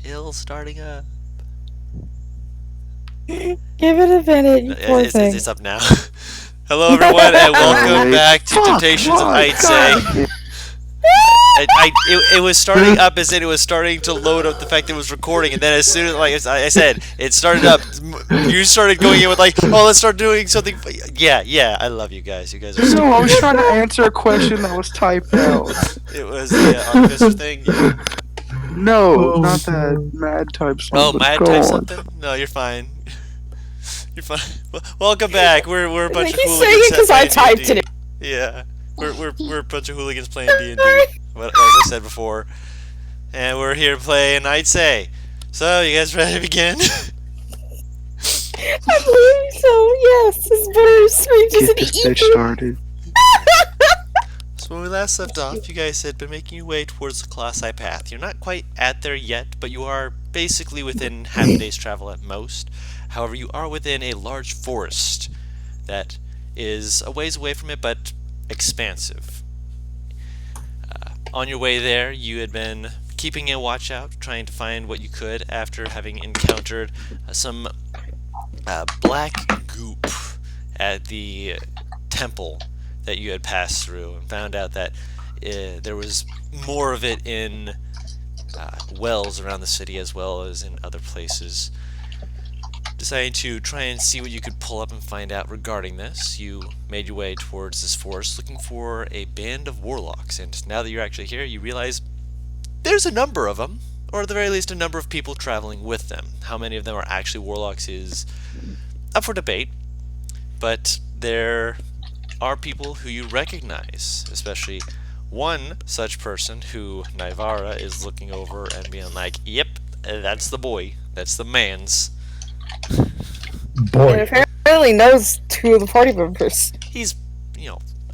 Still starting up. Give it a minute, you poor thing. It's up now. Hello, everyone, and welcome Wait. back to Fuck! Temptations of Why? Ait'seh. God! It was starting up as in it was starting to load up the fact that it was recording, and then as soon as, like I said, it started up. You started going in with like, oh, let's start doing something. Yeah, I love you guys. You guys are so No, I was great. trying to answer a question that was typed out. It was the Artificer thing. Yeah. No, not that mad type Oh, something. mad Go type on. something? No, you're fine. You're fine. Welcome back. We're a bunch Like, of he's saying hooligans it because I playing typed D&D. it. Yeah, we're a bunch of hooligans playing D&D. Sorry. What, as I said before, and we're here playing Ait'seh. So, you guys ready to begin? I believe so, yes. His butter screams as Get an this bitch eagle. started. So when we last left off, you guys had been making your way towards the Colossi Path. You're not quite at there yet, but you are basically within half a day's travel at most. However, you are within a large forest that is a ways away from it, but expansive. On your way there, you had been keeping a watch out, trying to find what you could after having encountered some black goop at the temple that you had passed through, and found out that there was more of it in wells around the city as well as in other places. Deciding to try and see what you could pull up and find out regarding this, you made your way towards this forest looking for a band of warlocks, and now that you're actually here, you realize there's a number of them, or at the very least a number of people traveling with them. How many of them are actually warlocks is up for debate, but there are people who you recognize, especially one such person who Naivara is looking over and being like, yep, that's the boy, that's the man's. And Boy, apparently knows two of the party members. He's,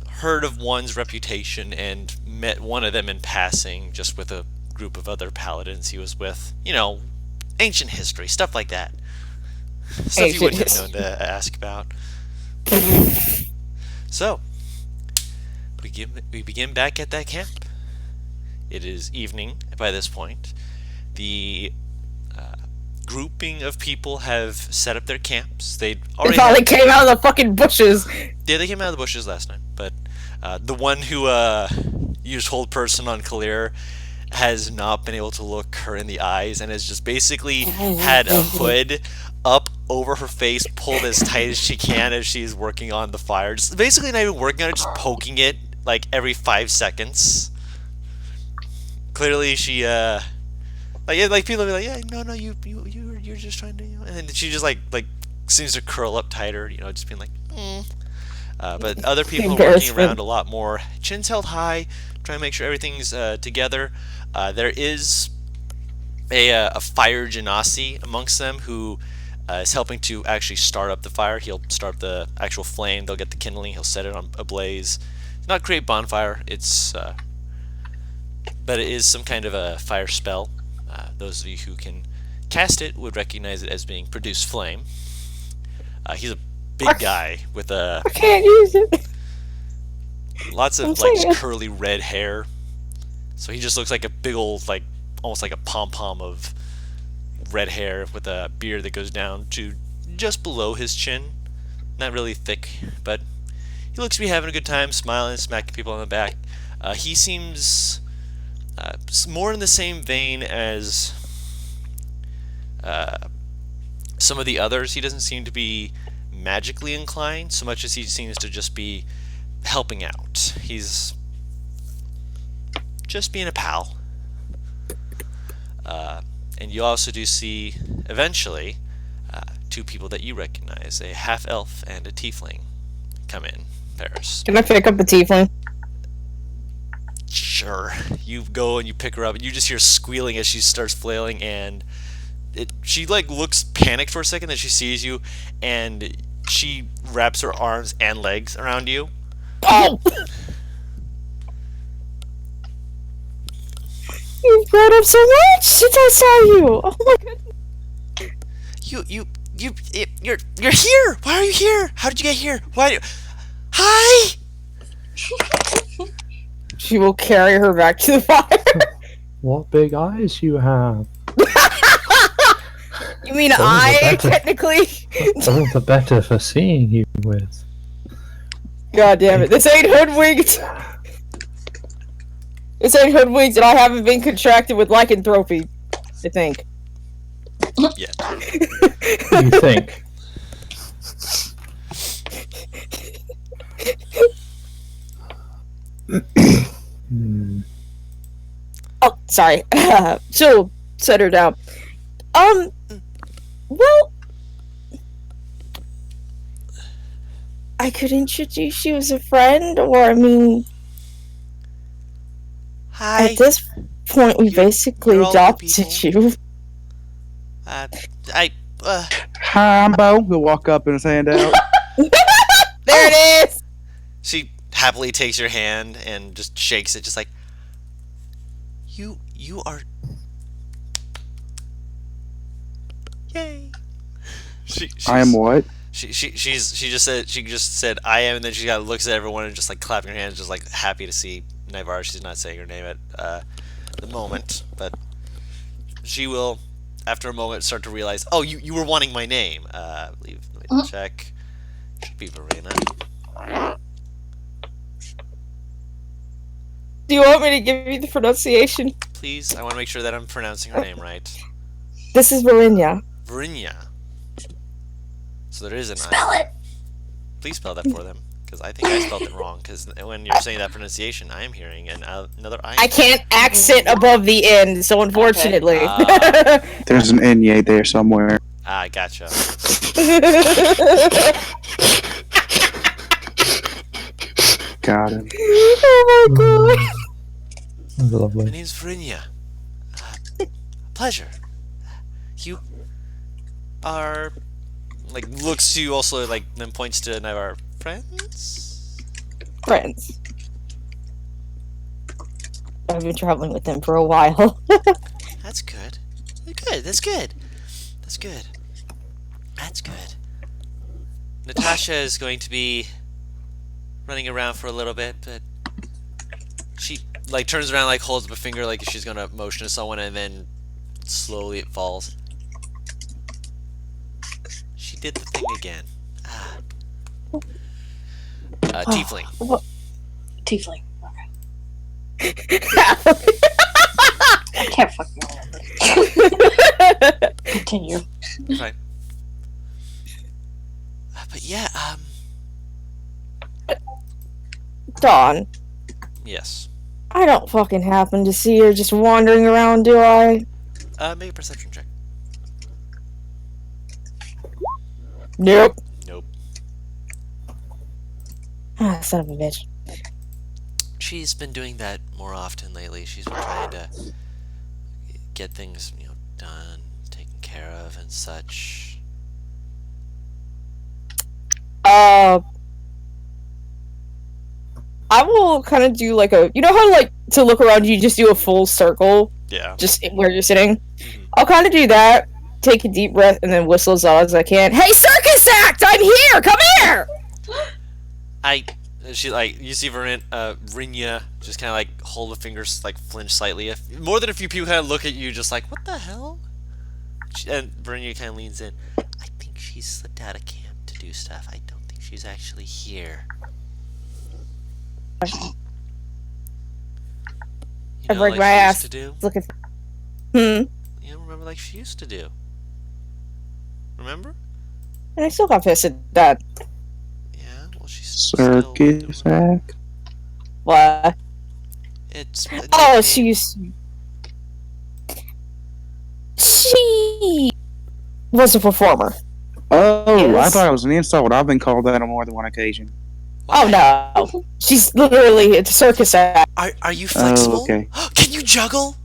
heard of one's reputation and met one of them in passing just with a group of other paladins he was with. Ancient history, stuff like that. Stuff you wouldn't have known to ask about. So, we begin back at that camp. It is evening by this point. The grouping of people have set up their camps. They finally came out of the fucking bushes. Yeah, they came out of the bushes last night, but the one who used hold person on Kalir has not been able to look her in the eyes and has just basically had a hood up over her face, pulled as tight as she can as she's working on the fire. Just basically not even working on it, just poking it like every 5 seconds. Clearly, she like people will be like, yeah, no, you're just trying to, and then she just like seems to curl up tighter, just being like, but other people are working around a lot more. Chins held high, trying to make sure everything's together. There is a fire genasi amongst them who is helping to actually start up the fire. He'll start the actual flame. They'll get the kindling. He'll set it on a blaze. Not create bonfire. But it is some kind of a fire spell. Those of you who can cast it would recognize it as being produce flame. He's a big guy with I can't use it. lots of curly red hair. So he just looks like a big old, almost like a pom-pom of red hair with a beard that goes down to just below his chin. Not really thick, but he looks to be having a good time, smiling, smacking people on the back. He seems more in the same vein as some of the others. He doesn't seem to be magically inclined so much as he seems to just be helping out. He's just being a pal. And you also do see, eventually, two people that you recognize, a half-elf and a tiefling, come in. Paris. Can I pick up the tiefling? Sure. You go and you pick her up, and you just hear squealing as she starts flailing, and she looks panicked for a second, then she sees you, and she wraps her arms and legs around you. Oh! You've grown up so much since I saw you. Oh my goodness. You're here. Why are you here? How did you get here? Hi. She will carry her back to the fire. what big eyes you have. You mean All the I better. technically? All the better for seeing you with. God damn it! This ain't hoodwinked. This ain't hoodwinked, and I haven't been contracted with lycanthropy. I think. Yeah. You think? Hmm. Oh, sorry. So set her down. Well, I could introduce you as a friend, or I mean, Hi. at this point, we You're- basically you're all new people. adopted you. I. Hi, I'm Bo. We'll walk up and his hand out. There it is. She happily takes your hand and just shakes it, just like. You are. Yay. I am what? She just said I am, and then she looks at everyone and just like clapping her hands, just like happy to see Navarre. She's not saying her name at the moment, but she will, after a moment, start to realize. Oh, you were wanting my name. I believe. Let me check. Should be Verena. Do you want me to give you the pronunciation? Please, I want to make sure that I'm pronouncing her name right. This is Verinia. Verena. So there is an Spell I. it. Please spell that for them, because I think I spelled it wrong. Because when you're saying that pronunciation, I am hearing another I. I can't accent above the end, so unfortunately. There's an Enye there somewhere. Ah, gotcha. Got him. Oh my god. That's lovely. My name's Verinia. Pleasure. You are like looks to you also like then points to our friends. Friends. I've been traveling with them for a while. That's good. Good. That's good. That's good. That's good. Natasha is going to be running around for a little bit, but she like turns around, like holds up a finger, like she's gonna motion to someone, and then slowly it falls. She did the thing again. Tiefling. Tiefling. Okay. I can't fucking remember. Continue. Fine. But yeah, Dawn, yes. I don't fucking happen to see her just wandering around, do I? Make a perception check. Nope. Nope. Ah, son of a bitch. She's been doing that more often lately. She's been trying to get things, done, taken care of, and such. I will kind of do like a, you know how like to look around you just do a full circle, Yeah. just where you're sitting. Mhm. I'll kind of do that, take a deep breath, and then whistle as loud as I can. Hey, circus act! I'm here! Come here! She like you see Rinya just kind of like hold the fingers, like flinch slightly. More than a few people kind of look at you, just like what the hell. And Rinya kind of leans in. I think she's slipped out of camp to do stuff. I don't think she's actually here. I break like my she ass. used to do. Looking. Remember like she used to do. Remember? And I still got pissed at that. Yeah. Well, she's Circus still doing act. What? It's Oh, she used. She was a performer. Oh, Yes. I thought it was an insult. I've been called that on more than one occasion. Oh no, she's literally a circus act. Are you flexible? Oh, okay. Can you juggle?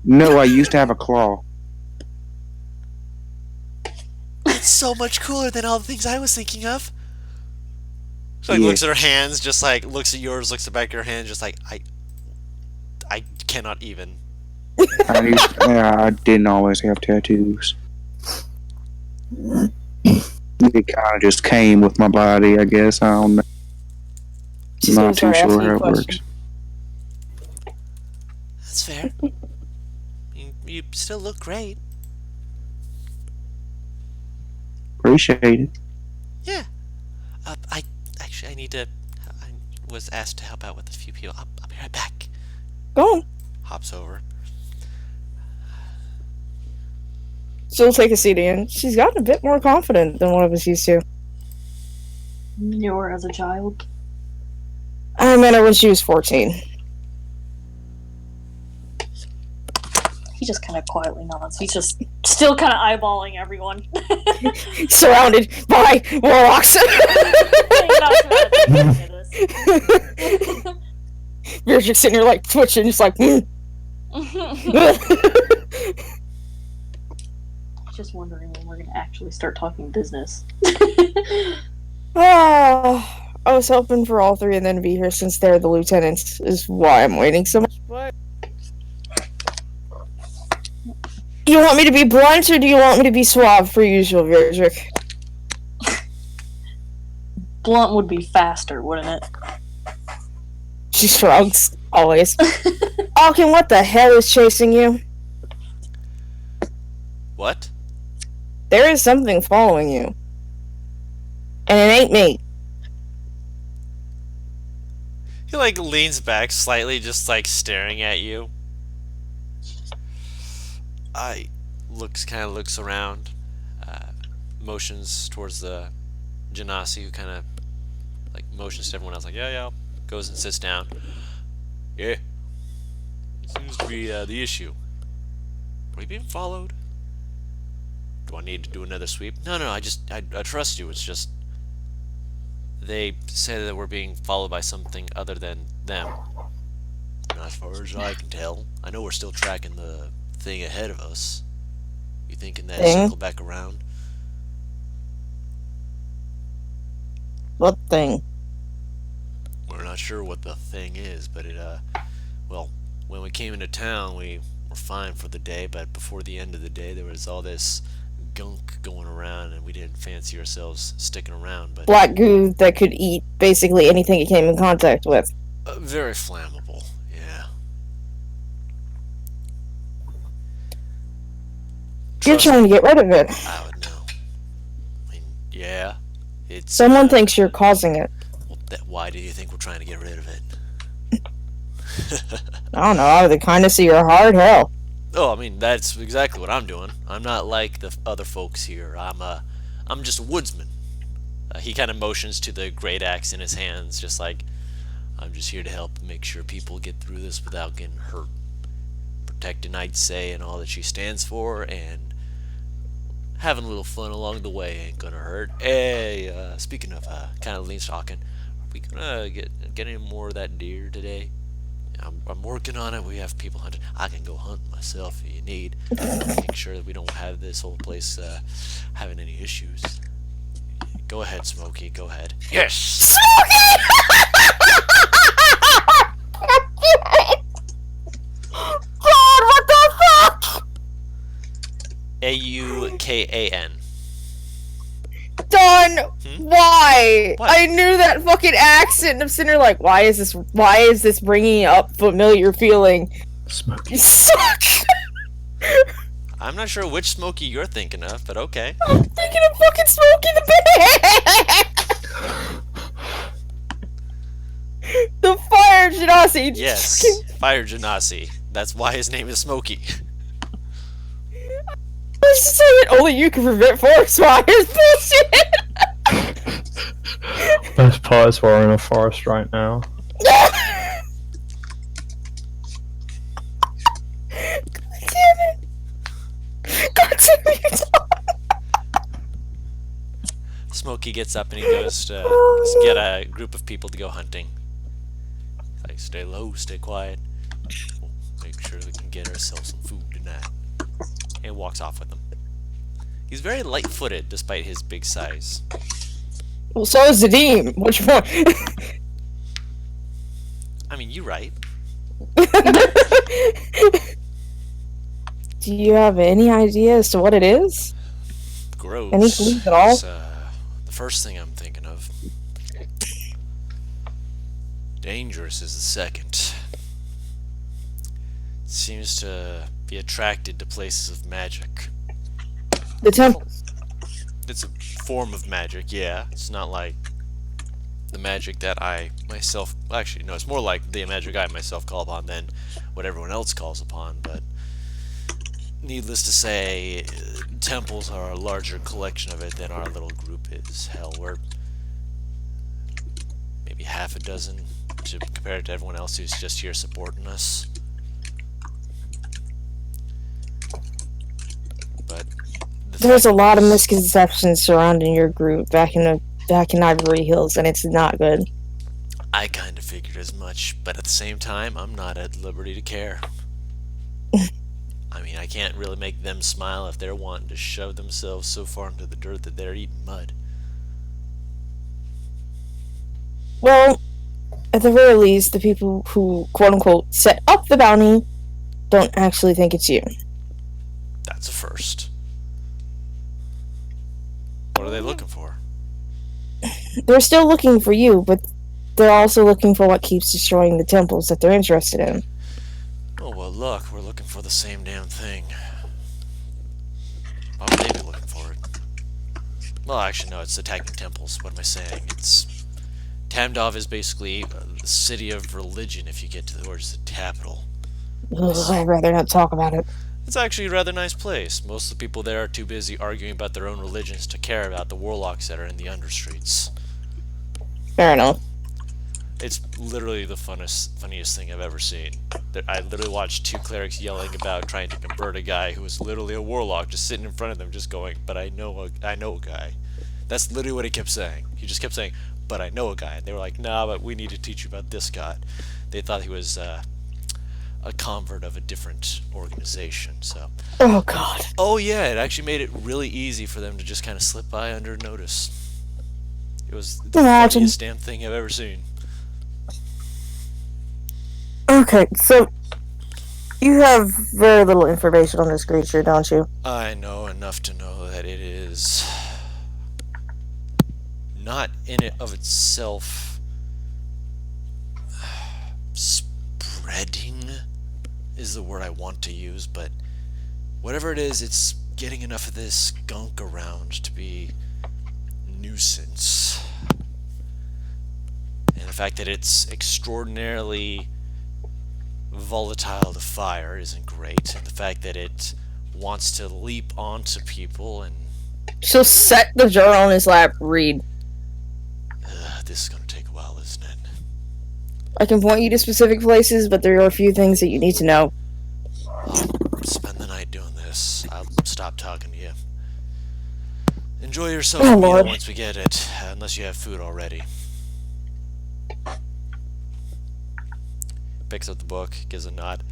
No, I used to have a claw. It's so much cooler than all the things I was thinking of. She like Yeah. looks at her hands, just like looks at yours, looks at the back of your hand, just like I cannot even. I didn't always have tattoos. It kind of just came with my body, I guess. I don't know. She's Not gonna too start sure asking how you it questions. works. That's fair. You still look great. appreciate it. Yeah. I actually I need to. I was asked to help out with a few people. I'll be right back. Go on. Hops over. She'll take a seat in. She's gotten a bit more confident than what I was used to. You were as a child. I met her when she was 14. He just kind of quietly nods. He's just still kind of eyeballing everyone. Surrounded by warlocks. You're just sitting here like twitching, just like. Just wondering when we're gonna actually start talking business. I was hoping for all three of them to be here since they're the lieutenants, is why I'm waiting so much. But you want me to be blunt or do you want me to be suave per usual, Verdrick? Blunt would be faster, wouldn't it? She shrugs, always. Alkin, what the hell is chasing you? What? There is something following you. And it ain't me. He like leans back slightly, just like staring at you. I kind of looks around, motions towards the Genasi, who kind of like motions to everyone else, like yeah, goes and sits down. Yeah, it seems to be the issue. Are we being followed? Do I need to do another sweep? No, I trust you. It's just they say that we're being followed by something other than them. Not as far as I can tell. I know we're still tracking the thing ahead of us. You thinking that circle back around? What thing? We're not sure what the thing is, but well, when we came into town, we were fine for the day, but before the end of the day, there was all this gunk going around, and we didn't fancy ourselves sticking around, but... Black goo that could eat basically anything it came in contact with. Very flammable, yeah. You're trying to get rid of it. I would know. I mean, yeah, it's... Someone thinks you're causing it. Well, why do you think we're trying to get rid of it? I don't know, I would kind of see your hard hell. Oh, I mean, that's exactly what I'm doing. I'm not like the other folks here. I'm just a woodsman. He kind of motions to the great axe in his hands, just like, I'm just here to help make sure people get through this without getting hurt. Protecting Ait'seh and all that she stands for, and having a little fun along the way ain't gonna hurt. Hey, speaking of, kind of leans talking, are we gonna get any more of that deer today? I'm working on it. We have people hunting. I can go hunt myself if you need. Make sure that we don't have this whole place having any issues. Go ahead, Smokey. Go ahead. Yes! Smokey! God, what the fuck? Aukan. Done. Why? What? I knew that fucking accent. I'm sitting there like, why is this bringing up familiar feeling? Smoky. You suck. I'm not sure which Smokey you're thinking of, but okay. I'm thinking of fucking Smokey the Bear. The fire genasi. Yes, Fire Genasi. That's why his name is Smokey. Let's just say that only you can prevent forest fires. Bullshit. Best part is we're in a forest right now. God damn it. God damn it. Smokey gets up and he goes to get a group of people to go hunting. Like, stay low, stay quiet. We'll make sure we can get ourselves some food tonight. And walks off with them. He's very light-footed despite his big size. Well, so is Zadim. Which one? I mean, you're right. Do you have any idea as to what it is? Gross. Any clues at all? It's, the first thing I'm thinking of. Dangerous is the second. It seems to be attracted to places of magic. The temple. It's a form of magic, yeah. It's not like the magic that I myself... Actually, no, it's more like the magic I myself call upon than what everyone else calls upon, but... Needless to say, temples are a larger collection of it than our little group is. Hell, we're maybe half a dozen compared to everyone else who's just here supporting us. But There's a lot of misconceptions surrounding your group back in Ivory Hills, and it's not good. I kind of figured as much, but at the same time, I'm not at liberty to care. I mean, I can't really make them smile if they're wanting to shove themselves so far into the dirt that they're eating mud. Well, at the very least, the people who, quote-unquote, set up the bounty don't actually think it's you. That's a first. What are they looking for? They're still looking for you, but they're also looking for what keeps destroying the temples that they're interested in. Oh, well, look, we're looking for the same damn thing. Why would they be looking for it? Well, actually, no, it's attacking temples. What am I saying? It's... Tamdov is basically the city of religion if you get towards the capital. Ugh, I'd rather not talk about it. It's actually a rather nice place. Most of the people there are too busy arguing about their own religions to care about the warlocks that are in the understreets. Fair enough. It's literally the funniest thing I've ever seen. I literally watched two clerics yelling about trying to convert a guy who was literally a warlock, just sitting in front of them, just going, "But I know a guy." That's literally what he kept saying. He just kept saying, "But I know a guy." And they were like, "Nah, but we need to teach you about this god." They thought he was a convert of a different organization. So. Oh god. Oh yeah, it actually made it really easy for them to just kind of slip by under notice. It was the funniest damn thing I've ever seen. Okay, so you have very little information on this creature, don't you? I know enough to know that it is not in it of itself spreading is the word I want to use, but whatever it is, it's getting enough of this gunk around to be nuisance. And the fact that it's extraordinarily volatile to fire isn't great, and the fact that it wants to leap onto people and... She'll set the jar on his lap, read. This is gonna take a while, isn't it? I can point you to specific places, but there are a few things that you need to know. I'll spend the night doing this. I'll stop talking to you. Enjoy yourself a meal once we get it, unless you have food already. Picks up the book, gives a nod,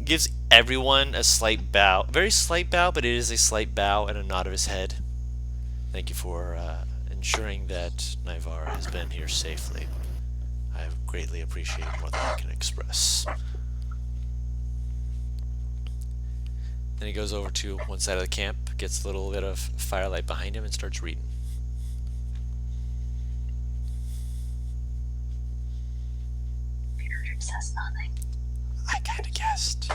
gives everyone a slight bow. Very slight bow, but it is a slight bow and a nod of his head. Thank you for ensuring that Naivar has been here safely. I greatly appreciate it more than I can express. Then he goes over to one side of the camp, gets a little bit of firelight behind him, and starts reading. Says nothing. I kind of guessed.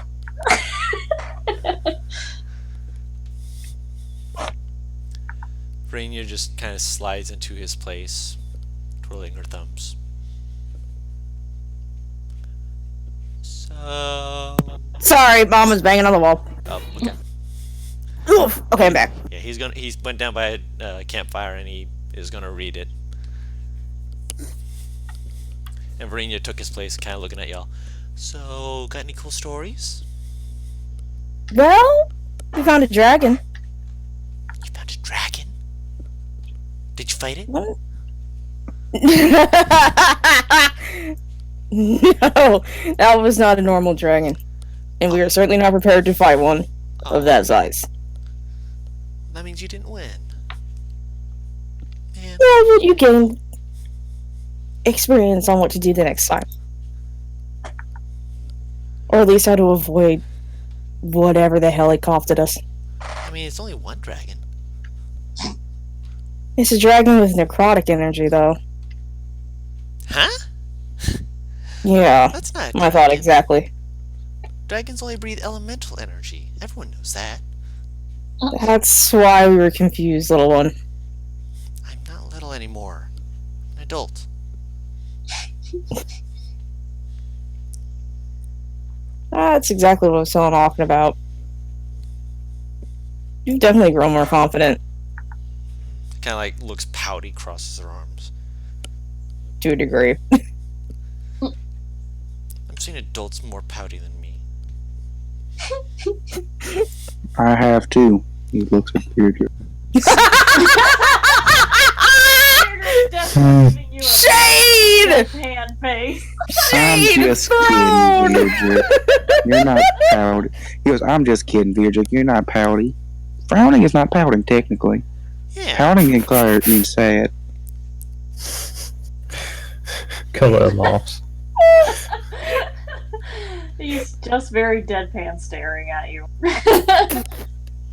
Rainia just kind of slides into his place, twirling her thumbs. So... Sorry, Mom was banging on the wall. Oh, okay. Oof. Okay, I'm back. Yeah, he went down by a campfire and he is gonna read it. And Varinia took his place, kind of looking at y'all. So, got any cool stories? Well, we found a dragon. You found a dragon? Did you fight it? What? No, that was not a normal dragon. And we are certainly not prepared to fight one of that size. That means you didn't win. Man. Well, you gained experience on what to do the next time. Or at least how to avoid whatever the hell it coughed at us. I mean, it's only one dragon. It's a dragon with necrotic energy, though. Huh? Yeah, That's not a my thought dragon. exactly. Dragons only breathe elemental energy. Everyone knows that. That's why we were confused, little one. I'm not little anymore. I'm an adult. That's exactly what I was talking about. You've definitely grown more confident Kind of like looks pouty, crosses her arms. to a degree. I'm seeing adults more pouty than me. I have too. He looks at Beardred. Definitely giving you a Shade! hand face. I'm Shade just thrown! kidding, Beardred. You're not pouty. He goes, I'm just kidding, Beardred. You're not pouty. Frowning is not pouting, technically. Yeah. Pouting means sad. Color loss. He's just very deadpan staring at you.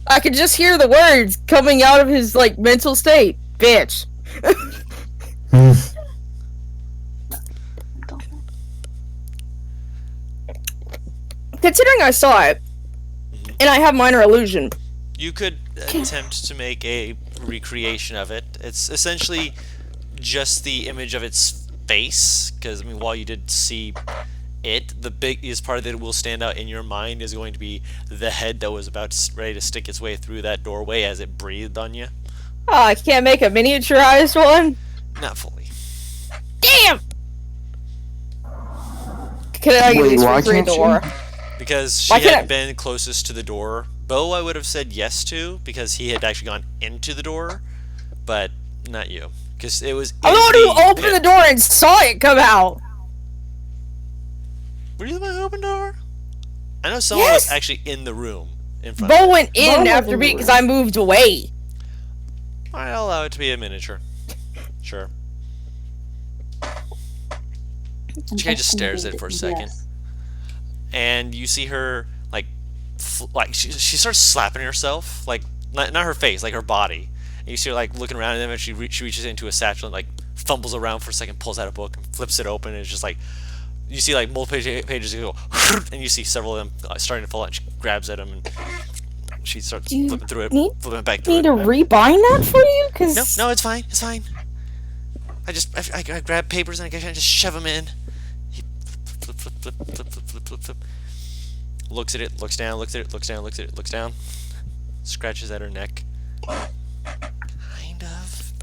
I could just hear the words coming out of his, like, mental state. Bitch. Considering I saw it, and I have minor illusion, You could attempt to make a recreation of it. It's essentially just the image of its face, because I mean, while you did see it, the biggest part that will stand out in your mind is going to be the head that was ready to stick its way through that doorway as it breathed on you. oh, I can't make a miniaturized one? Not fully. Damn! Can I at Wait, least why recreate can't the you? aura? Because she Why can't had been closest to the door. Bo, I would have said yes to, because he had actually gone into the door, but not you. Because it was I'm the one who opened the door and saw it come out! Were you the one who opened the door? I know someone Yes! was actually in the room in front of Bo it. went in Bo after was me in the because I moved away. I'll allow it to be a miniature. Sure. She kind of just stares at it for a second. Yes. And you see her, like she starts slapping herself, like, not her face, like her body. And you see her, like, looking around, and then she reaches into a satchel and, like, fumbles around for a second, pulls out a book, and flips it open, and it's just like, you see, like, multiple pages go, and you see several of them starting to fall out, and she grabs at them, and she starts Do you flipping through it, need flipping back through Need it. to rebind that for you? Cause No, it's fine, it's fine. I grab papers and I just shove them in. He flip. Looks at it, looks down, looks at it, looks down, looks at it, looks down. Scratches at her neck. Kind of.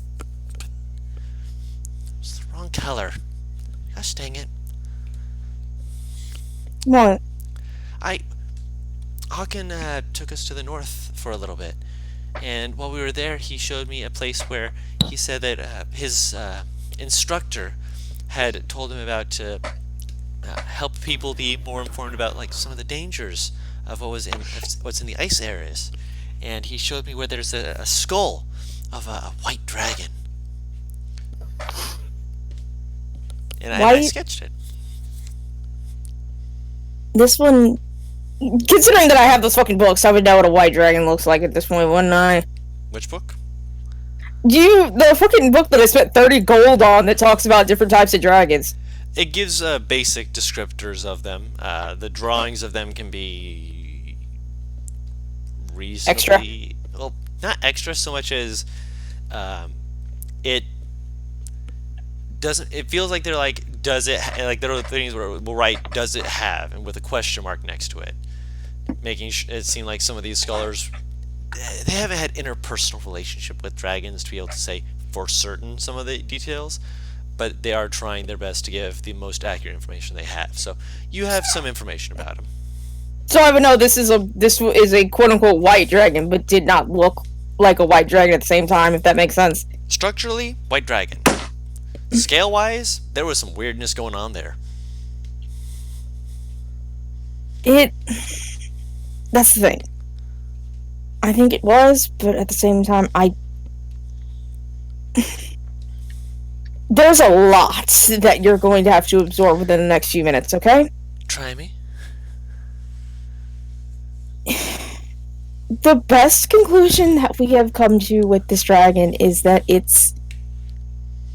It's the wrong color. Gosh dang it. what? Hawken took us to the north for a little bit. And while we were there, he showed me a place where he said that his instructor had told him about help people be more informed about, like, some of the dangers of what's in the ice areas. And he showed me where there's a skull of a white dragon. And I sketched it. This one, considering that I have those fucking books, I would know what a white dragon looks like at this point, wouldn't I? Which book? The fucking book that I spent 30 gold on that talks about different types of dragons. It gives basic descriptors of them. The drawings of them can be reasonably... Extra? Well, not extra so much as it doesn't... It feels like they're like, does it... Like, there are things where we'll write, does it have, and with a question mark next to it. Making it seem like some of these scholars, they haven't had interpersonal relationship with dragons to be able to say for certain some of the details. But they are trying their best to give the most accurate information they have. So you have some information about them. So I would know this is a quote unquote white dragon, but did not look like a white dragon at the same time, if that makes sense. Structurally, white dragon. Scale-wise, there was some weirdness going on there. That's the thing. I think it was, but at the same time, there's a lot that you're going to have to absorb within the next few minutes, okay? Try me. The best conclusion that we have come to with this dragon is that it's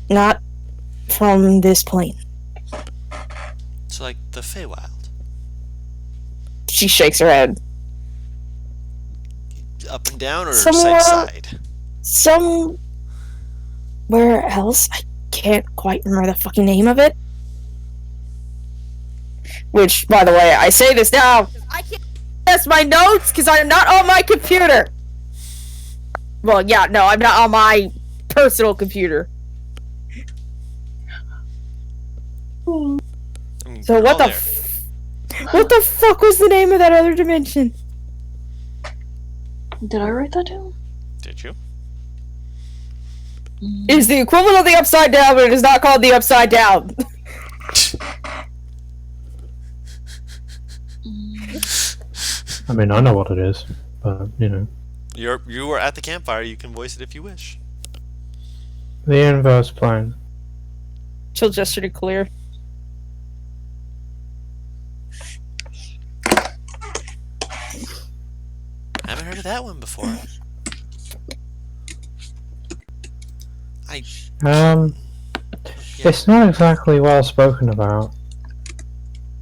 not from this plane. So, like, the Feywild. She shakes her head. Up and down or Somewhere- side to side? Somewhere else. I can't quite remember the fucking name of it. Which, by the way, I say this now. I can't access my notes because I'm not on my computer. Well, yeah, no, I'm not on my personal computer. I mean, So you're what all the there. what the fuck was the name of that other dimension? Did I write that down? Did you? It is the equivalent of the Upside Down, but it is not called the Upside Down. I mean, I know what it is, but you know, You were at the campfire. You can voice it if you wish. the inverse plane. She'll gesture to clear. I haven't heard of that one before. Yeah. It's not exactly well spoken about,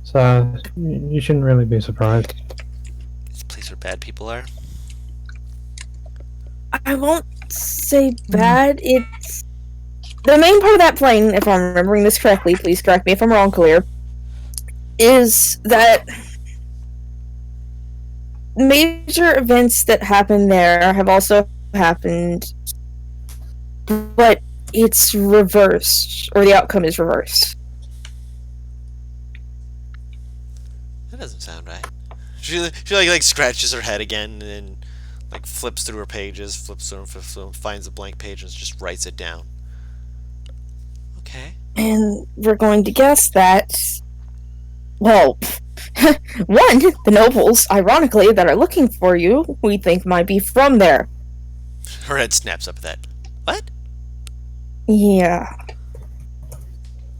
so you shouldn't really be surprised. This place where bad people are. I won't say bad. It's the main part of that plane, if I'm remembering this correctly. Please correct me if I'm wrong, Clear. Is that major events that happen there have also happened, but it's reversed, or the outcome is reversed. That doesn't sound right. She like scratches her head again and then like flips through her pages, flips through them, finds a blank page and just writes it down. Okay. And we're going to guess that, well, one, the nobles, ironically, that are looking for you, we think might be from there. Her head snaps up at that. What? Yeah.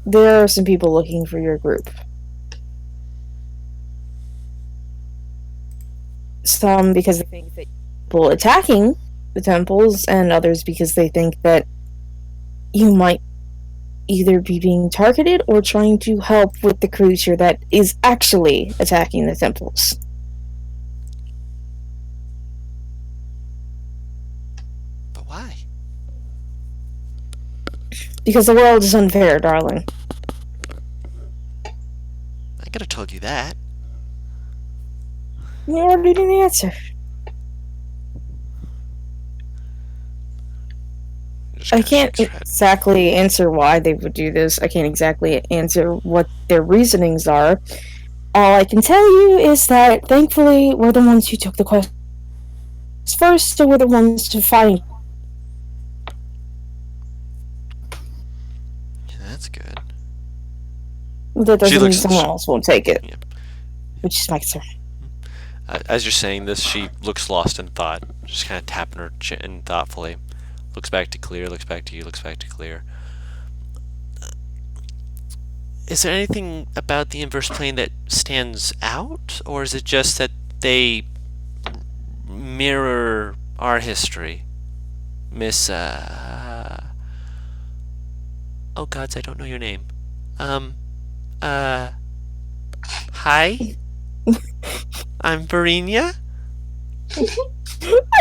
There are some people looking for your group. Some because they think that people attacking the temples, and others because they think that you might either be being targeted or trying to help with the creature that is actually attacking the temples. But why? Because the world is unfair, darling. I could have told you that. You already knew the answer. Just I kinda can't shakes her head. exactly answer why they would do this. I can't exactly answer what their reasonings are. All I can tell you is that, thankfully, we're the ones who took the quest first, so we're the ones to find. Yeah, that's good. That doesn't mean looks- someone else won't take it. Yep. Which is my concern. As you're saying this, she looks lost in thought, just kind of tapping her chin thoughtfully. Looks back to Clear, looks back to you, looks back to Clear. Is there anything about the inverse plane that stands out, or is it just that they mirror our history? Miss, oh gods, I don't know your name. Hi? I'm Varinia?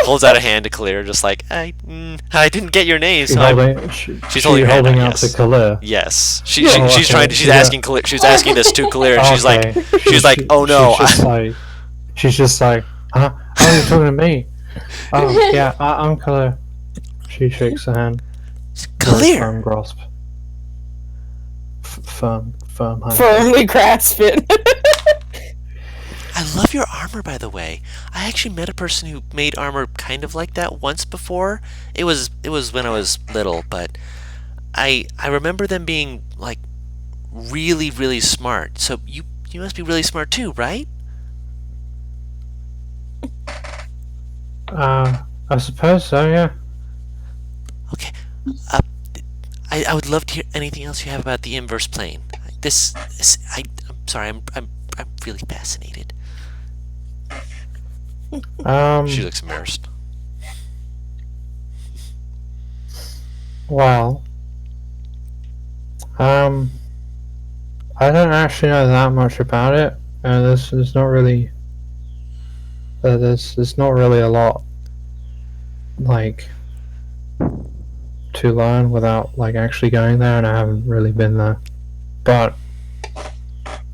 Holds out a hand to Clear, just like, I didn't get your name, so she's holding her hand holding out, out yes. to Kalir. Yes, Oh, okay. she's Yeah. asking Clear, she's asking this to Clear, and she's like, Okay. oh no. She's just like, huh? How are you talking to me? Oh, yeah, I'm Kalir. She shakes her hand. Very Clear! Firm grasp. Firm hand. Firmly grasp it. I love your armor, by the way. I actually met a person who made armor kind of like that once before. It was when I was little, but I remember them being like really, really smart. So you must be really smart too, right? I suppose so, yeah. Okay. I would love to hear anything else you have about the inverse plane. I'm sorry. I'm really fascinated. She looks embarrassed. Well, I don't actually know that much about it. There's not really, there's not really a lot like to learn without like actually going there, and I haven't really been there. But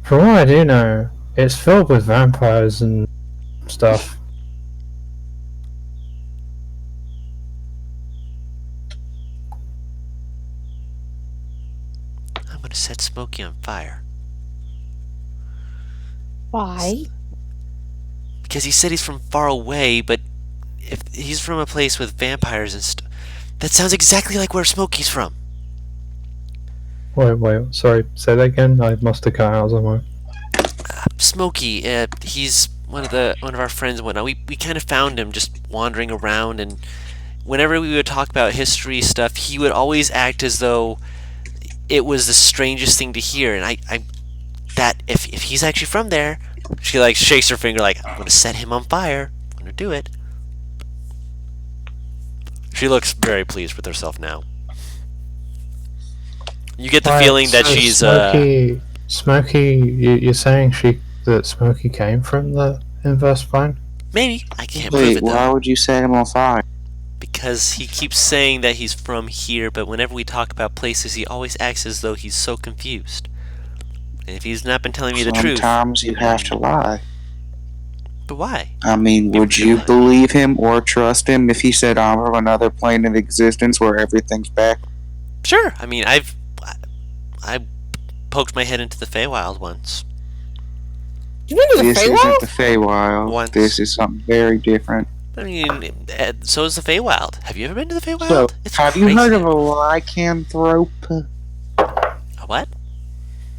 from what I do know, it's filled with vampires and stuff. I'm gonna set Smokey on fire. Why? Because he said he's from far away, but if he's from a place with vampires and stuff, that sounds exactly like where Smokey's from. Wait, sorry, say that again? I must have cut out somewhere. Smokey, he's one of our friends and whatnot. We kind of found him just wandering around, and whenever we would talk about history stuff, he would always act as though it was the strangest thing to hear. And I that if he's actually from there, she like shakes her finger like, I'm gonna set him on fire. I'm gonna do it. She looks very pleased with herself now. You get the Right, feeling that so she's Smokey, you're saying that Smokey came from the inverse plane? maybe I can't prove Wait, it though. why would you set him on fire? Because he keeps saying that he's from here, but whenever we talk about places, he always acts as though he's so confused. And if he's not been telling me the truth, Sometimes you have to lie. but why? I mean, You would you lie. believe him or trust him if he said I'm from another plane of existence where everything's back? Sure. I mean, I poked my head into the Feywild once. You been to the This isn't Feywild? the Feywild. Once. This is something very different. I mean, so is the Feywild. Have you ever been to the Feywild? So, It's have you crazy. heard of a lycanthrope? A what?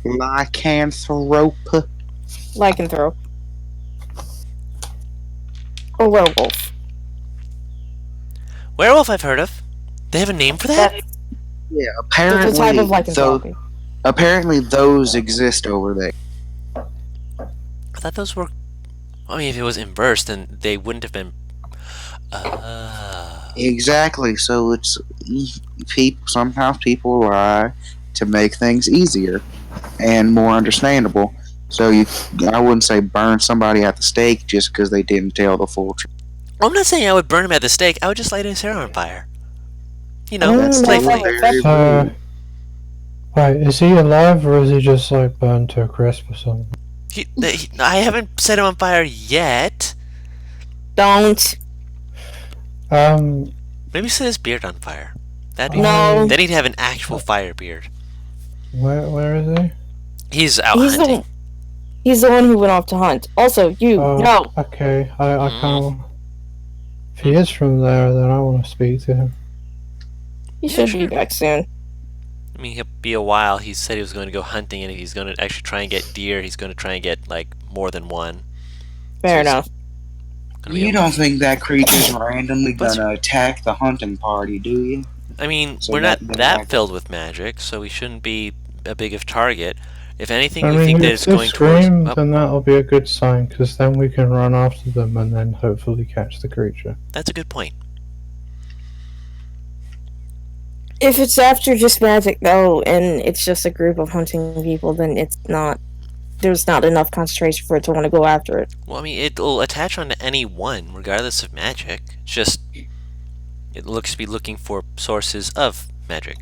Lycanthrope? Lycanthrope. Or werewolf. Werewolf I've heard of. They have a name for that? Yeah, It's a type of apparently, lycanthropy. apparently those exist over there. I thought those were... I mean, if it was inverse, then they wouldn't have been... Exactly. So it's sometimes people lie to make things easier and more understandable. So I wouldn't say burn somebody at the stake just because they didn't tell the full truth. I'm not saying I would burn him at the stake. I would just light his hair on fire. You know, That's playfully. very So, rude. wait, is he alive or is he just like burned to a crisp or something? I haven't set him on fire yet. Don't. Maybe set his beard on fire. That'd be No. Then he'd have an actual fire beard. Where is he? He's out He's hunting. he's the one who went off to hunt. Also, you, Oh, no. okay. I kind of. If he is from there, then I want to speak to him. He should be back soon. I mean, he'll be a while. He said he was going to go hunting, and if he's going to actually try and get deer, he's going to try and get, like, more than one. Fair enough. Gonna be You a- don't think that creature's randomly But- gonna attack the hunting party, do you? I mean, So we're not that- that filled with magic, so we shouldn't be a big of target. If anything, I we mean, think that if it's they going towards... scream, Oh, then that'll be a good sign, because then we can run after them and then hopefully catch the creature. that's a good point. If it's after just magic, though, and it's just a group of hunting people, then it's not. There's not enough concentration for it to want to go after it. Well, I mean, it'll attach onto any one, regardless of magic. It's just... It looks to be looking for sources of magic.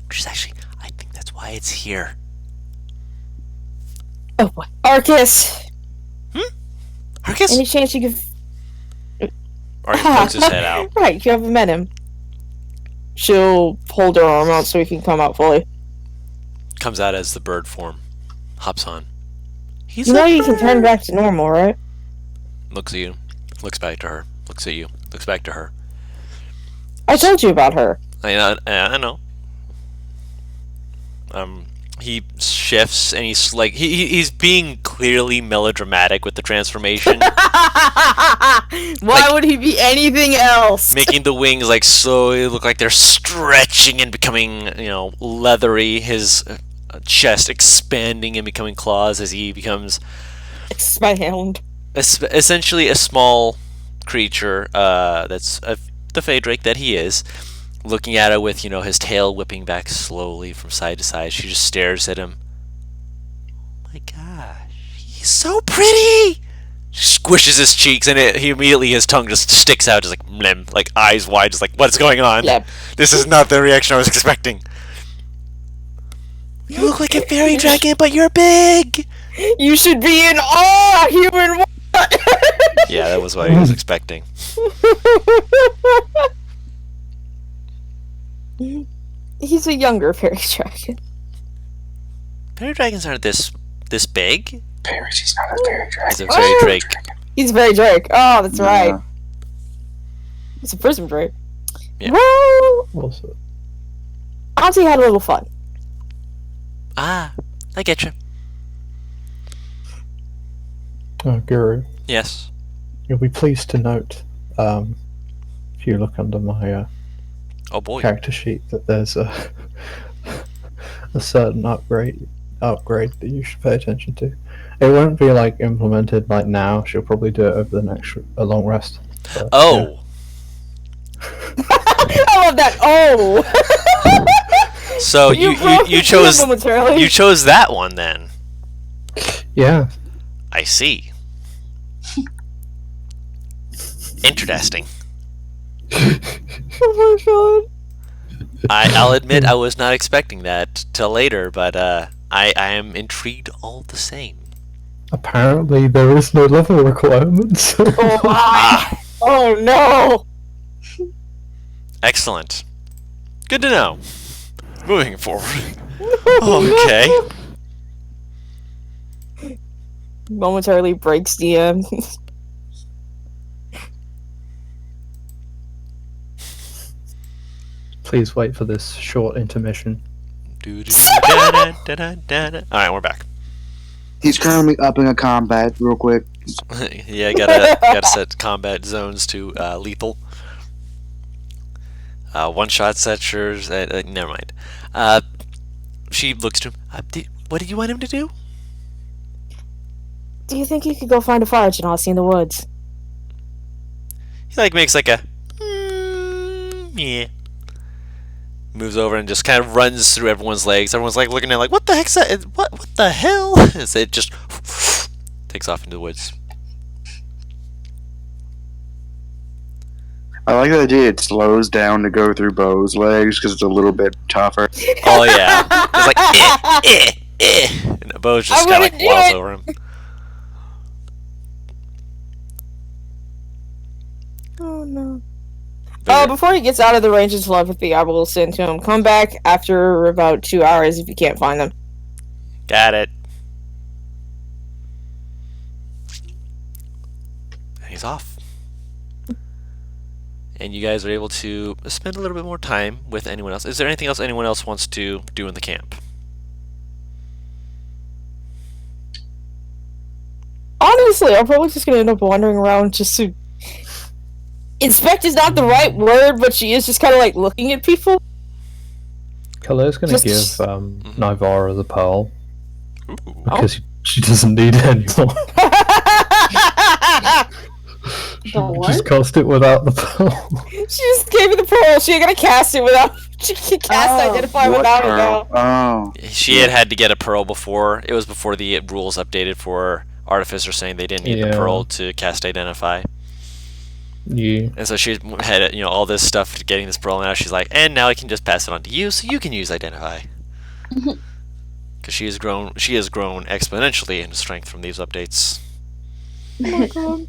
Which is actually... I think that's why it's here. Oh boy. Arcus! Arcus? Any chance you could. Arcus pokes his head out. Right, you haven't met him. She'll hold her arm out so he can come out fully. Comes out as the bird form. Hops on. He's You know a you can turn bird. back to normal, right? Looks at you. Looks back to her. Looks at you. Looks back to her. I told you about her. I know. He shifts and he's like he's being clearly melodramatic with the transformation, Why would he be anything else? making the wings like slowly look like they're stretching and becoming, leathery. His chest expanding and becoming claws as he becomes Expand. essentially a small creature that's the Fey Drake that he is, looking at her with, his tail whipping back slowly from side to side. She just stares at him. Oh my gosh, he's so pretty! She's squishes his cheeks, and he immediately his tongue just sticks out, just like mlem, like eyes wide, just like what's going on? Yep. This is not the reaction I was expecting. You look like a fairy dragon, but you're big. You should be in awe, human. Yeah, that was what I was expecting. He's a younger fairy dragon. Fairy dragons aren't this big. Paris, he's not a fairy dragon. He's a fairy drake. He's a fairy drake. Oh, that's Yeah. right. He's a prism drake. Yeah. Well, Also, Auntie had a little fun. Ah, I get you. Guru, Yes. you'll be pleased to note, if you look under my Oh boy. character sheet, that there's a a certain upgrade that you should pay attention to. It won't be like implemented like now. She'll probably do it over the next a long rest. But, Oh. I love that. Oh. So you chose momentarily. you chose that one then. yeah. I see. Interesting. Oh my god. I'll admit I was not expecting that till later, but I am intrigued all the same. Apparently, there is no level requirements. Oh, oh no. Excellent. Good to know. Moving forward. Okay. Momentarily breaks DM. Please wait for this short intermission. Alright, we're back. He's currently upping a combat real quick. Yeah, gotta set combat zones to lethal. One shot setchers. Never mind. She looks to him. What did you want him to do? Do you think you could go find a fire genasi in the woods? He like makes like a yeah. Moves over and just kind of runs through everyone's legs. Everyone's like looking at it like, what the heck's that? What the hell? As it just takes off into the woods. I like the idea it slows down to go through Bo's legs because it's a little bit tougher. Oh yeah, it's like and Bo's just kind of like wouldn't do waddles it. over him. Oh no. But Before he gets out of the range of telepathy, I will send to him. Come back after about 2 hours if you can't find them. got it. And he's off. And you guys are able to spend a little bit more time with anyone else. Is there anything else anyone else wants to do in the camp? Honestly, I'm probably just gonna end up wandering around just to... Inspect is not the right word, but she is just kind of like looking at people. Kale's going to Just- give Nivara the pearl Ooh. because she doesn't need it anymore. The what? Just cast it without the pearl. She just gave me the pearl. She ain't gonna cast it without... She can cast identify What without it pearl? now. Oh. She had to get a pearl before. It was before the rules updated for Artificer saying they didn't need the Yeah. pearl to cast Identify. Yeah. And so she had all this stuff getting this pearl. Now she's like, and now I can just pass it on to you, so you can use Identify. Because she has grown exponentially in strength from these updates. No,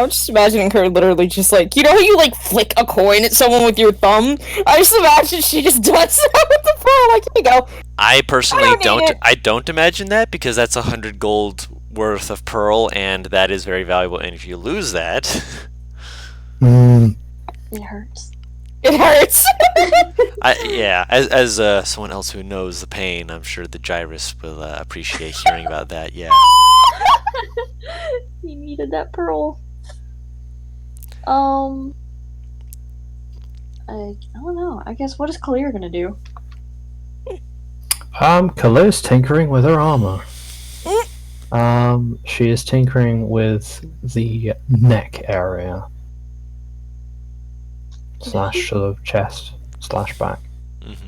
just imagining her literally just like, you know how you like flick a coin at someone with your thumb? I just imagine she just does that with the pearl, like, here you go. I personally I don't need it. I don't imagine that because that's 100 gold worth of pearl, and that is very valuable. And if you lose that, It hurts. It hurts. as someone else who knows the pain, I'm sure the Gyrus will appreciate hearing about that. Yeah. He needed that pearl. I don't know. I guess what is Kalir gonna do? Kale's tinkering with her armor. She is tinkering with the neck area. / sort of chest / back. Mm-hmm.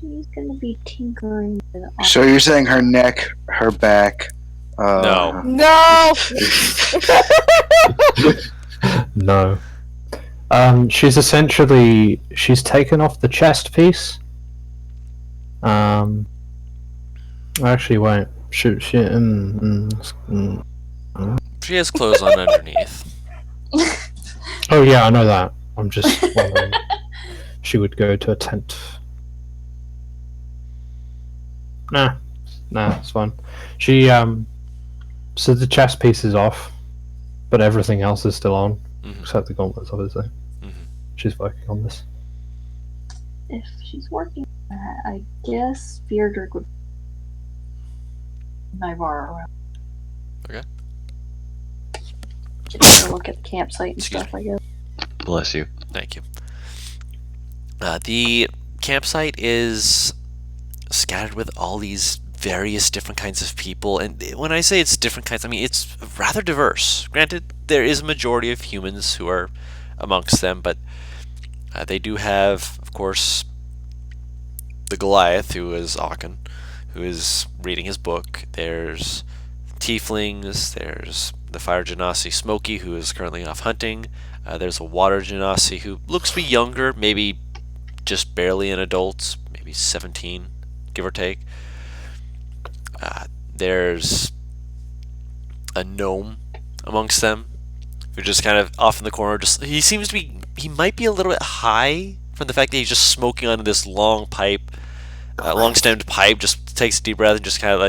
She's gonna be tinkering with So you're saying her neck, her back, No. No. No. She's taken off the chest piece. Actually, wait. She has clothes on underneath. Oh yeah, I know that. I'm just wondering. She would go to a tent. Nah, it's fine. She so the chest piece is off, but everything else is still on, except the gauntlets, obviously. She's working on this. If she's working on that, I guess Beardrick would Nivara around. Okay. Just to look at the campsite and Excuse stuff, I guess. Bless you. Thank you. The campsite is scattered with all these various different kinds of people, and when I say it's different kinds, I mean it's rather diverse. Granted, there is a majority of humans who are amongst them, but they do have, of course, the Goliath, who is Aachen, who is reading his book. There's tieflings, there's the fire genasi Smokey, who is currently off hunting. There's a water genasi who looks to be younger, maybe just barely an adult, maybe 17, give or take. There's a gnome amongst them, who just kind of off in the corner. He seems to be, he might be a little bit high from the fact that he's just smoking on this long pipe, long-stemmed pipe. Just takes a deep breath and just kind of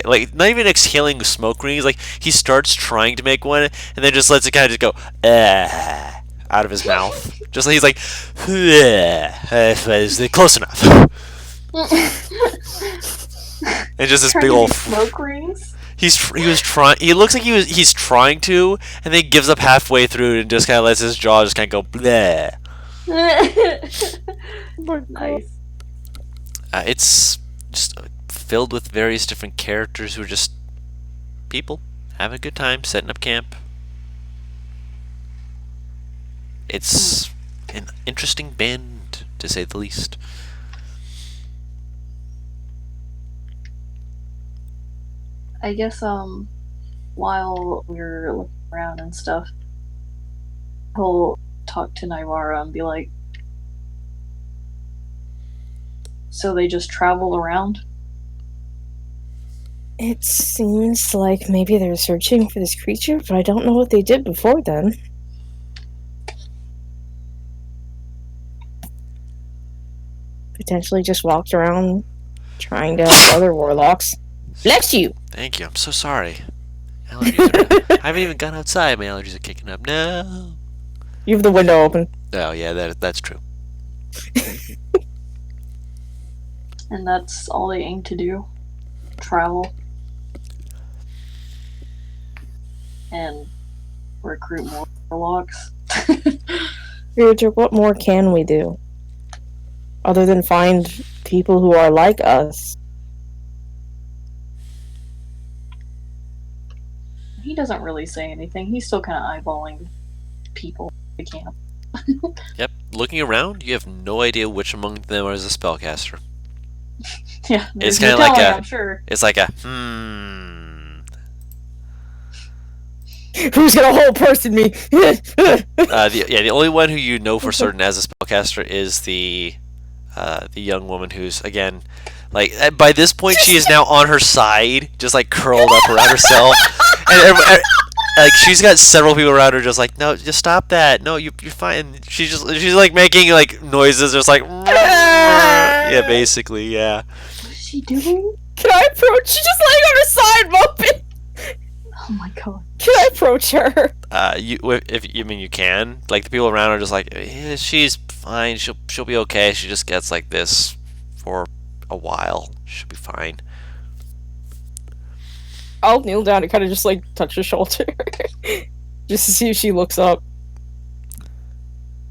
like not even exhaling smoke rings. Like he starts trying to make one and then just lets it kind of just go out of his mouth. Just like he's like, is it close enough? And just this big old smoke rings. He was trying. He looks like he's trying to, and then gives up halfway through and just kind of lets his jaw just kind of go bleh. Nice. It's just filled with various different characters who are just people having a good time, setting up camp. It's an interesting band, to say the least. I guess while we're looking around and stuff, he'll talk to Nivara and be like, so they just travel around? It seems like maybe they're searching for this creature, but I don't know what they did before then. Potentially just walked around trying to help other warlocks. Bless you! Thank you. I'm so sorry. Allergies I haven't even gone outside. My allergies are kicking up. No. You have the window open. Oh yeah, that's true. And that's all they aim to do? Travel? And recruit more warlocks? Richard, what more can we do? Other than find people who are like us. He doesn't really say anything. He's still kind of eyeballing people at the camp. Yep. Looking around, you have no idea which among them is a spellcaster. Yeah, It's kind of like I'm sure. It's like a Who's gonna whole person me? the only one who you know for certain as a spellcaster is the young woman who's, again, like, by this point she is now on her side, just like curled up around herself, and like she's got several people around her just like, no, just stop that, no, you're fine. She's like making like noises, just like yeah, basically, yeah. What is she doing? Can I approach? She's just laying on her side, moping. Oh my god. Can I approach her? You can, like, the people around are just like, yeah, she's fine, she'll be okay. She just gets like this for a while. She'll be fine. I'll kneel down and kind of just like touch her shoulder, just to see if she looks up.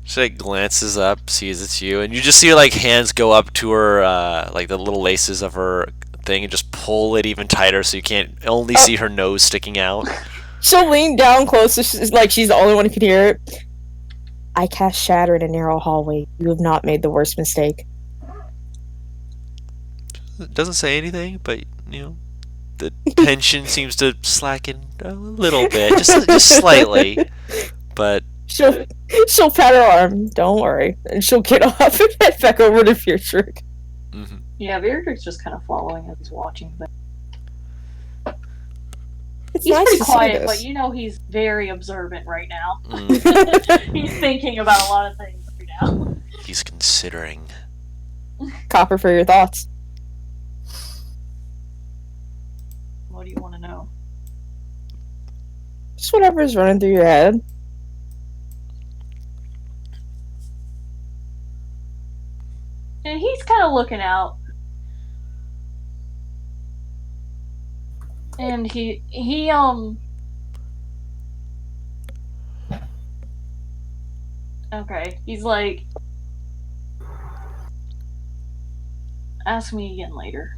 She like glances up, sees it's you, and you just see her like hands go up to her, like the little laces of her thing, and just pull it even tighter so you can't only see her nose sticking out. She'll lean down close, so she's like she's the only one who can hear it. I cast Shatter in a narrow hallway. You have not made the worst mistake. It doesn't say anything, but you know, The tension seems to slacken a little bit, just slightly, but She'll pat her arm. Don't worry, and she'll get off and head back over to Futrick. mhm. Yeah, Beatrix just kind of following and watching things. It's He's nice pretty to see quiet, this. but you know he's very observant right now. Mm, He's thinking about a lot of things right now. he's considering. Copper for your thoughts. What do you want to know? Just whatever's running through your head. And he's kind of looking out. And he okay, he's like, ask me again later.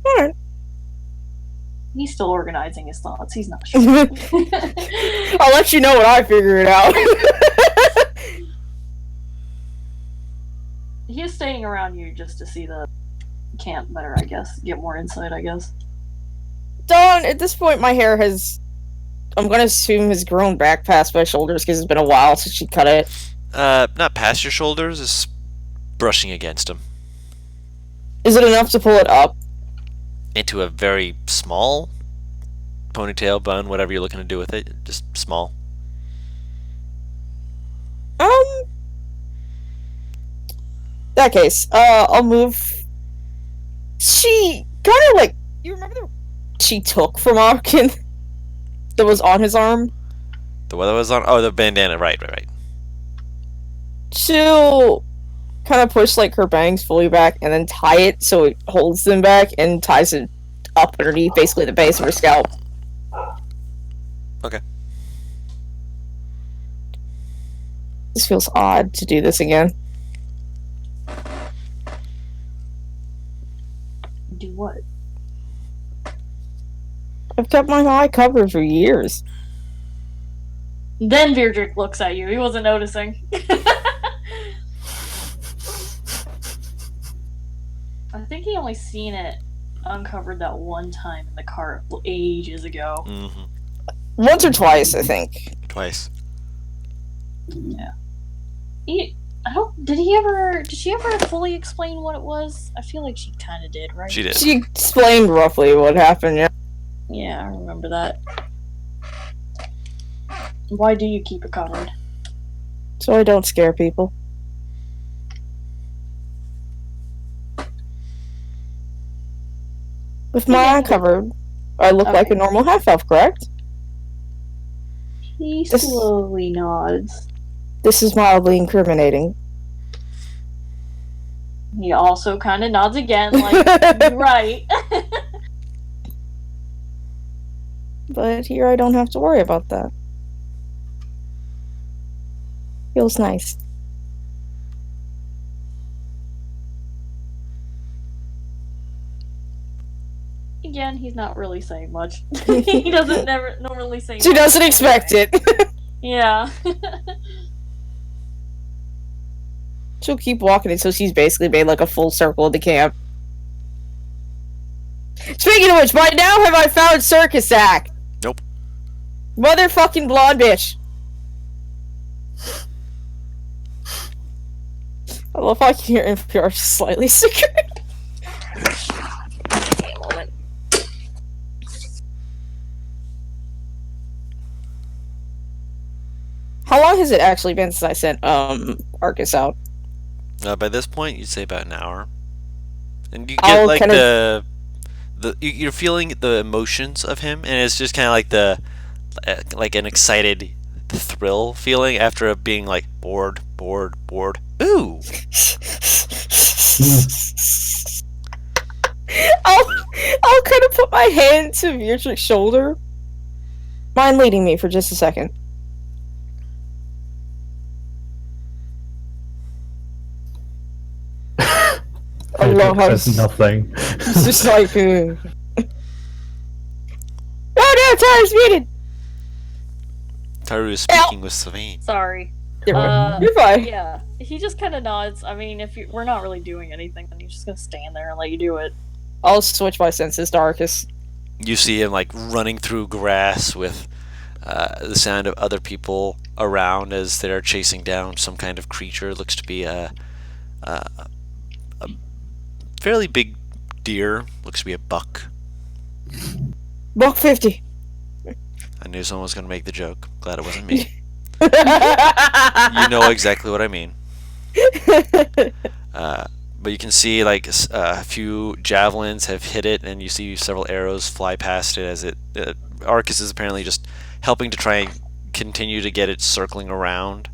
Alright. He's still organizing his thoughts. He's not sure. I'll let you know when I figure it out. He is staying around you just to see the camp better, I guess. Get more insight, I guess. Dawn, at this point, my hair has, I'm gonna assume, has grown back past my shoulders because it's been a while since she cut it. Not past your shoulders, it's brushing against them. Is it enough to pull it up? Into a very small ponytail, bun, whatever you're looking to do with it. Just small. That case, I'll move. She kind of like, you remember the she took from Arkin that was on his arm? The weather was on. Oh, the bandana. Right. She'll kind of push like her bangs fully back and then tie it so it holds them back and ties it up underneath basically the base of her scalp. Okay. This feels odd to do this again. Do what? I've kept my eye covered for years. Then Beardrick looks at you. He wasn't noticing. I think he only seen it uncovered that one time in the cart ages ago. Mm-hmm. Once or twice, I think. Twice. Yeah. Did she ever fully explain what it was? I feel like she kind of did, right? She did. She explained roughly what happened, yeah. Yeah, I remember that. Why do you keep it covered? So I don't scare people. With my eye covered, I look like a normal half-elf, correct? He This- slowly nods. This is mildly incriminating. He also kind of nods again, like, "You're right." But here I don't have to worry about that. Feels nice. Again, he's not really saying much. He doesn't never normally say She much doesn't anyway. expect it. Yeah. She'll keep walking until she's basically made like a full circle of the camp. Speaking of which, by now have I found Circus Act? Nope. Motherfucking blonde bitch. I love how I can hear NPR just slightly sicker. Okay, a moment. How long has it actually been since I sent Arcus out? By this point, you'd say about an hour, and you I'll get like kinda- you're feeling the emotions of him, and it's just kind of like the like an excited thrill feeling after being like bored. Ooh. I'll kind of put my hand to Beatrix's shoulder. Mind leading me for just a second? I love how There's nothing. it's just like. No, Tyler's muted. Taru is speaking with Savine. Sorry. You're fine. Yeah. He just kind of nods. I mean, we're not really doing anything, then he's just gonna stand there and let you do it. I'll switch my senses to Arcus. You see him like running through grass with the sound of other people around as they're chasing down some kind of creature. It looks to be a fairly big deer. Looks to be a buck. Buck 50. I knew someone was going to make the joke. Glad it wasn't me. You know exactly what I mean. But you can see like a few javelins have hit it, and you see several arrows fly past it as it. Arcus is apparently just helping to try and continue to get it circling around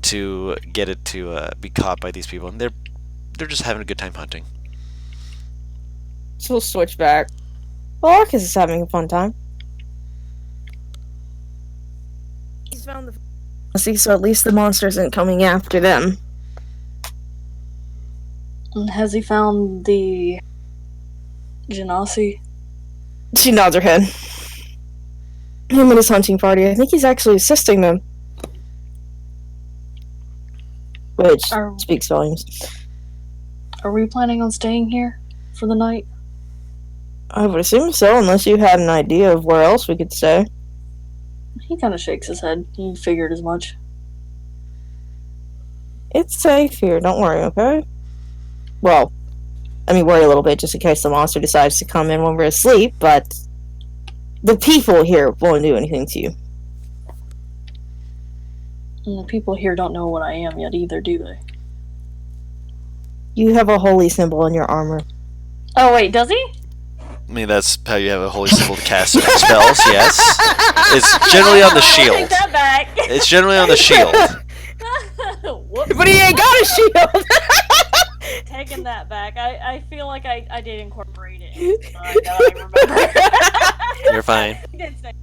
to get it to be caught by these people, and they're just having a good time hunting. So we'll switch back. Well, Arcus is having a fun time. He's found the so at least the monster isn't coming after them. Has he found the Genasi? She nods her head. Him and his hunting party. I think he's actually assisting them. Which speaks volumes. Are we planning on staying here for the night? I would assume so, unless you had an idea of where else we could stay. He kind of shakes his head. He figured as much. It's safe here, don't worry, okay? Well, I mean, worry a little bit just in case the monster decides to come in when we're asleep, but the people here won't do anything to you. And the people here don't know what I am yet either, do they? You have a holy symbol in your armor. Oh, wait, does he? I mean, that's how you have a holy symbol to cast spells, yes. It's generally on the shield. Take that back. It's generally on the shield. Whoops. But he ain't got a shield! Taking that back. I feel like I did incorporate it. Now I remember. You're fine. I did say-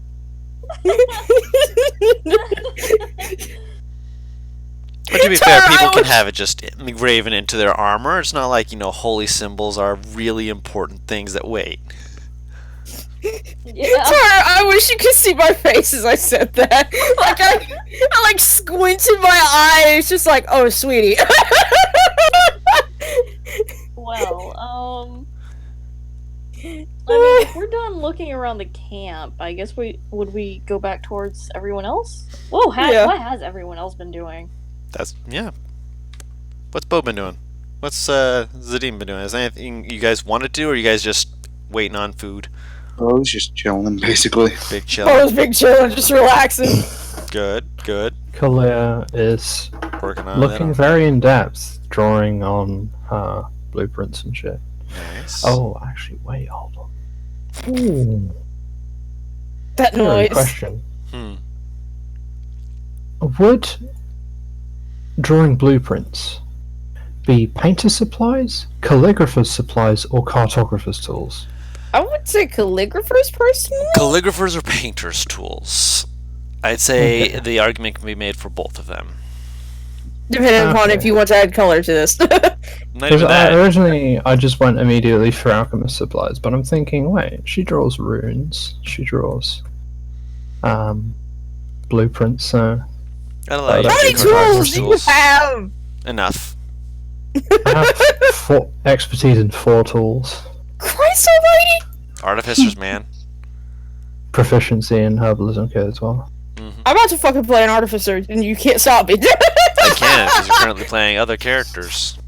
But to be fair, people can have it just engraven into their armor. It's not like, holy symbols are really important things that wait. Yeah. Tara, I wish you could see my face as I said that. Like, I like squinted my eyes, just like, oh, sweetie. Well, I mean, if we're done looking around the camp, I guess would we go back towards everyone else? Whoa, Yeah. what has everyone else been doing? Yeah. What's Bo been doing? What's Zadim been doing? Is there anything you guys want to do, or are you guys just waiting on food? I was just chilling, basically. Big chill. I was big chillin', just relaxing. Good. Kalia is Working on looking that. very in depth, drawing on blueprints and shit. Nice. Oh, actually, wait, hold on. Ooh, That good noise. question. Hmm. Would drawing blueprints be painter supplies, calligrapher's supplies, or cartographer's tools? I would say calligraphers, personally. Calligraphers or painters' tools? I'd say the argument can be made for both of them. Depending upon if you want to add color to this. Not Because even that. originally I just went immediately for alchemist supplies, but I'm thinking, wait, she draws runes, she draws blueprints, so I'd allow you How to many do cartographer's tools do you have? Enough. I have expertise in 4 tools, Christ almighty! Artificers, man. proficiency in herbalism kit as well. I'm about to fucking play an artificer, and you can't stop me. I can, because you're currently playing other characters.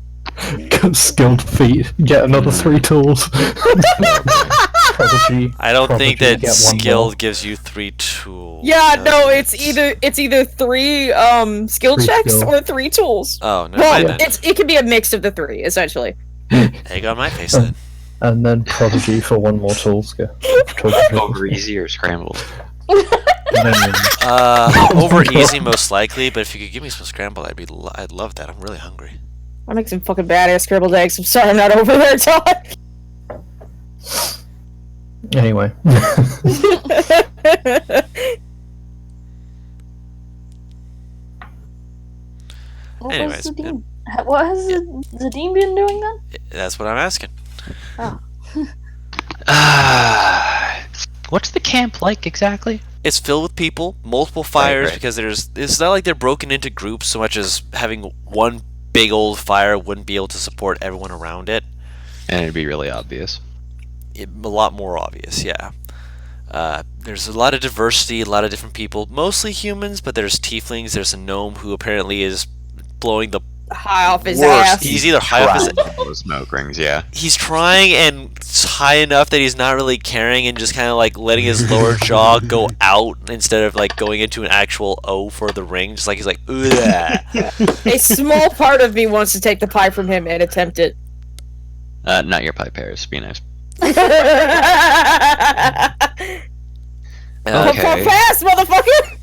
Skilled feat, get another 3 tools. Prodigy, I don't think Prodigy, that get one skilled more. gives you 3 tools. Yeah, no, it's either 3 skill 3 checks skill. or 3 tools. Oh, no, Well, then. it can be a mix of the 3, essentially. Egg on my face, then. And then Prodigy for 1 more tool skill. Over easy or scrambled? Over easy, most likely, but if you could give me some scramble, I'd love that. I'm really hungry. I'll make some fucking badass scrambled eggs. I'm sorry I'm not over there, Todd. Anyway. Anyways, What has Zadim been doing then? That's what I'm asking. What's the camp like exactly? It's filled with people, multiple fires, Right. because it's not like they're broken into groups so much as having one big old fire wouldn't be able to support everyone around it. And it'd be really obvious. A lot more obvious, yeah. There's a lot of diversity, a lot of different people, mostly humans, but there's tieflings. There's a gnome who apparently is blowing the High off his worst. ass. He's either high off his. Trying to blow smoke rings, yeah. He's trying, and it's high enough that he's not really caring, and just kind of like letting his lower jaw go out instead of like going into an actual O for the ring. Just like he's like, ugh. A small part of me wants to take the pie from him and attempt it. Not your pie Paris. Be nice. Okay. Pass, motherfucker!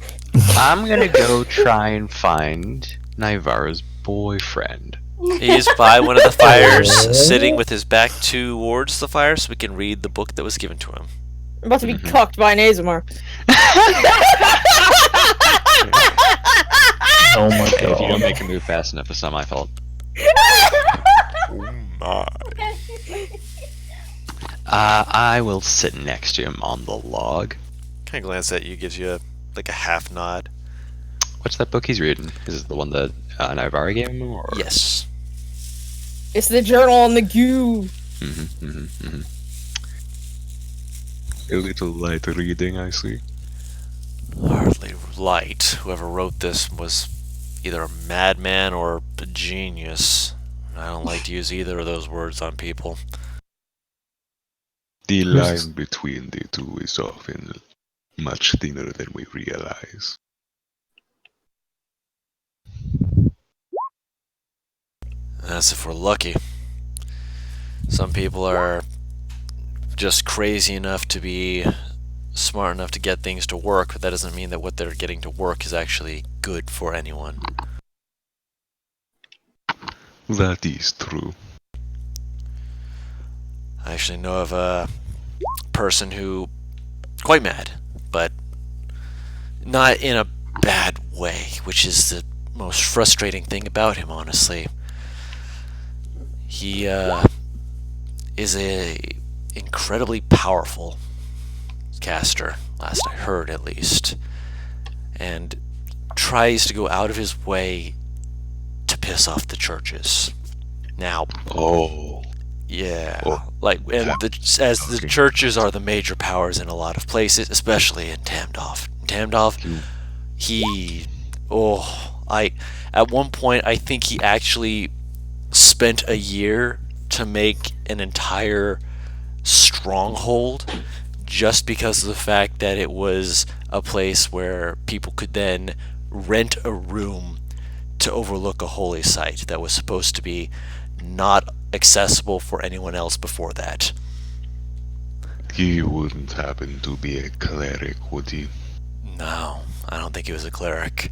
I'm gonna go try and find Naivara's boyfriend. He's by one of the fires, sitting with his back towards the fire, so we can read the book that was given to him. I'm about to be cucked by an Azamar. Oh my If you don't god. make a move fast enough, it's not my fault. I will sit next to him on the log. Kind of glance at you, gives you like a half nod. What's that book he's reading? Is it the one that Naivara gave him? Or? Yes. It's the journal on the goo. A little light reading, I see. Hardly light. Whoever wrote this was either a madman or a genius. I don't like to use either of those words on people. The line between the two is often much thinner than we realize. That's if we're lucky. Some people are just crazy enough to be smart enough to get things to work, but that doesn't mean that what they're getting to work is actually good for anyone. That is true. I actually know of a person who quite mad, but not in a bad way, which is the most frustrating thing about him, honestly. He is a incredibly powerful caster, last I heard at least, and tries to go out of his way to piss off the churches. Now, Oh, yeah, Oh. like, and as the churches are the major powers in a lot of places, especially in Tamdov. Tamdov, at one point I think he actually spent a year to make an entire stronghold just because of the fact that it was a place where people could then rent a room to overlook a holy site that was supposed to be not accessible for anyone else before that. he wouldn't happen to be a cleric, would he? No, I don't think he was a cleric.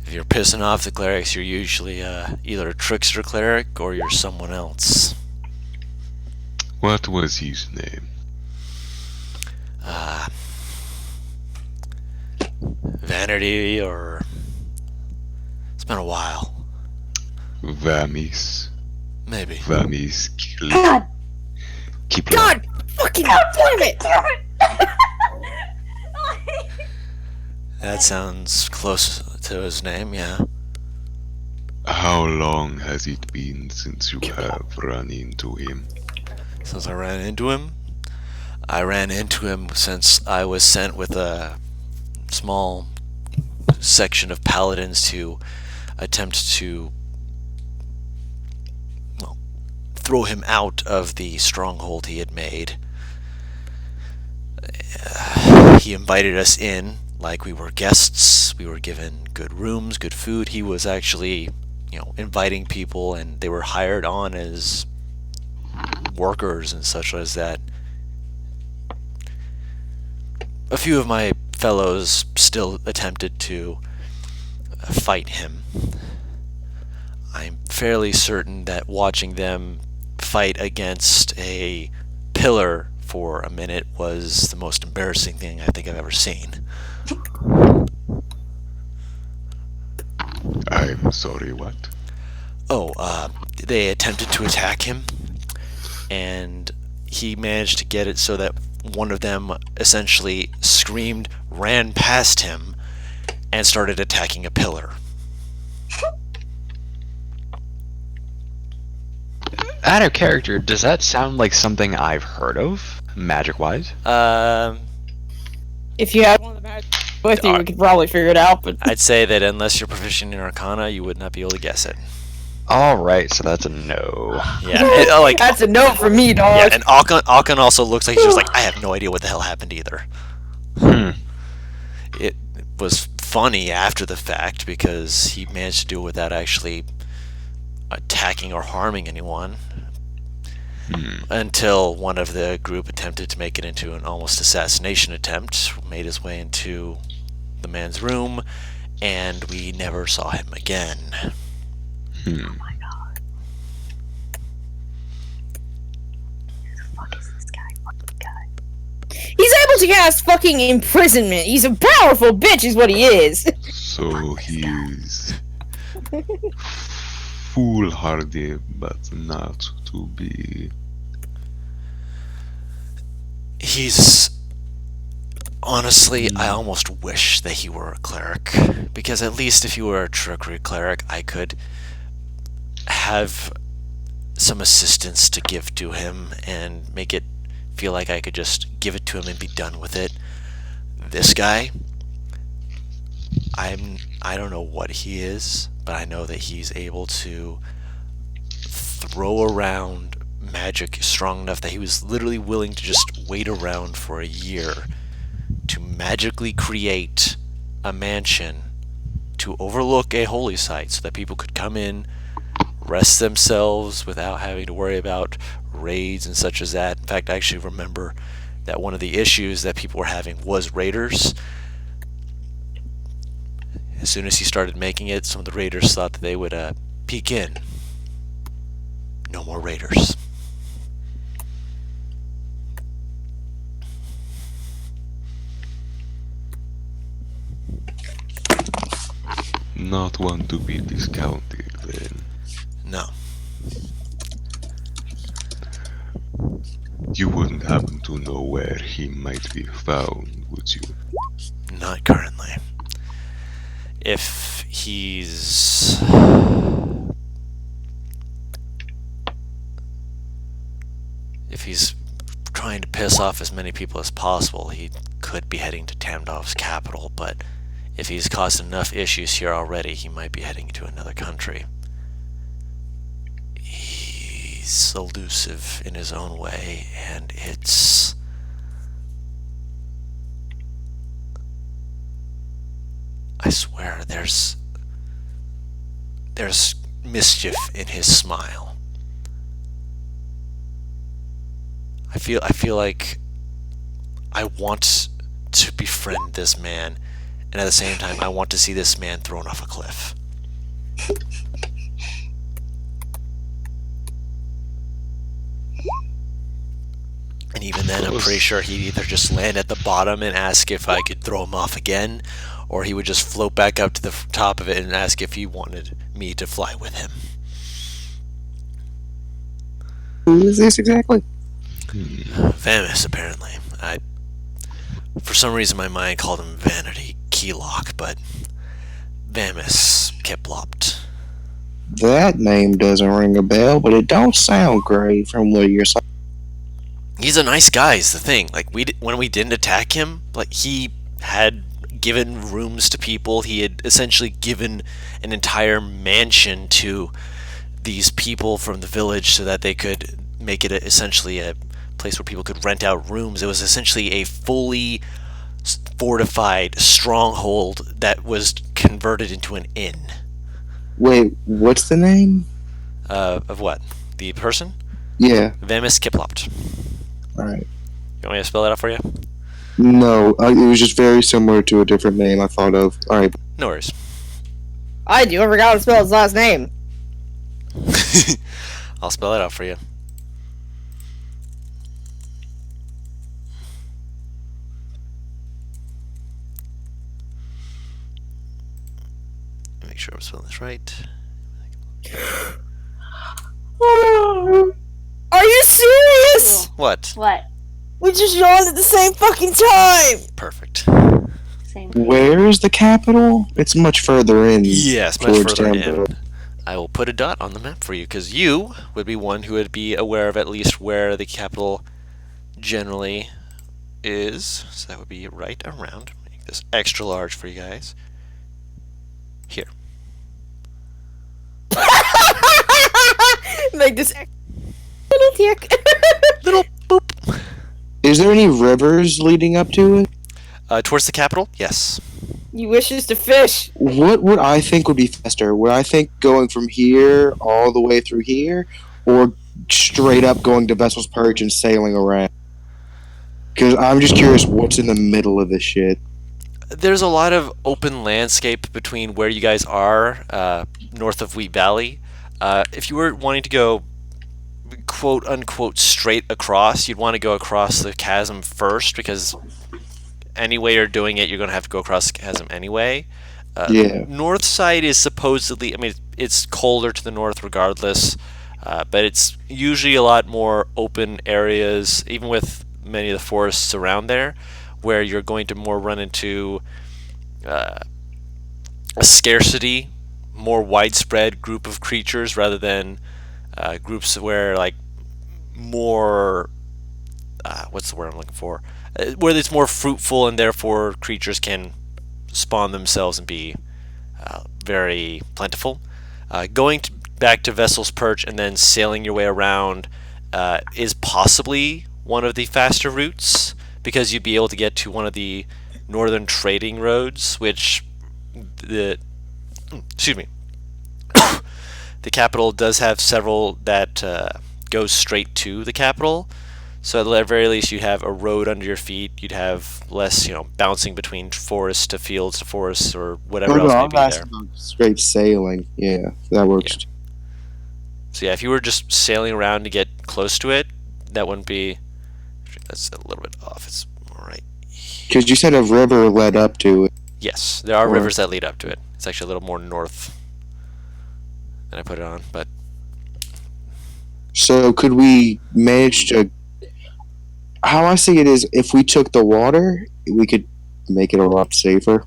If you're pissing off the clerics, you're usually either a trickster cleric or you're someone else. What was his name? Vanity, or it's been a while. Vamis. Maybe. Vamis God! Kipling. God! Fucking damn it! That sounds close to his name, yeah. How long has it been since you have run into him? Since I ran into him? I ran into him since I was sent with a small section of paladins to attempt to, well, throw him out of the stronghold he had made. He invited us in like we were guests. We were given good rooms, good food. He was actually, inviting people, and they were hired on as workers and such as that. A few of my fellows still attempted to fight him. I'm fairly certain that watching them fight against a pillar for a minute was the most embarrassing thing I think I've ever seen. I'm sorry, what? They attempted to attack him, and he managed to get it so that one of them essentially screamed, ran past him, and started attacking a pillar. Out of character, does that sound like something I've heard of, magic-wise? If you had one of the magic with you, we could probably figure it out. But I'd say that unless you're proficient in Arcana, you would not be able to guess it. Alright, so that's a no. Yeah, like that's a no for me, dog. yeah, and Alkan also looks like he's just like, I have no idea what the hell happened either. It was funny after the fact because he managed to do it without actually attacking or harming anyone. Until one of the group attempted to make it into an almost assassination attempt, made his way into the man's room, and we never saw him again. Oh my god. Who the fuck is this guy? Fucking guy. He's able to cast fucking imprisonment. He's a powerful bitch, is what he is. So he is foolhardy, but not to be. He's honestly, I almost wish that he were a cleric, because at least if he were a trickery cleric, I could have some assistance to give to him and make it feel like I could just give it to him and be done with it. This guy, I don't know what he is, but I know that he's able to throw around magic strong enough that he was literally willing to just wait around for a year to magically create a mansion to overlook a holy site so that people could come in, rest themselves without having to worry about raids and such as that. In fact, I actually remember that one of the issues that people were having was raiders. As soon as he started making it, some of the raiders thought that they would peek in. No more raiders. Not one to be discounted, then. No. You wouldn't happen to know where he might be found, would you? Not currently. If he's... if he's trying to piss off as many people as possible, he could be heading to Tamdov's capital, but if he's caused enough issues here already, he might be heading to another country. He's elusive in his own way, and it's... I swear, there's mischief in his smile. I feel like I want to befriend this man, and at the same time, I want to see this man thrown off a cliff. And even then, I'm pretty sure he'd either just land at the bottom and ask if I could throw him off again, or he would just float back up to the top of it and ask if he wanted me to fly with him. Who is this exactly? Vamis, apparently. For some reason, my mind called him Vanity Keylock, but Vamis Kiplopt. That name doesn't ring a bell, but it don't sound great from what you're saying. He's a nice guy, is the thing. Like, when we didn't attack him, like, he had given rooms to people. He had essentially given an entire mansion to these people from the village so that they could make it essentially a place where people could rent out rooms. It was essentially a fully fortified stronghold that was converted into an inn. Wait, what's the name? Of what? The person? Yeah. Vamis Kiplopt. Alright. You want me to spell that out for you? No, it was just very similar to a different name I thought of. Alright. No worries. I do. I forgot how to spell his last name. I'll spell it out for you. Make sure I'm spelling this right. Are you serious? What? What? We just yawned at the same fucking time. Perfect. Same. Where is the capital? It's much further in. Yes, much towards further Tampa. in. I will put a dot on the map for you because you would be one who would be aware of at least where the capital generally is. So that would be right around. Make this extra large for you guys. Here. Like this little tick. Little boop. Is there any rivers leading up to it? Towards the capital? Yes. You wishes to fish. What would I think would be faster? Would I think going from here all the way through here, or straight up going to Vessel's Perch and sailing around? Because I'm just curious what's in the middle of this shit. There's a lot of open landscape between where you guys are, north of Wheat Valley. If you were wanting to go quote unquote straight across, you'd want to go across the chasm first because any way you're doing it, you're going to have to go across the chasm anyway. Yeah. North side is supposedly, I mean, it's colder to the north regardless, but it's usually a lot more open areas, even with many of the forests around there, where you're going to more run into a scarcity, more widespread group of creatures rather than groups where like more what's the word I'm looking for? Where it's more fruitful and therefore creatures can spawn themselves and be very plentiful. Back to Vessel's Perch and then sailing your way around is possibly one of the faster routes because you'd be able to get to one of the northern trading roads, which the capital does have several that go straight to the capital. So at the very least, you'd have a road under your feet. You'd have less, bouncing between forest to fields to forests or whatever else may be there. Straight sailing. Yeah, that works. Yeah. So yeah, if you were just sailing around to get close to it, that wouldn't be. That's a little bit off. It's right. Because you said a river led up to it. Yes, there are rivers that lead up to it. It's actually a little more north than I put it on, but. So could we manage to? How I see it is, if we took the water, we could make it a lot safer.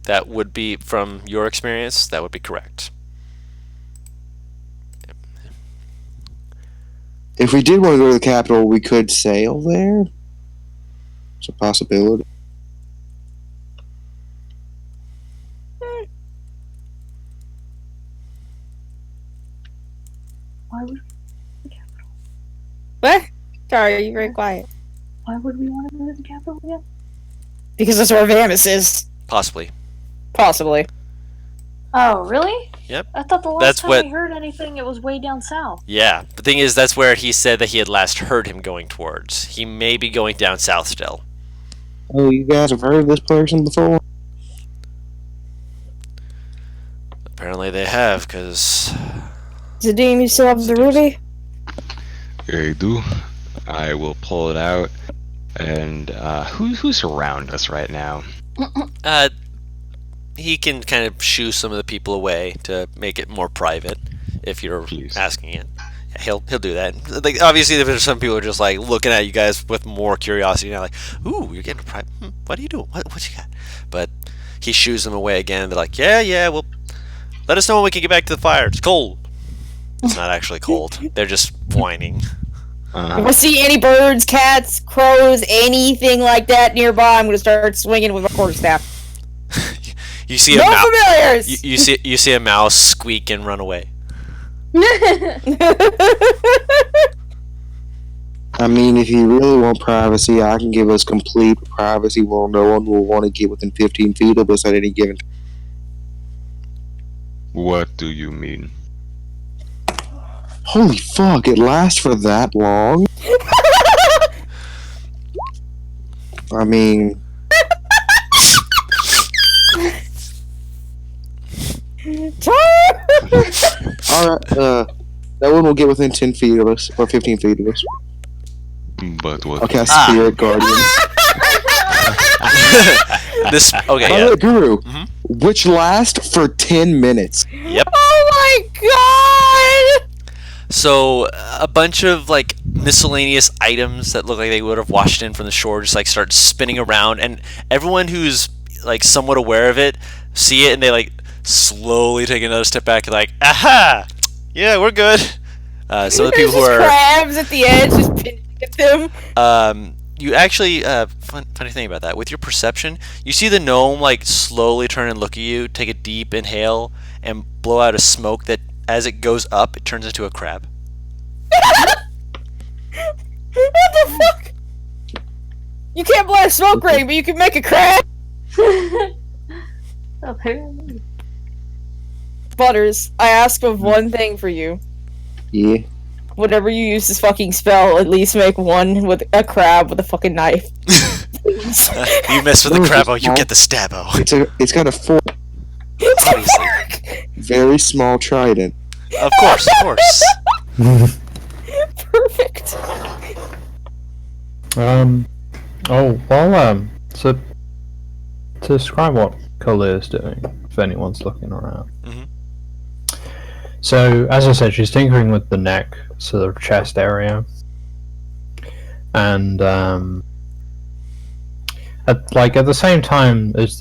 That would be, from your experience, that would be correct. If we did want to go to the capital, we could sail there. It's a possibility. Why would What? Sorry, you're very quiet. why would we want to go to the capital again? Because that's where Vamus is. Possibly. Possibly. Oh, really? Yep. I thought the last That's time what- we heard anything, it was way down south. Yeah, the thing is, that's where he said that he had last heard him going towards. He may be going down south still. Oh, you guys have heard of this person before? Apparently they have, because... Zadim, you still have the ruby? I do. I will pull it out. And who's around us right now? He can kind of shoo some of the people away to make it more private, if you're Jeez. asking it. Yeah, he'll do that. Like, obviously, there's some people who are just like looking at you guys with more curiosity, like, "Ooh, you're getting private. What are you doing? What you got?" But he shoos them away again. They're like, "Yeah, well, let us know when we can get back to the fire. It's cold." It's not actually cold. They're just whining. If I see any birds, cats, crows, anything like that nearby, I'm gonna start swinging with my quarterstaff. You see No a mouse. familiars. You see a mouse squeak and run away. I mean, if you really want privacy, I can give us complete privacy where no one will want to get within 15 feet of us at any given time. What do you mean? Holy fuck, it lasts for that long? I mean... Alright, that one will get within 10 feet of us, or 15 feet of us. But what? I'll cast Spirit Guardians. This okay, By the yeah. way, Guru, Mhm. which last for 10 minutes. Yep. Oh my god! So a bunch of like miscellaneous items that look like they would have washed in from the shore just like start spinning around, and everyone who's like somewhat aware of it see it and they like slowly take another step back, like, aha! Yeah, we're good. Some of the people There's who just are crabs at the edge just pinching at them. you actually funny thing about that, with your perception, you see the gnome like slowly turn and look at you, take a deep inhale, and blow out a smoke that, as it goes up, it turns into a crab. What the fuck? You can't blow a smoke ring, but you can make a crab. Apparently. Butters, I ask of one thing for you. Yeah. Whenever you use this fucking spell, at least make one with a crab with a fucking knife. Please. You mess with the crabo, you get the stabbo. It's got a Obviously. very small trident. Of course. Perfect. So to describe what Khalil is doing, if anyone's looking around. Mhm. So, as I said, she's tinkering with the neck, sort of chest area, and at the same time, it's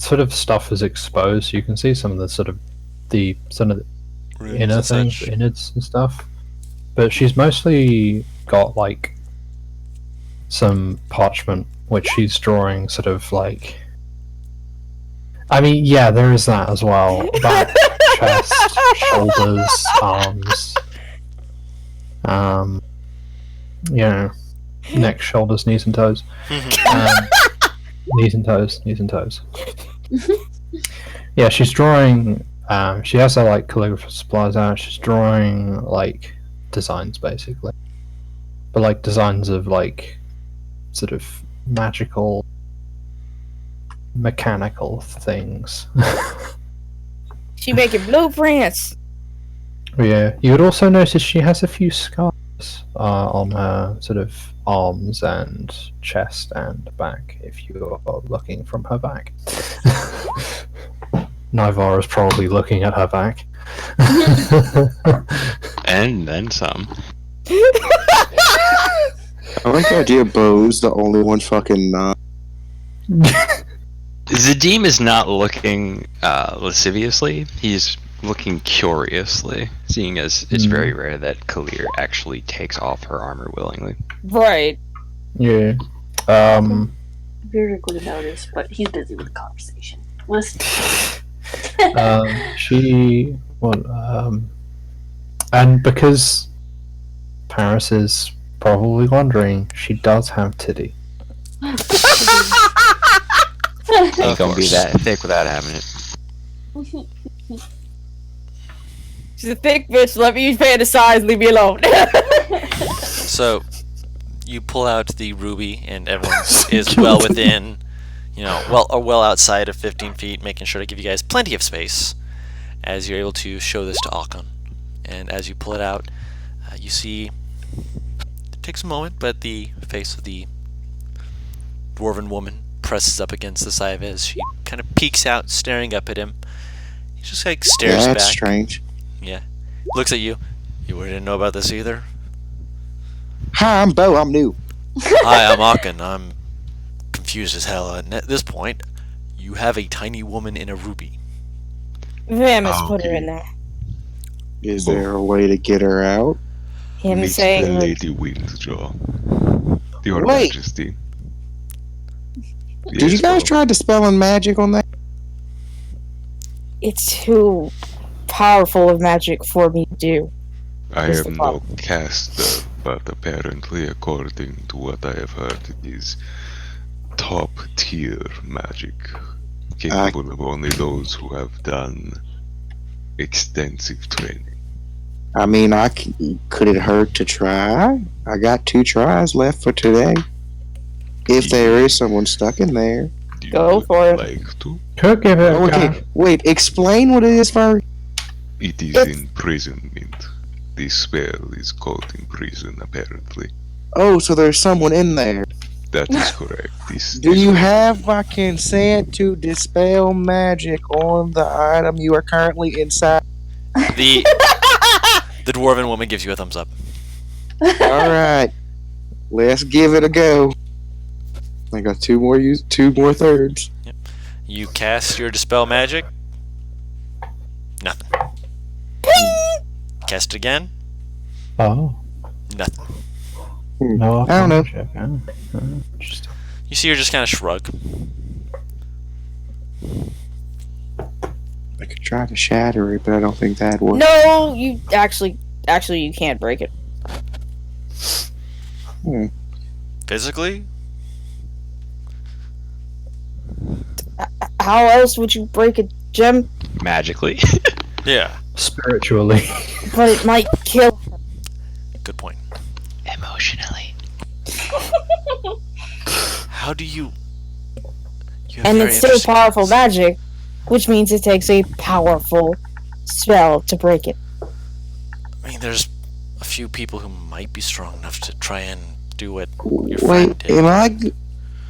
sort of stuff is exposed. You can see some of the Runes inner and things, such. innards and stuff. But she's mostly got like some parchment, which she's drawing sort of like. I mean, yeah, there is that as well. Back, chest, shoulders, arms. Neck, shoulders, knees and toes. Knees and toes. Yeah, she's drawing. She has her like calligraphy supplies out. She's drawing like designs basically, but like designs of like sort of magical, mechanical things. She making blueprints. Yeah, you would also notice she has a few scars on her sort of arms and chest and back. If you are looking from her back. Nivara is probably looking at her back. And then some. I like the idea Bo's the only one fucking Zadim is not looking lasciviously. He's looking curiously, seeing as it's very rare that Kalir actually takes off her armor willingly. Right. Yeah. Very good to notice, but he's busy with the conversation. Listen. And because Paris is probably wondering, she does have titty. Ain't gonna be that thick without having it. She's a thick bitch. Let me fantasize. Leave me alone. So, you pull out the ruby, and everyone is well within, well outside of 15 feet, making sure to give you guys plenty of space as you're able to show this to Alkon. And as you pull it out, you see, it takes a moment, but the face of the dwarven woman presses up against the side of it as she kind of peeks out, staring up at him. He just like stares That's back. strange. Yeah. Looks at you. You didn't know about this either? Hi, I'm Bo. I'm new. Hi, I'm Alkon. I'm confused as hell. And at this point, you have a tiny woman in a ruby. Vamus put her in there. Is there a way to get her out? Him Meet the saying, like, Lady Windjaw. Your Wait. Majesty. Did you guys try dispelling magic on that? it's too powerful of magic for me to do. I What's the am no problem? caster, but apparently, according to what I have heard, it is top tier magic, capable of only those who have done extensive training. I mean, could it hurt to try? I got 2 tries left for today. If there is someone stuck in there. Do you Go for it. like to? Could give it a Okay, go. wait, explain what it is first. It is It's- imprisonment. This spell is called imprison, apparently. Oh, so there's someone in there. That is correct. Do you have my consent to dispel magic on the item you are currently inside? The dwarven woman gives you a thumbs up. Alright. Let's give it a go. I got 2 more thirds. You cast your dispel magic. Nothing. Cast it again. Oh, Nothing. no, I don't know. check. Interesting. You see her just kind of shrug. I could try to shatter it, but I don't think that would. No, you actually you can't break it. Physically? How else would you break a gem? Magically. Yeah. Spiritually. But it might kill. Good point. Emotionally. How do you... have And very it's still interesting powerful points. magic, which means it takes a powerful spell to break it. I mean, there's a few people who might be strong enough to try and do what your friend Wait, did.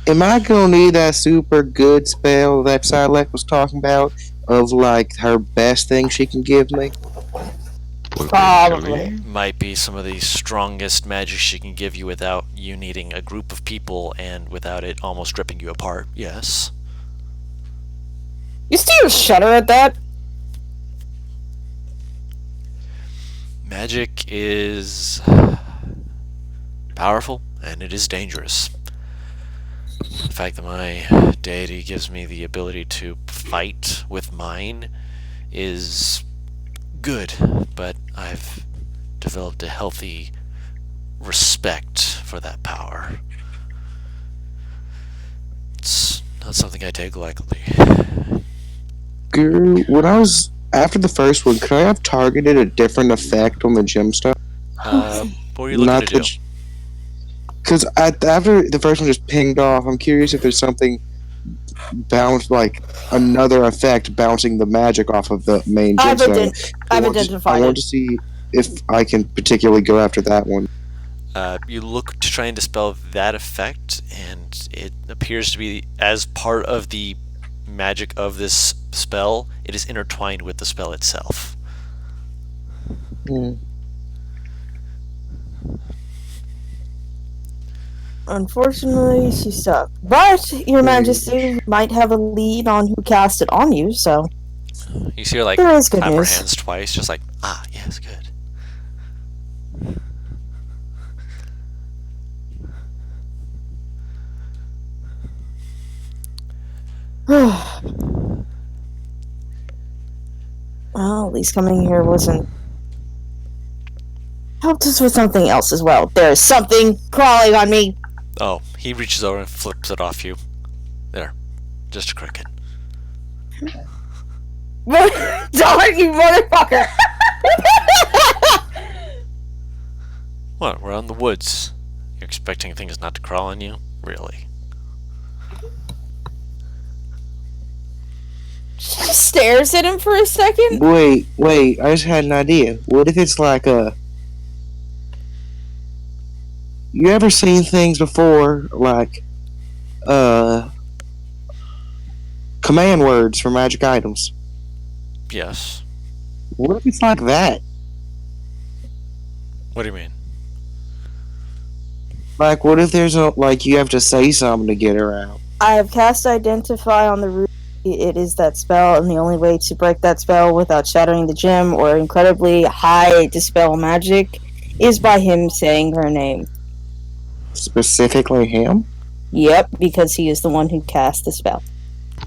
am I gonna need that super good spell that Silek was talking about? Of like her best thing she can give me? Probably. Might be some of the strongest magic she can give you without you needing a group of people and without it almost ripping you apart. Yes. You still shudder at that? Magic is powerful and it is dangerous. The fact that my deity gives me the ability to fight with mine is good, but I've developed a healthy respect for that power. It's not something I take lightly. Guru, when I was after the first one, could I have targeted a different effect on the gemstone? What were you looking to do? Because after the first one just pinged off, I'm curious if there's something like another effect bouncing the magic off of the main I've gemstone. I identified want it. to see if I can particularly go after that one. You look to try and dispel that effect, and it appears to be as part of the magic of this spell. It is intertwined with the spell itself. Unfortunately, she sucked. But Your Majesty might have a lead on who cast it on you, so You see her like there is good clap her news. hands twice, just like, ah, yes, good. Well, at least coming here wasn't helped us with something else as well. There's something crawling on me. Oh, he reaches over and flips it off you. There, just a cricket. Darn you, motherfucker! What? We're out in the woods. You're expecting things not to crawl on you? Really? She just stares at him for a second. Wait, I just had an idea. What if it's like a... You ever seen things before, like, command words for magic items? Yes. What if it's like that? What do you mean? Like, what if there's a, like, you have to say something to get her out? I have cast Identify on the root. It is that spell, and the only way to break that spell without shattering the gem or incredibly high dispel magic is by him saying her name. Specifically him? Yep, because he is the one who cast the spell.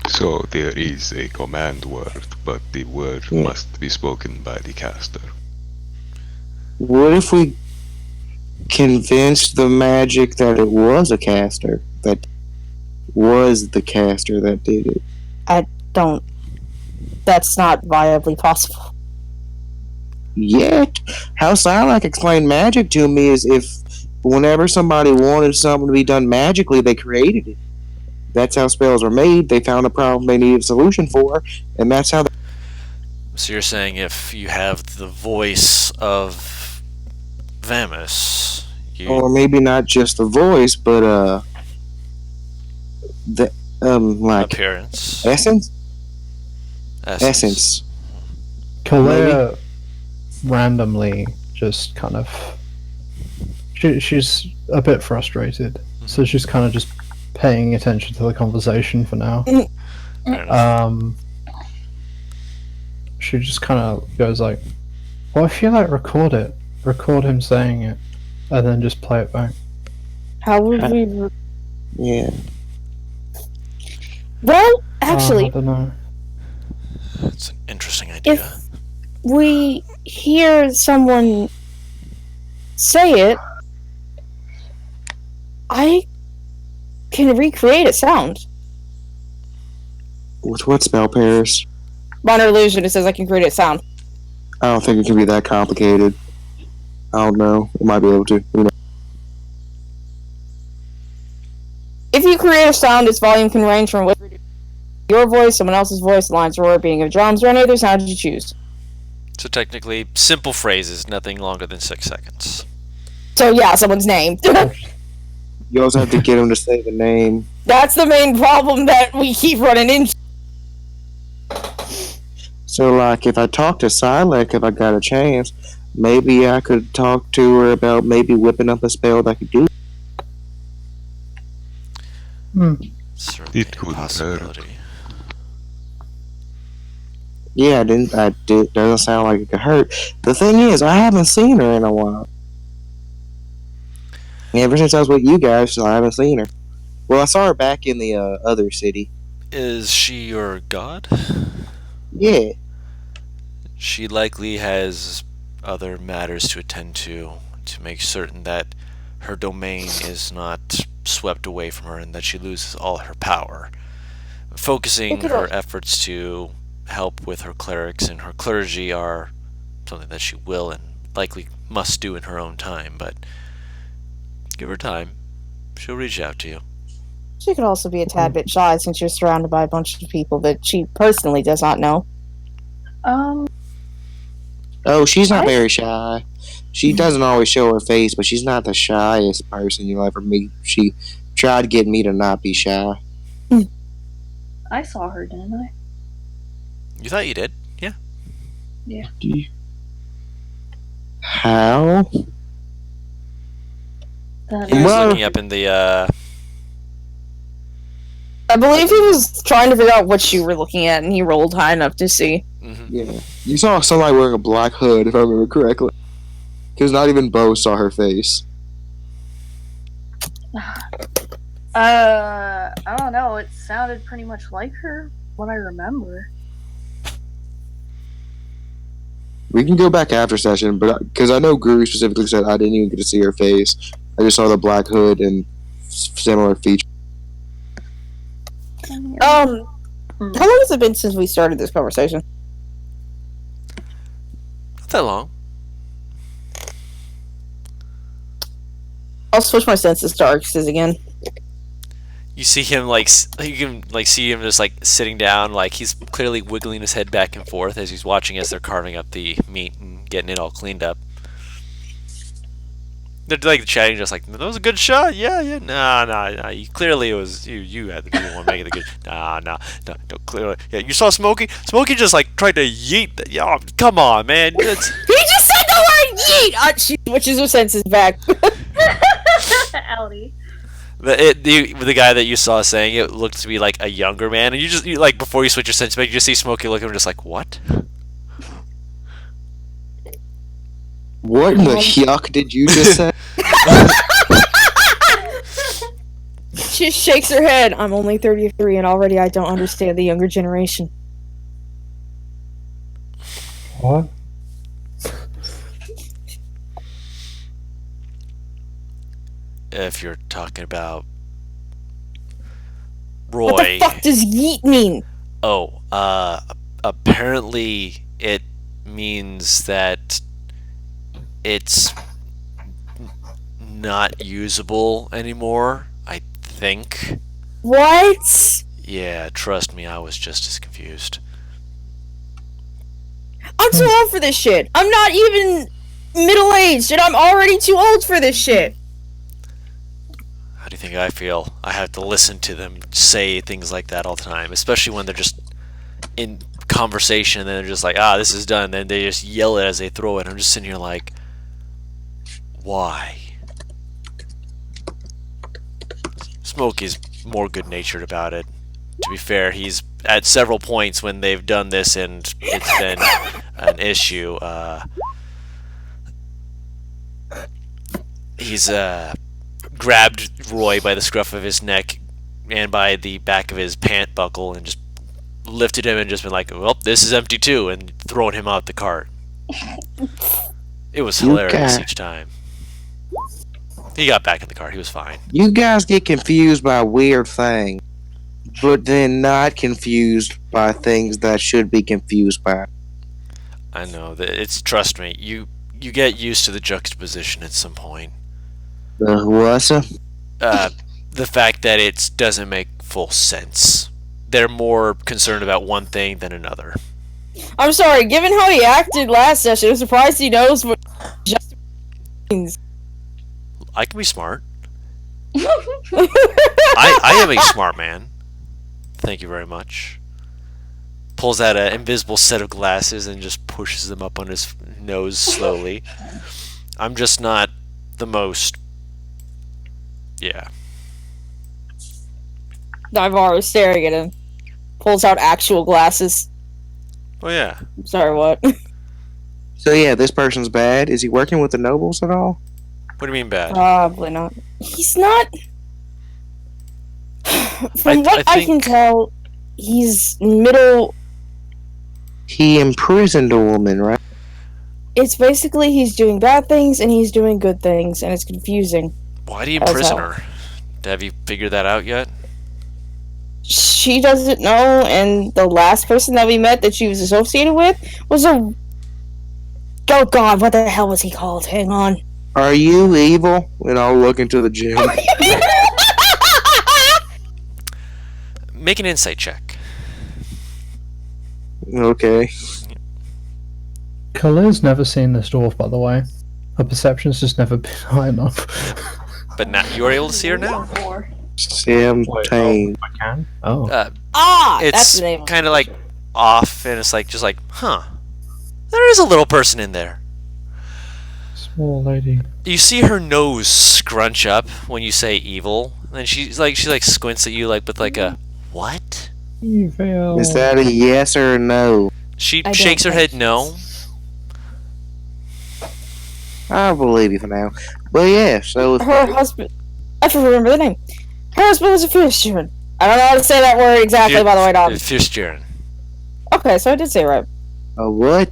So there is a command word, but the word must be spoken by the caster. What if we convinced the magic that it was a caster? That was the caster that did it? That's not viably possible. Yet, how Silak explained magic to me is if whenever somebody wanted something to be done magically, they created it. That's how spells were made. They found a problem they needed a solution for, and that's how. So you're saying if you have the voice of Vamus, Or maybe not just the voice, but the like appearance, essence. Kalea randomly just kind of... She's a bit frustrated, so she's kind of just paying attention to the conversation for now. she just kind of goes like, "Well, if you like record him saying it, and then just play it back." How would we? Yeah. Well, I actually, don't know. It's an interesting idea. if we hear someone say it, I can recreate a sound. With what spell, Paris? Minor illusion. It says I can create a sound. I don't think it can be that complicated. I don't know. We might be able to. Who knows? If you create a sound, its volume can range from your voice, someone else's voice, lines, roar, being of drums, or any other sound you choose. So technically, simple phrases, nothing longer than 6 seconds. So yeah, someone's name. You also have to get him to say the name. That's the main problem that we keep running into. So, like, if I talk to Silek, if I got a chance, maybe I could talk to her about maybe whipping up a spell that could do. Certainly It a could possibility. Yeah, I did. Doesn't sound like it could hurt. The thing is, I haven't seen her in a while. Ever since I was with you guys, so I haven't seen her. Well, I saw her back in the other city. Is she your god? Yeah. She likely has other matters to attend to make certain that her domain is not swept away from her and that she loses all her power. Focusing her efforts to help with her clerics and her clergy are something that she will and likely must do in her own time, but give her time. She'll reach out to you. She could also be a tad bit shy since you're surrounded by a bunch of people that she personally does not know. Oh, she's not very shy. She doesn't always show her face, but she's not the shyest person you'll ever meet. She tried getting me to not be shy. I saw her, didn't I? You thought you did? Yeah. Yeah. How? That He was Well- looking up in the, I believe he was trying to figure out what you were looking at, and he rolled high enough to see. Yeah. You saw somebody wearing a black hood, if I remember correctly. Because not even Bo saw her face. I don't know. It sounded pretty much like her, what I remember. We can go back after session, but because I know Guru specifically said I didn't even get to see her face. I just saw the black hood and similar features. How long has it been since we started this conversation? not that long. I'll switch my senses to Arx's again. You see him you can see him just sitting down, he's clearly wiggling his head back and forth as he's watching as they're carving up the meat and getting it all cleaned up. They're chatting, just that was a good shot. Yeah. Nah. Clearly it was you. You had to be the one making the good. No. Clearly, yeah. You saw Smokey. Smokey just tried to yeet. Yeah, come on, man. He just said the word yeet. She switches her senses back. Outie. The guy that you saw saying it looked to be a younger man, and you before you switch your sense back, you just see Smokey look at him just what? What in the yuck did you just say? She shakes her head. I'm only 33, and already I don't understand the younger generation. What? If you're talking about Roy. What the fuck does yeet mean? Oh, apparently it means that it's not usable anymore, I think. What? Yeah, trust me, I was just as confused. I'm too old for this shit. I'm not even middle-aged, and I'm already too old for this shit. How do you think I feel? I have to listen to them say things like that all the time, especially when they're just in conversation and then they're just this is done, and then they just yell it as they throw it. I'm just sitting here why? Smokey's more good-natured about it. To be fair, he's at several points when they've done this and it's been an issue, he's grabbed Roy by the scruff of his neck and by the back of his pant buckle and just lifted him and just been like, well, this is empty too, and thrown him out the cart. It was hilarious each time. He got back in the car. He was fine. You guys get confused by weird things, but then not confused by things that should be confused by. I know that trust me, you get used to the juxtaposition at some point. What's up? The fact that it doesn't make full sense. They're more concerned about one thing than another. I'm sorry, given how he acted last session, I'm surprised he knows what just means. I can be smart. I am a smart man. Thank you very much. Pulls out an invisible set of glasses and just pushes them up on his nose slowly. I'm just not the most... Yeah. Navarro is staring at him. Pulls out actual glasses. Oh yeah. I'm sorry, what? So yeah, this person's bad. Is he working with the nobles at all? What do you mean bad? Probably not. He's not... From what I can think- tell, he's middle... He imprisoned a woman, right? It's basically he's doing bad things and he's doing good things, and it's confusing. Why do you As imprison hell. her? Have you figured that out yet? She doesn't know, and the last person that we met that she was associated with was a... Oh god, what the hell was he called? Hang on. Are you evil? And I'll look into the gym. Make an insight check. Okay. Khalil's never seen this dwarf, by the way. Her perception's just never been high enough. But now you're able to see her now. Or Samtane. I can? Oh. That's It's the name. kind of like off, and it's like just like, huh? There is a little person in there. Small lady. You see her nose scrunch up when you say evil, and she squints at you like with like a what? Evil. Is that a yes or a no? She I don't shakes her think head no. I believe you for now. But yeah, so Her husband... I can't remember the name. Her husband was a Fiersterin. I don't know how to say that word exactly, by the way, dog. Fierce Jaren. Okay, so I did say it right. a what?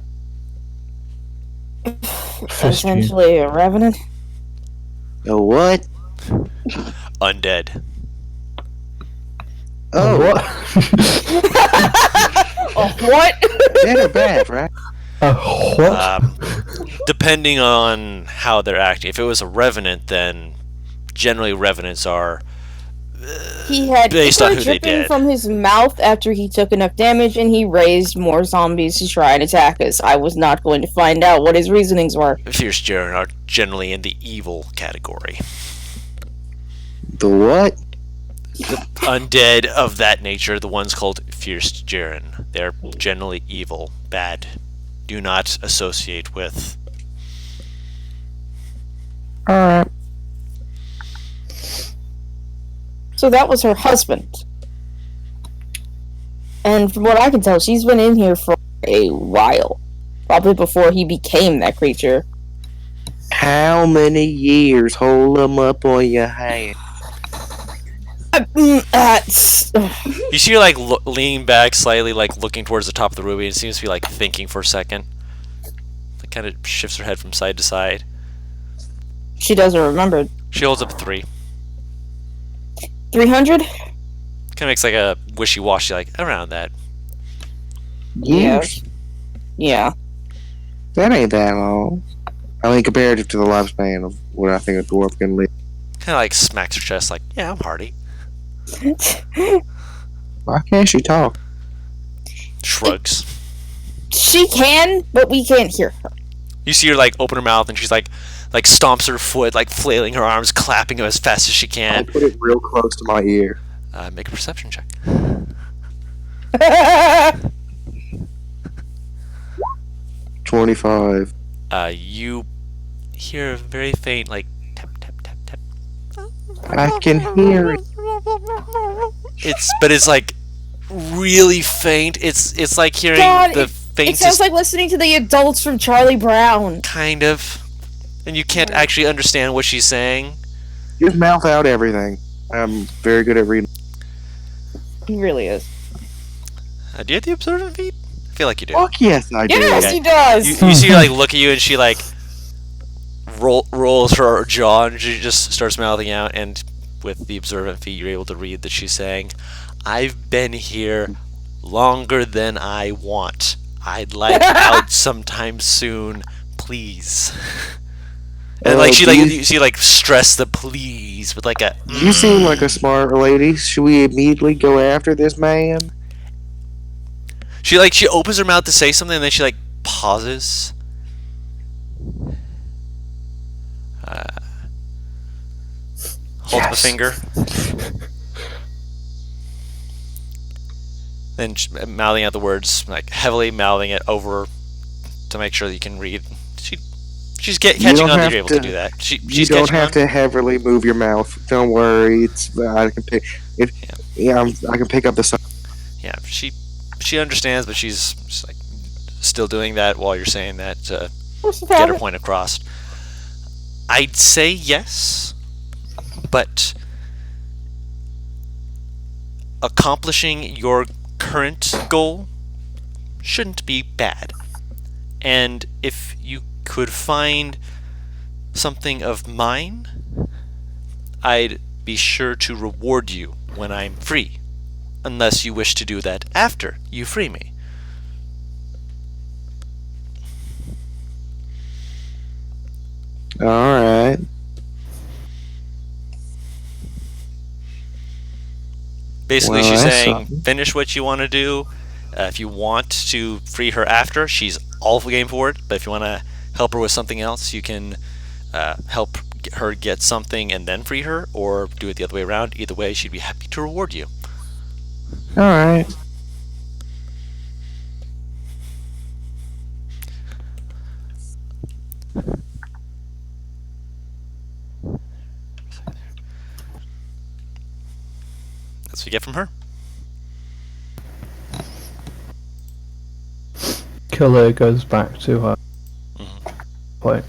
Essentially a revenant. A what? Undead. Oh, What? Oh, what? Dead or bad, right? What? Depending on how they're acting. If it was a revenant, then generally revenants are He had based on ichor who they dripping did. from his mouth after he took enough damage, and he raised more zombies to try and attack us. I was not going to find out what his reasonings were. Fierce Jaren are generally in the evil category. The what? The undead of that nature, the ones called Fierce Jaren, they're generally evil, bad. Do not associate with. Alright. So that was her husband. And from what I can tell, she's been in here for a while. Probably before he became that creature. How many years? Hold them up on your hand. You see her like leaning back slightly, like looking towards the top of the ruby, and seems to be like thinking for a second. Like kind of shifts her head from side to side. She doesn't remember. She holds up a 3. 300? Kind of makes like a wishy-washy, like around that. Years? Yeah. That ain't that long. I mean, comparative to the lifespan of what I think a dwarf can live. Kind of like smacks her chest, like, yeah, I'm hardy. Why can't she talk? Shrugs. She can, but we can't hear her. You see her like open her mouth, and she's like stomps her foot, like flailing her arms, clapping as fast as she I can. put it real close to my ear. Make a perception check. 25. You hear a very faint, like tap tap tap tap. I can hear it. But it's like really faint. It's like hearing God, the it faintest sounds like listening to the adults from Charlie Brown. kind of, and you can't actually understand what she's saying. Just mouth out everything. I'm very good at reading. He really is. Do you have the observant feet? I feel like you do. Fuck yes, I do. Yes, Okay. he does. You see her like look at you, and she like rolls her jaw, and she just starts mouthing out. And with the observant feet, you're able to read that she's saying, "I've been here longer than I want. I'd like out sometime soon, please." And like you see like stress the please with like a. You seem like a smart lady. Should we immediately go after this man? She opens her mouth to say something, and then she like pauses. Holds up a finger. Then mouthing out the words, like heavily mouthing it over to make sure that you can read. She's catching on that you're able to do that. You don't have to heavily move your mouth. Don't worry. I can pick. I can pick up the. Yeah, she understands, but she's just like still doing that while you're saying that to get her point across. I'd say yes, but accomplishing your current goal shouldn't be bad. And if you could find something of mine, I'd be sure to reward you when I'm free, unless you wish to do that after you free me. Alright. Basically, she's saying, finish what you want to do. If you want to free her after, she's all game for it. But if you want to help her with something else, you can help her get something and then free her, or do it the other way around. Either way, she'd be happy to reward you. Alright. That's what you get from her. Killer goes back to her plate.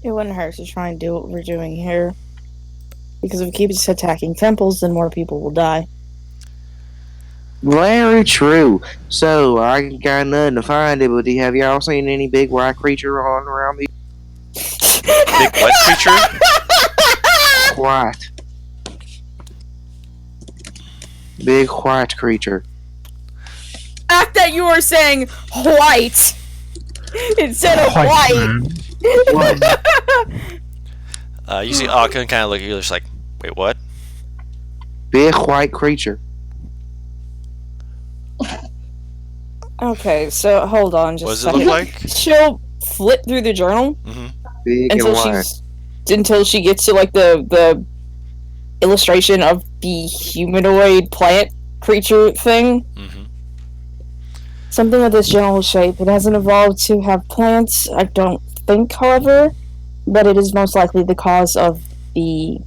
It wouldn't hurt to try and do what we're doing here. Because if we keep just attacking temples, then more people will die. Very true. So, I got nothing to find it, but have y'all seen any big white creature on around the... Big what creature? White. Big white creature. Fact that you were saying white instead of white. You see Akka kind of look at you, just like, wait, what? Big white creature. Okay, so hold on just What a does it second. look like? She'll flip through the journal Big until and white. until she gets to like the illustration of the humanoid plant creature thing. Something of this general shape. It hasn't evolved to have plants, I don't think, however, but it is most likely the cause of the...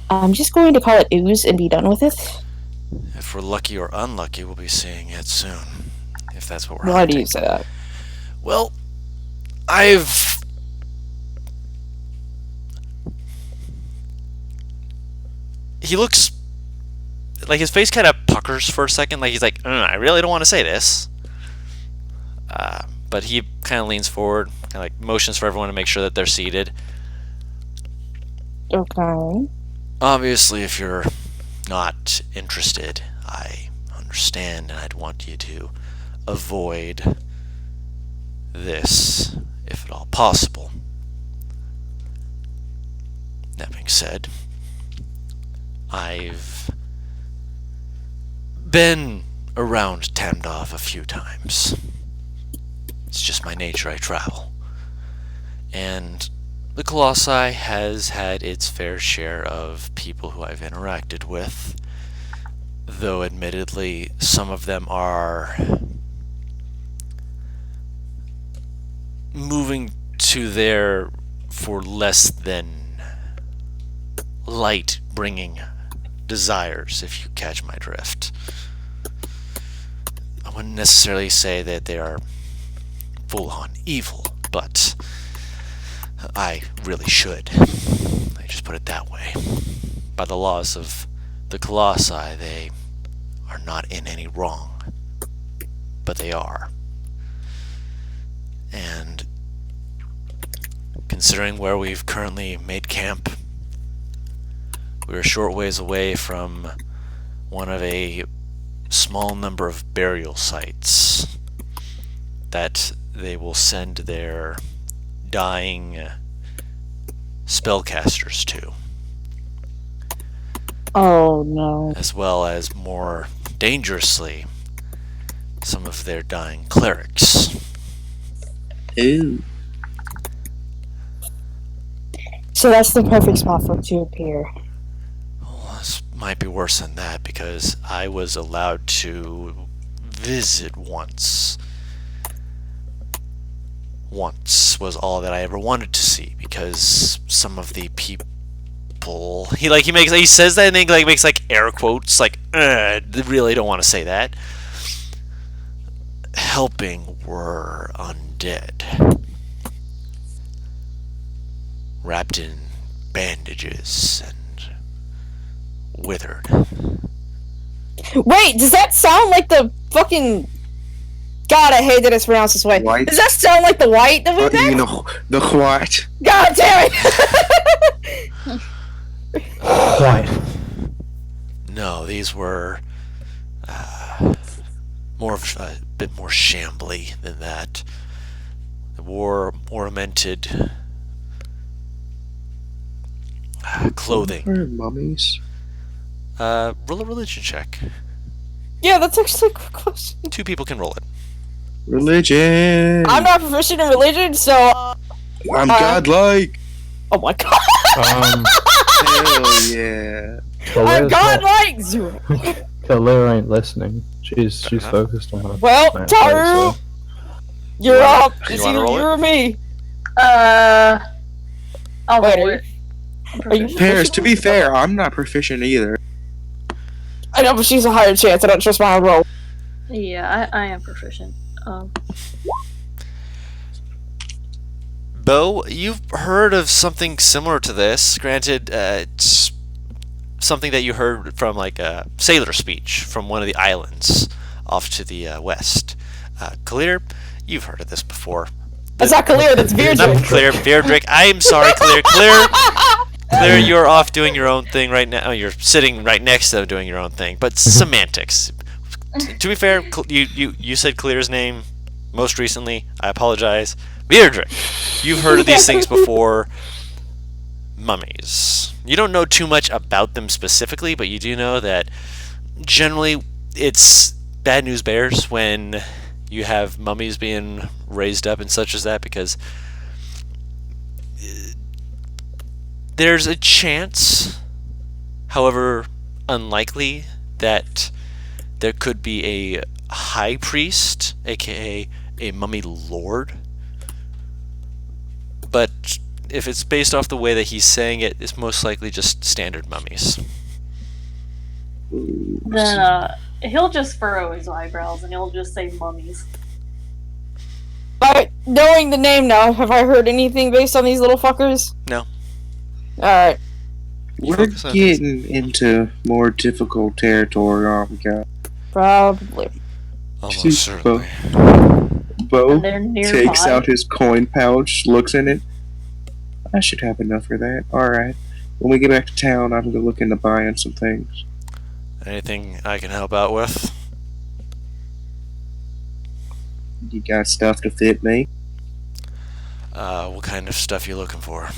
I'm just going to call it ooze and be done with it. If we're lucky or unlucky, we'll be seeing it soon. If that's what we're Why hunting. do you say that? Well, he looks like his face kind of puckers for a second, like he's like, I really don't want to say this. But he kind of leans forward, kind of like motions for everyone to make sure that they're seated. Okay. Obviously, if you're not interested, I understand, and I'd want you to avoid this, if at all possible. That being said, I've been around Tamdov a few times. It's just my nature, I travel. And the Colossi has had its fair share of people who I've interacted with, though admittedly some of them are moving to there for less than light bringing desires, if you catch my drift. I wouldn't necessarily say that they are full-on evil, but I really should. I just put it that way. By the laws of the Colossi, they are not in any wrong, but they are. And considering where we've currently made camp, we're a short ways away from one of a small number of burial sites that they will send their dying spellcasters to, Oh no. as well as more dangerously, some of their dying clerics. Ooh. So that's the perfect spot for it to appear. Well, this might be worse than that, because I was allowed to visit once. Once was all that I ever wanted to see, because some of the people he says that and then like makes like air quotes like really don't want to say that. Helping were undead, wrapped in bandages and withered. Wait, does that sound like the fucking... God, I hate that it's pronounced this way. White? Does that sound like the white that we You met? know, the white. God damn it! White. No, these were more of a bit more shambly than that. They wore ornamented clothing. For mummies. Roll a religion check. Yeah, that's actually a quick question. 2 people can roll it. Religion. I'm not proficient in religion, so... I'm godlike. Oh my god. Hell yeah. I'm godlike! Zero. Kalir ain't listening. She's focused on her. Well, match, Taru, so- you're up. You It's wanna either roll you it? or me. I'll Wait, roll are it. Are you Paris, to be fair, I'm not proficient either. I know, but she's a higher chance. I don't trust my roll. Yeah, I am proficient. Bo, you've heard of something similar to this. Granted, it's something that you heard from like a sailor speech from one of the islands off to the west. Kalir, you've heard of this before. That's not clear. That's Not Beardrick. Clear, Beardrick. I'm sorry, Clear. Clear, you're off doing your own thing right now. Oh, you're sitting right next to them doing your own thing. But semantics. To be fair, you said Clear's name most recently. I apologize. Beardrick, you've heard of these things before. Mummies. You don't know too much about them specifically, but you do know that generally it's bad news bears when you have mummies being raised up and such as that, because there's a chance, however unlikely, that there could be a high priest, aka a mummy lord. But if it's based off the way that he's saying it, it's most likely just standard mummies. Then he'll just furrow his eyebrows and he'll just say mummies. Alright, knowing the name now, have I heard anything based on these little fuckers? No. Alright. You We're focus on getting into more difficult territory, aren't we, guys? Probably. Almost She's certainly. Bo And they're nearby. takes out his coin pouch, looks in it. I should have enough for that. Alright. When we get back to town, I'm going to look into buying some things. Anything I can help out with? You got stuff to fit me? What kind of stuff you looking for?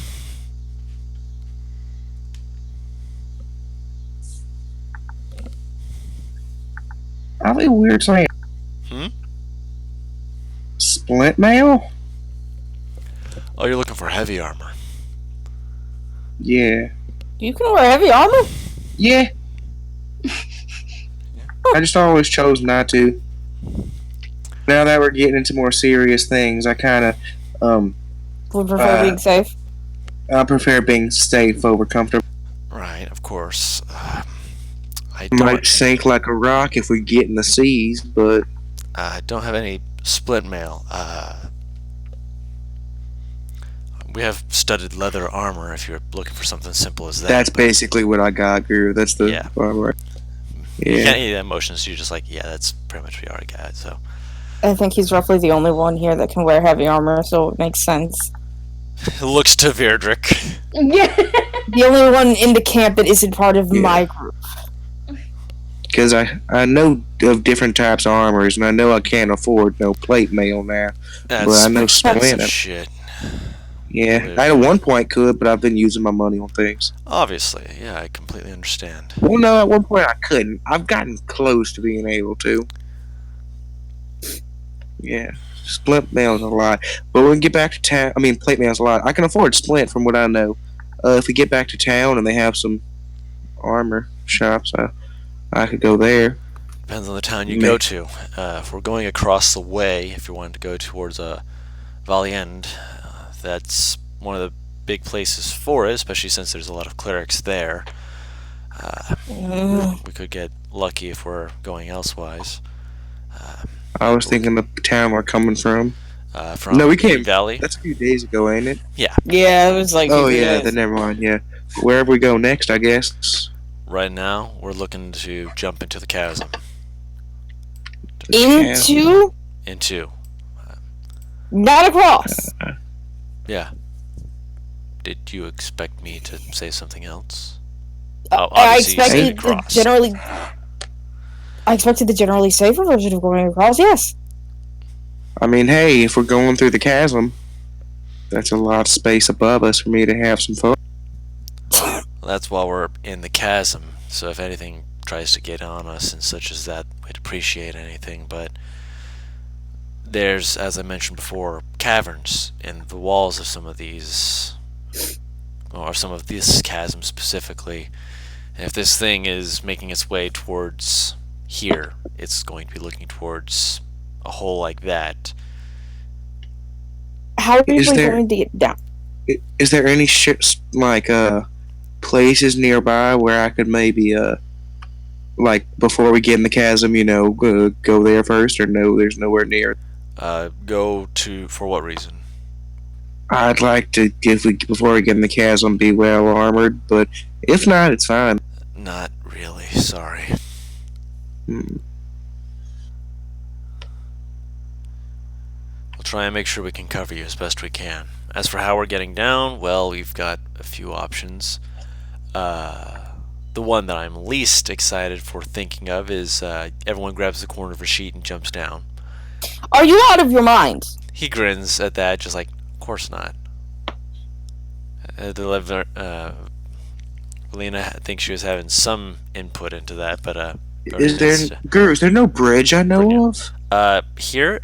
I think weird saying. Hmm? Splint mail? Oh, you're looking for heavy armor. Yeah. You can wear heavy armor? Yeah. I just always chose not to. Now that we're getting into more serious things, I kind of, Would prefer being safe. I prefer being safe over comfortable. Right, of course. I Might sink like a rock if we get in the seas, but don't have any splint mail. We have studded leather armor if you're looking for something simple as that. that's basically what I got, Guru. That's the Yeah. armor. You Yeah. can't eat emotions, so you're just like, yeah, that's pretty much what we already got. So I think he's roughly the only one here that can wear heavy armor, so it makes sense. it looks to Virdrick. Yeah. The only one in the camp that isn't part of my group. Because I know of different types of armors, and I know I can't afford no plate mail now. That's But I know expensive splint. shit. Yeah, I at one point could, but I've been using my money on things. Obviously, yeah, I completely understand. Well, no, at one point I couldn't. I've gotten close to being able to. Yeah, splint mail's a lot. But when we get back to town, I mean, plate mail's a lot. I can afford splint from what I know. If we get back to town and they have some armor shops, I could go there. Depends on the town you go to. If we're going across the way, if you wanted to go towards Valiend, that's one of the big places for it, especially since there's a lot of clerics there. We could get lucky if we're going elsewise. I was thinking the town we're coming from. From No, we came. Valley. That's a few days ago, ain't it? Yeah, it was like. Oh yeah, then never mind. Yeah, wherever we go next, I guess. Right now, we're looking to jump into the chasm. Into? Into. Not across. Yeah. Did you expect me to say something else? I Obviously you said expected the across. generally. I expected the generally safer version of going across. Yes. I mean, hey, if we're going through the chasm, that's a lot of space above us for me to have some fun. Well, that's while we're in the chasm, so if anything tries to get on us and such as that, we'd appreciate anything, but there's, as I mentioned before, caverns in the walls of some of these, or some of this chasm specifically. And if this thing is making its way towards here, it's going to be looking towards a hole like that. How are we Is there- going to get down? Is there any places nearby where I could maybe like before we get in the chasm, go there first, or no? There's nowhere near. Go to, for what reason? I'd like to, before we get in the chasm, be well armored, but if not, it's fine. Not really, sorry. Hmm. We'll try and make sure we can cover you as best we can. As for how we're getting down, well, we've got a few options. The one that I'm least excited for thinking of is everyone grabs the corner of a sheet and jumps down. Are you out of your mind? He grins at that, just like, of course not. Lena thinks she was having some input into that, but Is there no bridge I know of? here,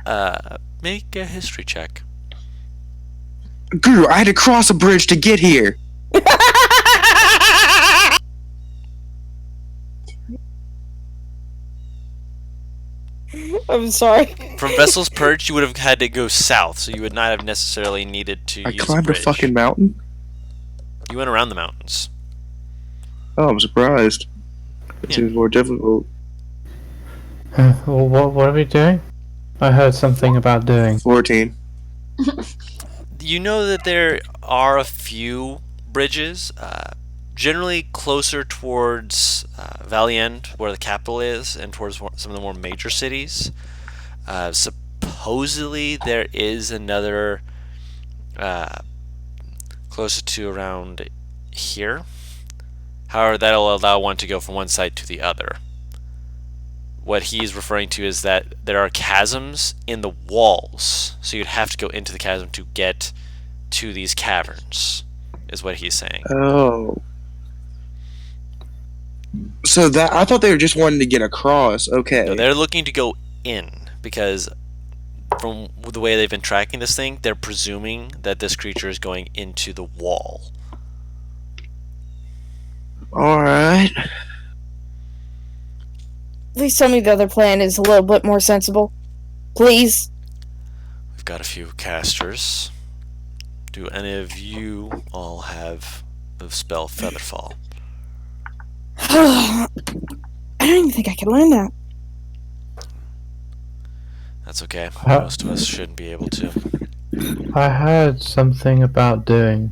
make a history check. Guru, I had to cross a bridge to get here. I'm sorry. From Vessel's Perch, you would have had to go south, so you would not have necessarily needed to I use climbed a a bridge. fucking mountain. You went around the mountains. Oh, I'm surprised. It Yeah. seems more difficult. Well, what are we doing? I heard something about doing. 14. You know that there are a few bridges, generally closer towards Valiend, where the capital is, and towards some of the more major cities. Supposedly, there is another closer to around here. However, that'll allow one to go from one side to the other. What he's referring to is that there are chasms in the walls, so you'd have to go into the chasm to get to these caverns, is what he's saying. Oh. So that I thought they were just wanting to get across. Okay. No, they're looking to go in, because from the way they've been tracking this thing, they're presuming that this creature is going into the wall. All right. Please tell me the other plan is a little bit more sensible. Please. We've got a few casters. Do any of you all have the spell Featherfall? I don't even think I can learn that. That's okay. Uh, Most of us shouldn't be able to. I heard something about doing.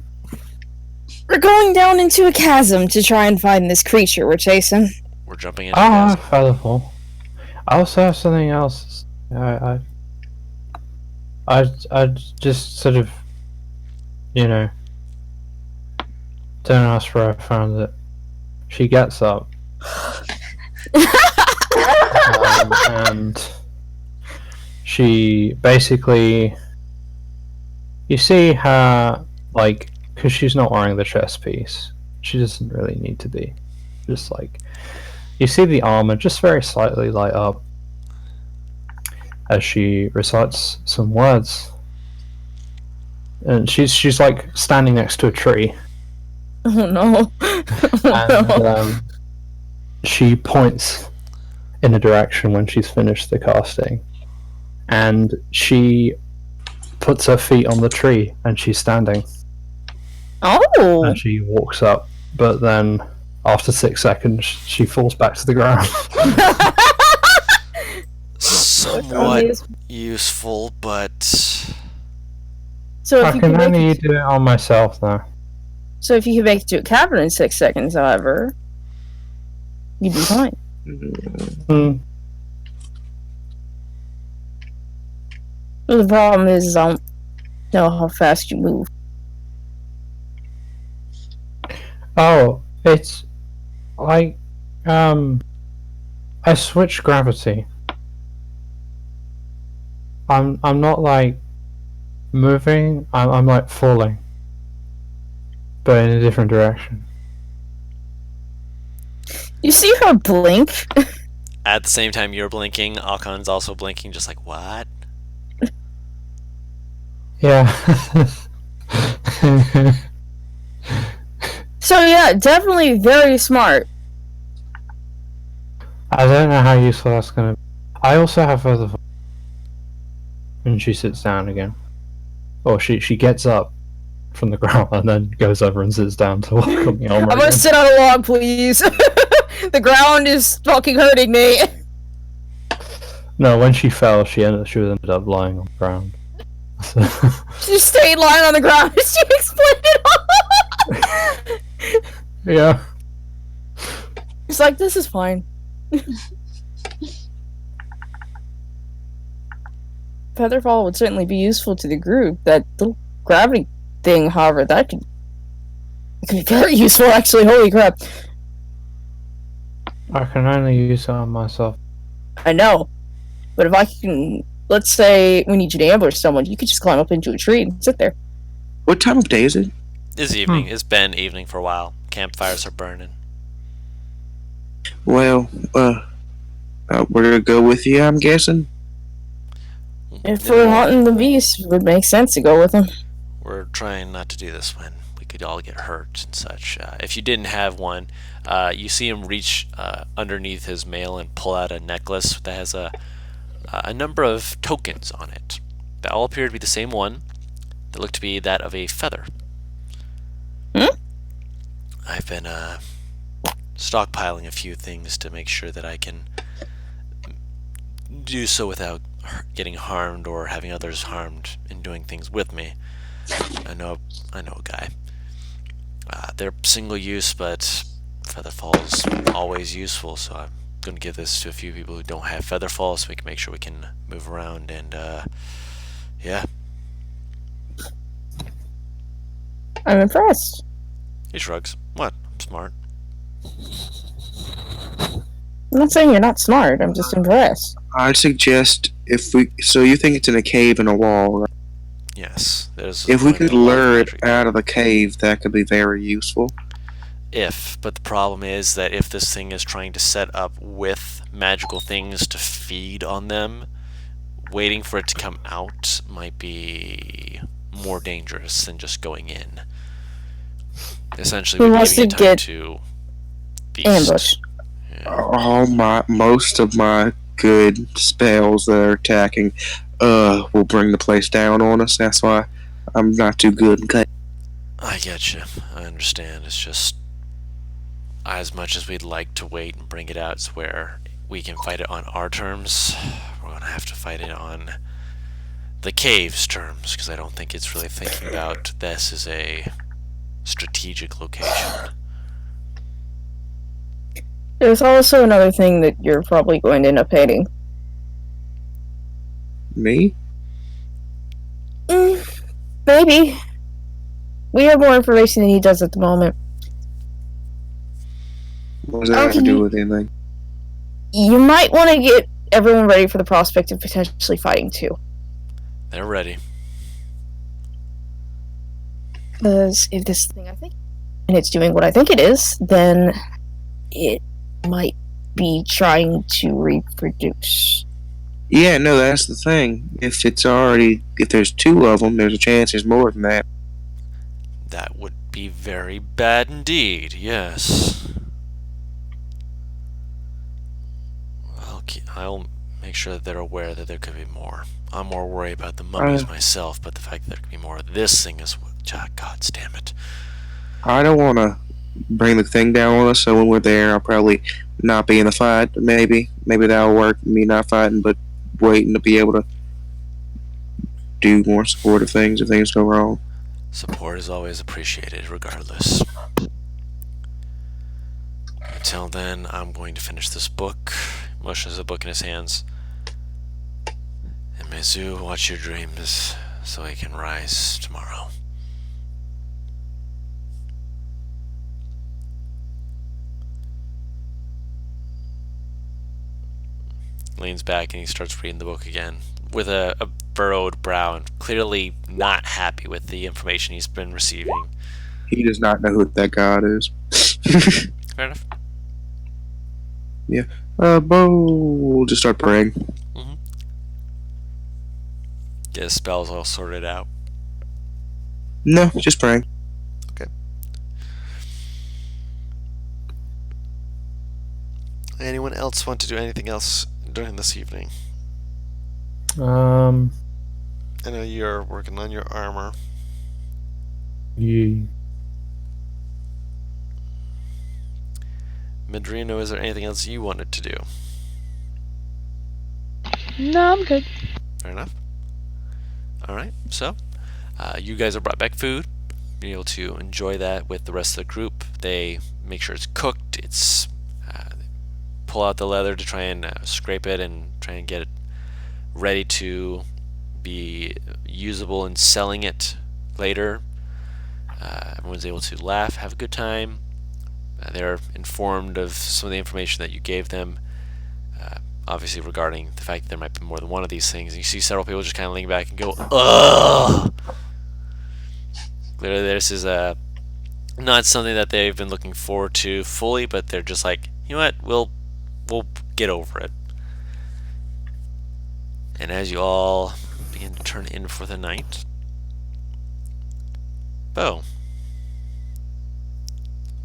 We're going down into a chasm to try and find this creature we're chasing. We're jumping into the Ah, chasm. Featherfall. I also have something else. I just sort of, don't ask where I found it. She gets up, and she basically, you see her, like, because she's not wearing the chest piece, she doesn't really need to be. Just like, you see the armor just very slightly light up as she recites some words. And she's like standing next to a tree. Oh no. And she points in a direction when she's finished the casting. And she puts her feet on the tree and she's standing. Oh. And she walks up, but then after 6 seconds she falls back to the ground. Somewhat useful, but So if I you can can make only it, do it on myself now. so if you can make it to a cavern in 6 seconds, however, you'd be fine. Hmm. The problem is I don't know how fast you move. Oh, it's like I switch gravity. I'm not like moving, I'm like falling. But in a different direction. You see her blink? at the same time you're blinking, Akon's also blinking, just like, what? Yeah. So yeah, definitely very smart. I don't know how useful that's gonna be. I also have other. And she sits down again. Or she gets up from the ground and then goes over and sits down to work on the armor I'm gonna again. sit on a log, please. The ground is fucking hurting me. No, when she fell, she ended up lying on the ground. So, She stayed lying on the ground. She explained it all. yeah. It's like, this is fine. Featherfall would certainly be useful to the group. That little gravity thing, however, it could be very useful, actually. Holy crap. I can only use it on myself. I know. But if I can, let's say we need you to ambush someone, you could just climb up into a tree and sit there. What time of day is it? It's evening. It's been evening for a while. Campfires are burning. Well, we're gonna go with you, I'm guessing. If we're hunting the beast, it would make sense to go with them. We're trying not to do this when we could all get hurt and such. If you didn't have one, you see him reach underneath his mail and pull out a necklace that has a number of tokens on it that all appear to be the same one, that look to be that of a feather. I've been stockpiling a few things to make sure that I can do so without getting harmed or having others harmed in doing things with me. I know a guy. They're single use, but Featherfall's always useful, so I'm going to give this to a few people who don't have Featherfall so we can make sure we can move around and, yeah. I'm impressed. He shrugs. What? I'm smart. I'm not saying you're not smart, I'm just impressed. I'd suggest so you think it's in a cave in a wall, right? Yes. There's If we going to could be a lot of lure it magic. out of the cave, that could be very useful. But the problem is that if this thing is trying to set up with magical things to feed on them, waiting for it to come out might be more dangerous than just going in. Essentially, Who we'd be wants giving to it time get to feast. Ambush. Yeah. Most of my good spells that are attacking, will bring the place down on us. That's why I'm not too good in cave. I get you. I understand. It's just as much as we'd like to wait and bring it out to where we can fight it on our terms, we're going to have to fight it on the cave's terms, because I don't think it's really thinking about this as a strategic location. There's also another thing that you're probably going to end up hating. Me? Maybe. We have more information than he does at the moment. What does that have to do with anything? You might want to get everyone ready for the prospect of potentially fighting too. They're ready. Because if this thing I think, and it's doing what I think it is, then it might be trying to reproduce. Yeah, no, that's the thing. If there's two of them, there's a chance there's more than that. That would be very bad indeed, yes. I'll make sure that they're aware that there could be more. I'm more worried about the mummies myself, but the fact that there could be more of this thing is what... God damn it. I don't want to bring the thing down on us, so when we're there, I'll probably not be in the fight. Maybe that'll work, me not fighting, but waiting to be able to do more supportive things if things go wrong. Support is always appreciated, regardless. Until then, I'm going to finish this book. Motions the book in his hands. And Mizu, watch your dreams so he can rise tomorrow. Leans back and he starts reading the book again with a furrowed brow and clearly not happy with the information he's been receiving. He does not know who that god is. Fair enough. Yeah. Bo will just start praying. Mm-hmm. Get his spells all sorted out. No, just praying. Okay. Anyone else want to do anything else during this evening? I know you're working on your armor. Yeah. Madrino, is there anything else you wanted to do? No, I'm good. Fair enough. Alright, so you guys are brought back food. You're able to enjoy that with the rest of the group. They make sure it's cooked. It's pull out the leather to try and scrape it and try and get it ready to be usable in selling it later. Everyone's able to laugh, have a good time. They're informed of some of the information that you gave them, obviously regarding the fact that there might be more than one of these things. And you see several people just kind of lean back and go, ugh! Clearly this is not something that they've been looking forward to fully, but they're just like, you know what, we'll get over it. And as you all begin to turn in for the night, Bo.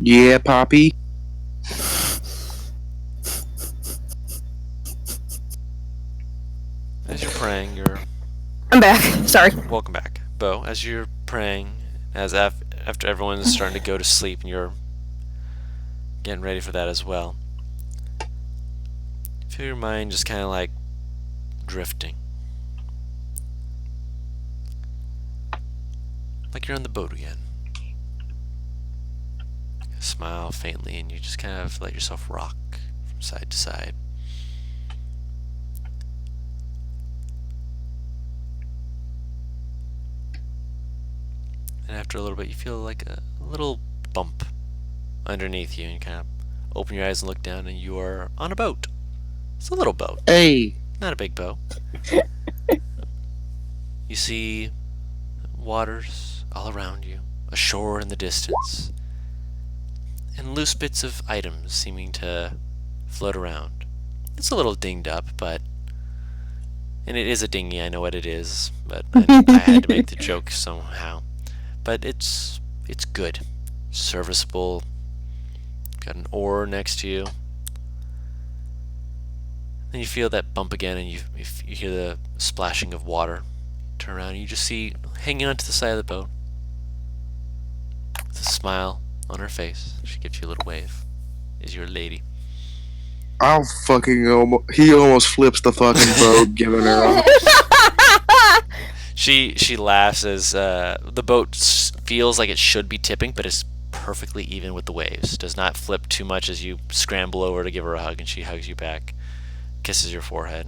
Yeah, Poppy. As you're praying, I'm back. Sorry. welcome back, Bo. As you're praying, after everyone's starting to go to sleep and you're getting ready for that as well, feel your mind just kind of like drifting, like you're on the boat again. You smile faintly and you just kind of let yourself rock from side to side. And after a little bit, you feel like a little bump underneath you, and you kind of open your eyes and look down, and you are on a boat. It's a little boat, Hey. not a big boat. You see waters all around you, a shore in the distance, and loose bits of items seeming to float around. It's a little dinged up, and it is a dinghy, I know what it is, but I had to make the joke somehow. But it's good, serviceable. Got an oar next to you. Then you feel that bump again, and you hear the splashing of water. Turn around, and you just see hanging onto the side of the boat, with a smile on her face, she gives you a little wave. is your lady. I'll fucking he almost flips the fucking boat, giving her a She laughs as the boat feels like it should be tipping, but is perfectly even with the waves. Does not flip too much as you scramble over to give her a hug, and she hugs you back, kisses your forehead.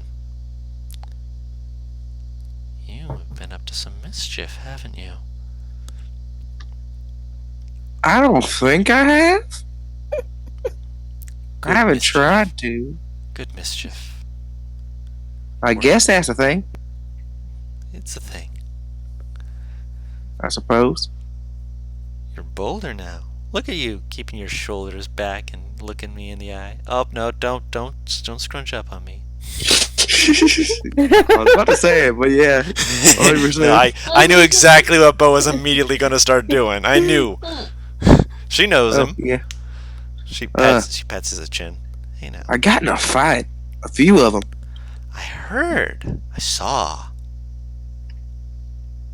You have been up to some mischief, haven't you? I don't think I have. Good I haven't mischief. tried to. Good mischief. I guess that's the thing, It's a thing. I suppose. You're bolder now. Look at you, keeping your shoulders back and looking me in the eye. Oh no, don't scrunch up on me. I was about to say it, but yeah. 100%. No, I knew exactly what Bo was immediately going to start doing. I knew. She knows Oh, him. yeah. She pets his chin. Hey now. I got in a fight. A few of them. I heard. I saw.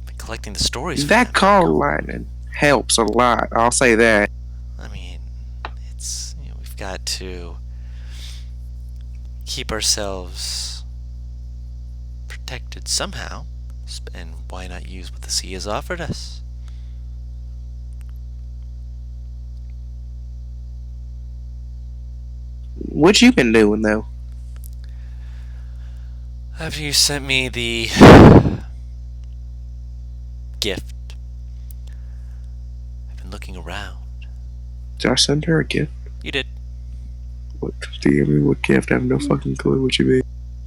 Been collecting the stories for That them. call lightning helps a lot. I'll say that. I mean, we've got to keep ourselves protected somehow, and why not use what the sea has offered us? What you been doing though? After you sent me the gift, I've been looking around. Did I send her a gift? You did. What? Do you mean what gift? I have no fucking clue what you mean.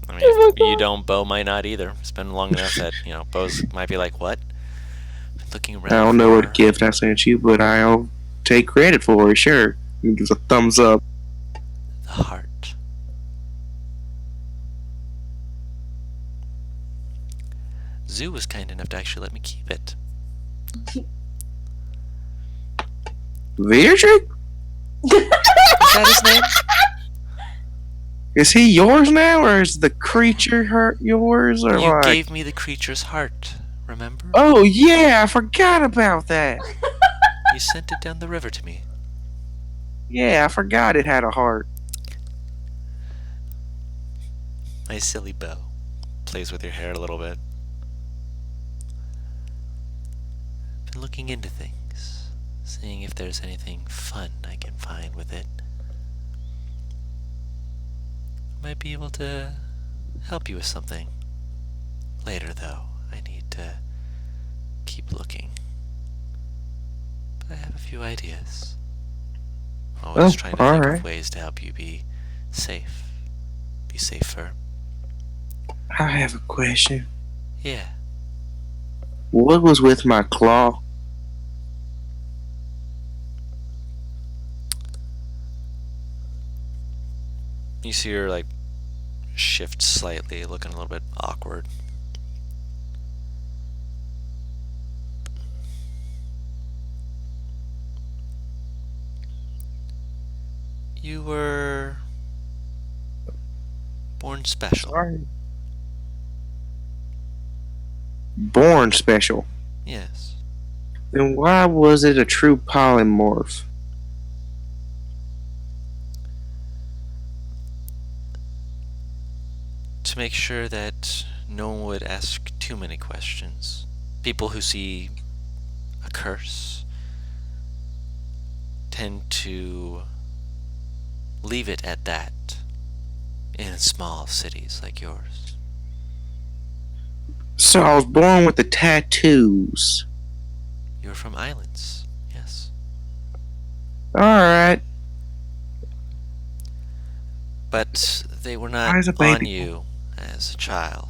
I mean, if you don't, Bo might not either. It's been long enough that, Bo's might be like, what? Been looking around. I don't know what for gift I sent you, but I'll take credit for it. Sure. He gives a thumbs up. the heart. Zoo was kind enough to actually let me keep it. Virdrick? Is that his name? Is he yours now, or is the creature hurt yours, or You what? gave me the creature's heart, remember? Oh yeah, I forgot about that. You sent it down the river to me. Yeah, I forgot it had a heart. My silly Bo plays with your hair a little bit. Been looking into things, seeing if there's anything fun I can find with it. Might be able to help you with something. Later, though, I need to keep looking. But I have a few ideas. Always trying to think of ways to help you be safe. Be safer. I have a question. Yeah. What was with my claw? You see her, like, shift slightly, looking a little bit awkward. You were born special. Sorry. Born special. Yes. Then why was it a true polymorph? To make sure that no one would ask too many questions. People who see a curse tend to leave it at that in small cities like yours. So I was born with the tattoos. You're from islands, yes. Alright. But they were Why not is a on baby- you as a child.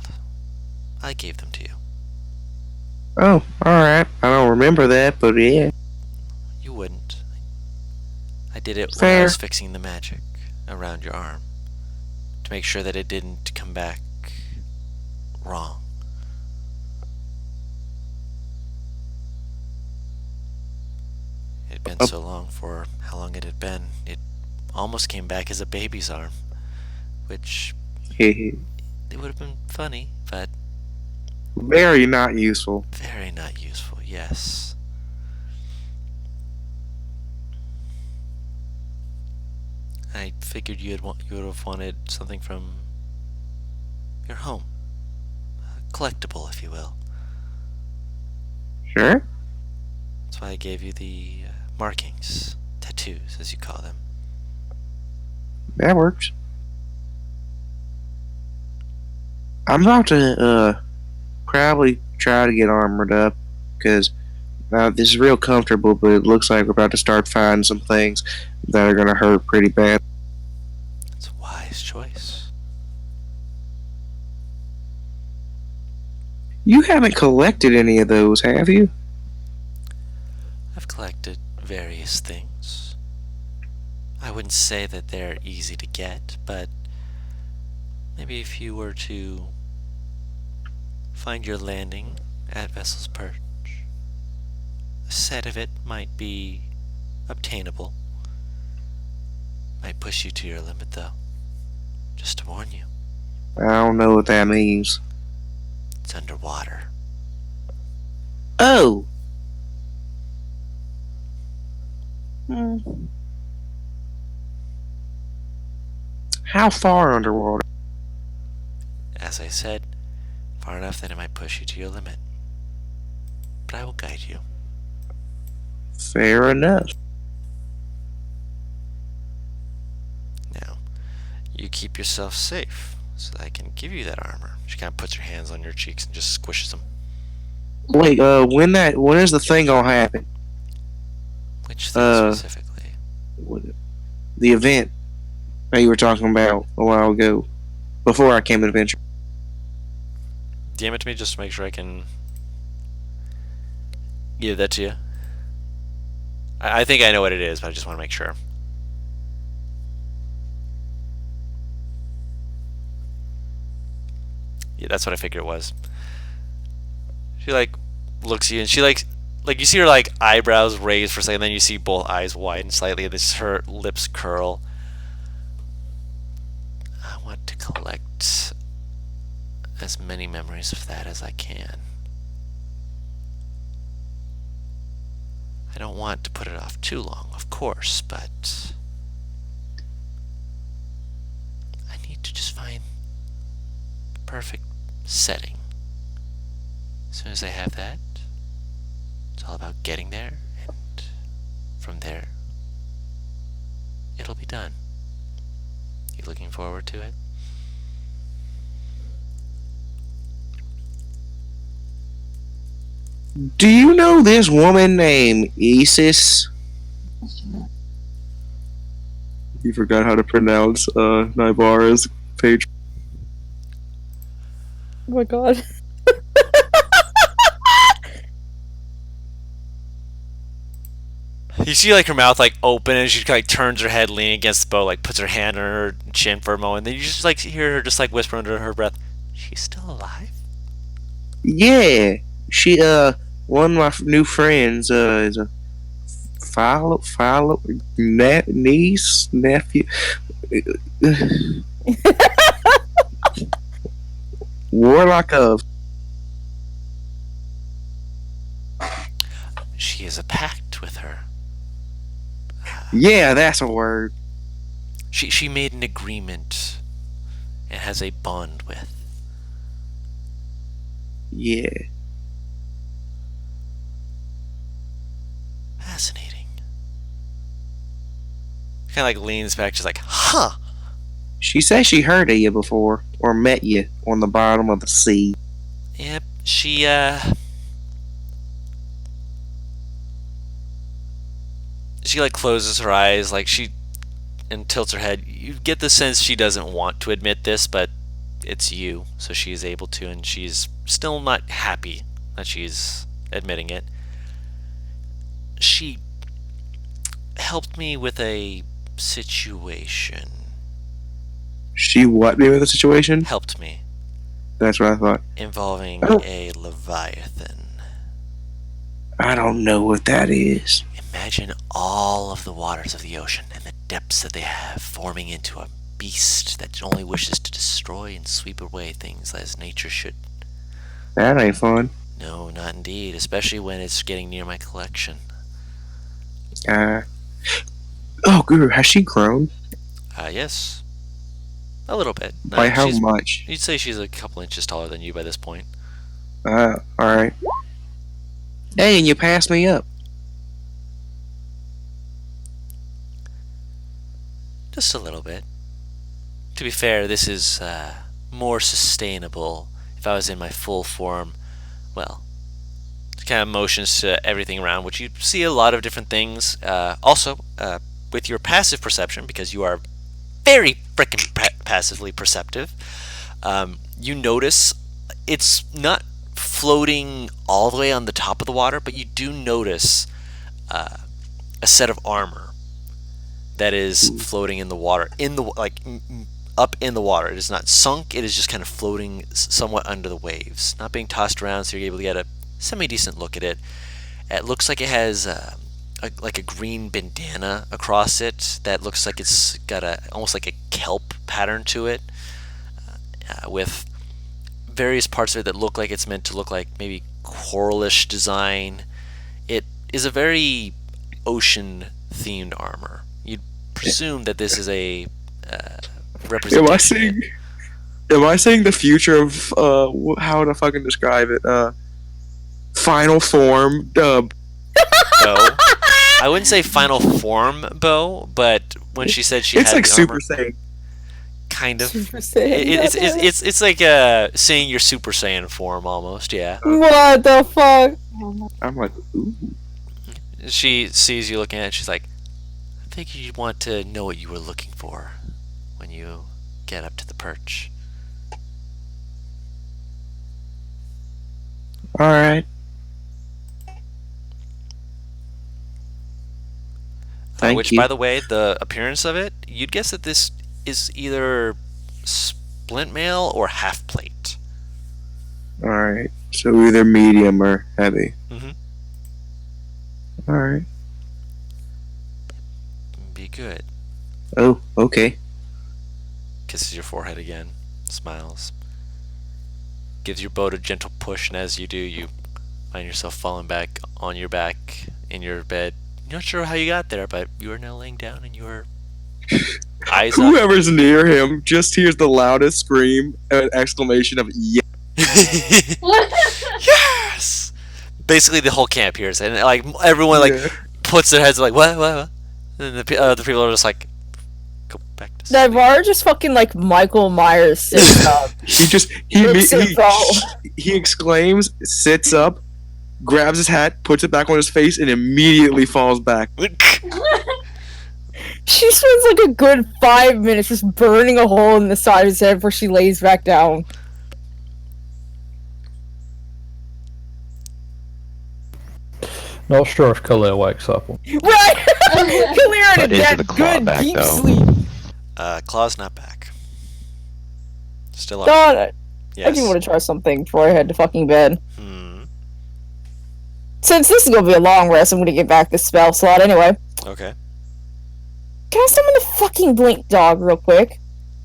I gave them to you. Oh, alright. I don't remember that, but yeah. You wouldn't. I did it when I Fair. was fixing the magic around your arm to make sure that it didn't come back wrong. It had been so long for how long it had been. It almost came back as a baby's arm, which it would have been funny, but Very not useful. very not useful, yes. I figured you would have wanted something from your home, a collectible, if you will. Sure, That's why I gave you the markings, tattoos, as you call them. that works. I'm about to probably try to get armored up because this is real comfortable, but it looks like we're about to start finding some things that are gonna hurt pretty bad. It's a wise choice. You haven't collected any of those, have you? I've collected various things. I wouldn't say that they're easy to get, but maybe if you were to find your landing at Vessel's Perch, a set of it might be obtainable. Might push you to your limit, though. Just to warn you, I don't know what that means. it's underwater. Oh. How far underwater? As I said, far enough that it might push you to your limit. But I will guide you. Fair enough. Now, you keep yourself safe so that I can give you that armor. She kind of puts her hands on your cheeks and just squishes them. Wait, when is the thing gonna happen? Which thing specifically? The event that you were talking about a while ago, before I came to Adventure. DM it to me just to make sure I can give that to you. I think I know what it is, but I just want to make sure. Yeah, that's what I figured it was. She looks at you and she you see her eyebrows raised for a second, then you see both eyes widen slightly and this her lips curl. I want to collect as many memories of that as I can. I don't want to put it off too long, of course, but I need to just find the perfect setting. As soon as I have that, it's all about getting there, and from there, it'll be done. You looking forward to it? Do you know this woman named Isis? You forgot how to pronounce Nybara's page. Oh my god. You see her mouth open and she turns her head leaning against the boat, puts her hand on her chin for a moment, then you just hear her just whisper under her breath, "She's still alive?" Yeah, she one of my new friends is a niece nephew. Warlock of. She has a pact with her. Yeah, that's a word. She made an agreement and has a bond with. Yeah. Fascinating. Kind of leans back, just huh. She says she heard of you before, or met you on the bottom of the sea. Yep, she closes her eyes, and tilts her head. You get the sense she doesn't want to admit this, but it's you, so she's able to, and she's still not happy that she's admitting it. She helped me with a situation. She what me with the situation? Helped me. That's what I thought. Involving a Leviathan. I don't know what that is. Imagine all of the waters of the ocean and the depths that they have forming into a beast that only wishes to destroy and sweep away things as nature should. That ain't fun. No, not indeed, especially when it's getting near my collection. Oh, Guru, has she grown? Yes. A little bit. By how She's, much? you'd say she's a couple inches taller than you by this point. Alright. Hey, and you passed me up. Just a little bit. To be fair, this is more sustainable. If I was in my full form, well, kind of motions to everything around, which you see a lot of different things. Also, with your passive perception, because you are very frickin' passively perceptive, you notice it's not floating all the way on the top of the water, but you do notice a set of armor that is floating in the water, up in the water. It is not sunk. It is just kind of floating somewhat under the waves, not being tossed around, so you're able to get a semi-decent look at it. It looks like it has like a green bandana across it that looks like it's got almost like a kelp pattern to it, with various parts of it that look like it's meant to look like maybe coralish design. It is a very ocean-themed armor. You'd presume that this is a representation. Am I seeing the future of how to fucking describe it? Final form bow. I wouldn't say final form bow, but when she said she it's had like the Super armor, Saiyan. kind of. Super Saiyan. It's like seeing your Super Saiyan form almost. Yeah. What the fuck? I'm like, ooh. She sees you looking at it. She's like, I think you'd want to know what you were looking for when you get up to the perch. Alright. Thank Which, you. by the way, the appearance of it, you'd guess that this is either splint mail or half plate. Alright. So either medium or heavy. Mhm. Alright. Be good. Oh, okay. Kisses your forehead again. Smiles. Gives your boat a gentle push, and as you do, you find yourself falling back on your back in your bed. You're not sure how you got there, but you are now laying down and you are eyes up. Whoever's near him just hears the loudest scream and exclamation of yeah. Yes! Basically, the whole camp hears it, and like everyone puts their heads like what? And the people are just like, go back to sleep. Navarre just fucking like Michael Myers sits up. He exclaims, sits up, grabs his hat, puts it back on his face, and immediately falls back. She spends like a good 5 minutes just burning a hole in the side of his head before she lays back down. Not sure if Khalil wakes up. Right! Clear But to is that the claw good back, deep though? sleep. Claw's not back. Still up. God, I Yes. do want to try something before I head to fucking bed. Hmm. Since this is gonna be a long rest, I'm gonna get back this spell slot anyway. Okay. Can I summon the fucking blink dog real quick?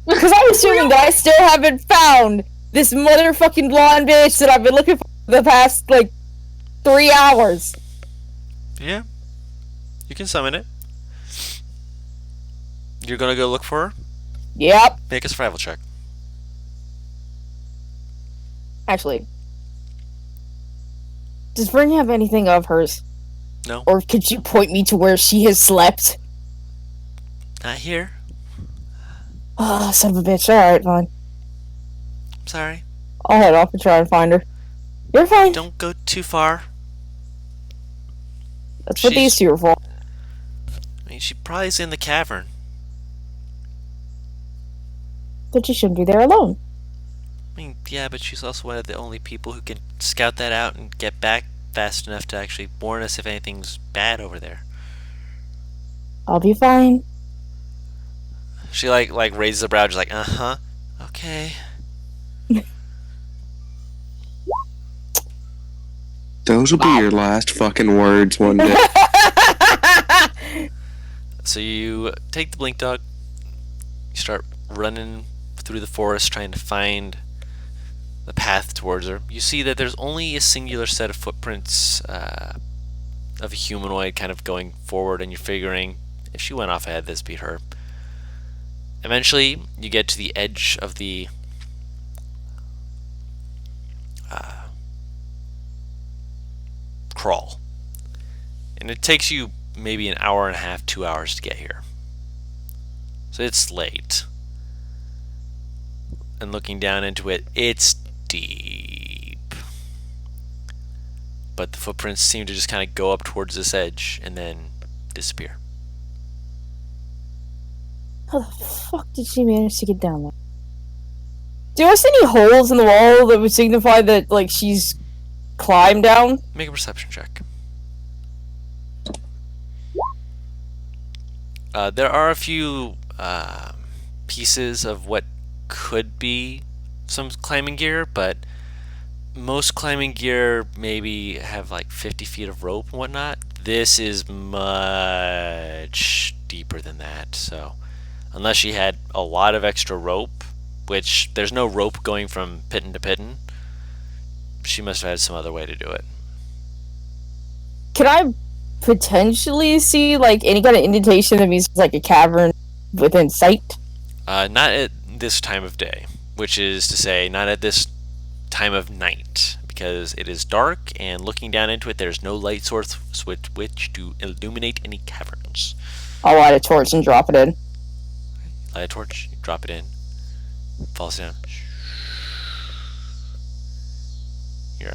Because I'm assuming that I still haven't found this motherfucking blonde bitch that I've been looking for the past, like, 3 hours. Yeah. You can summon it. You're gonna go look for her? Yep. Make a survival check. Actually. Does Vern have anything of hers? No. Or could you point me to where she has slept? Not here. Ah, son of a bitch. Alright, fine. Sorry. I'll head off and try and find her. You're fine. Don't go too far. That's what these two are for. I mean, she probably is in the cavern. But you shouldn't be there alone. I mean, yeah, but she's also one of the only people who can scout that out and get back fast enough to actually warn us if anything's bad over there. I'll be fine. She like raises a brow, just like, uh-huh. Okay. Those will be your last fucking words one day. So you take the blink dog, you start running through the forest trying to find the path towards her. You see that there's only a singular set of footprints of a humanoid kind of going forward, and you're figuring if she went off ahead, this beat her. Eventually, you get to the edge of the crawl. And it takes you maybe an hour and a half, 2 hours to get here. So it's late. And looking down into it, it's deep. But the footprints seem to just kind of go up towards this edge and then disappear. How the fuck did she manage to get down there? Do I see any holes in the wall that would signify that, like, she's climbed down? Make a perception check. There are a few pieces of what could be some climbing gear, but most climbing gear maybe have like 50 feet of rope and whatnot. This is much deeper than that, so unless she had a lot of extra rope, which there's no rope going from pitten to pitten, she must have had some other way to do it. Can I potentially see, like, any kind of indentation that means like a cavern within sight? Not at this time of day, which is to say, not at this time of night, because it is dark, and looking down into it, there's no light source with which to illuminate any caverns. I'll light a torch and drop it in. Light a torch, drop it in, falls down. Here.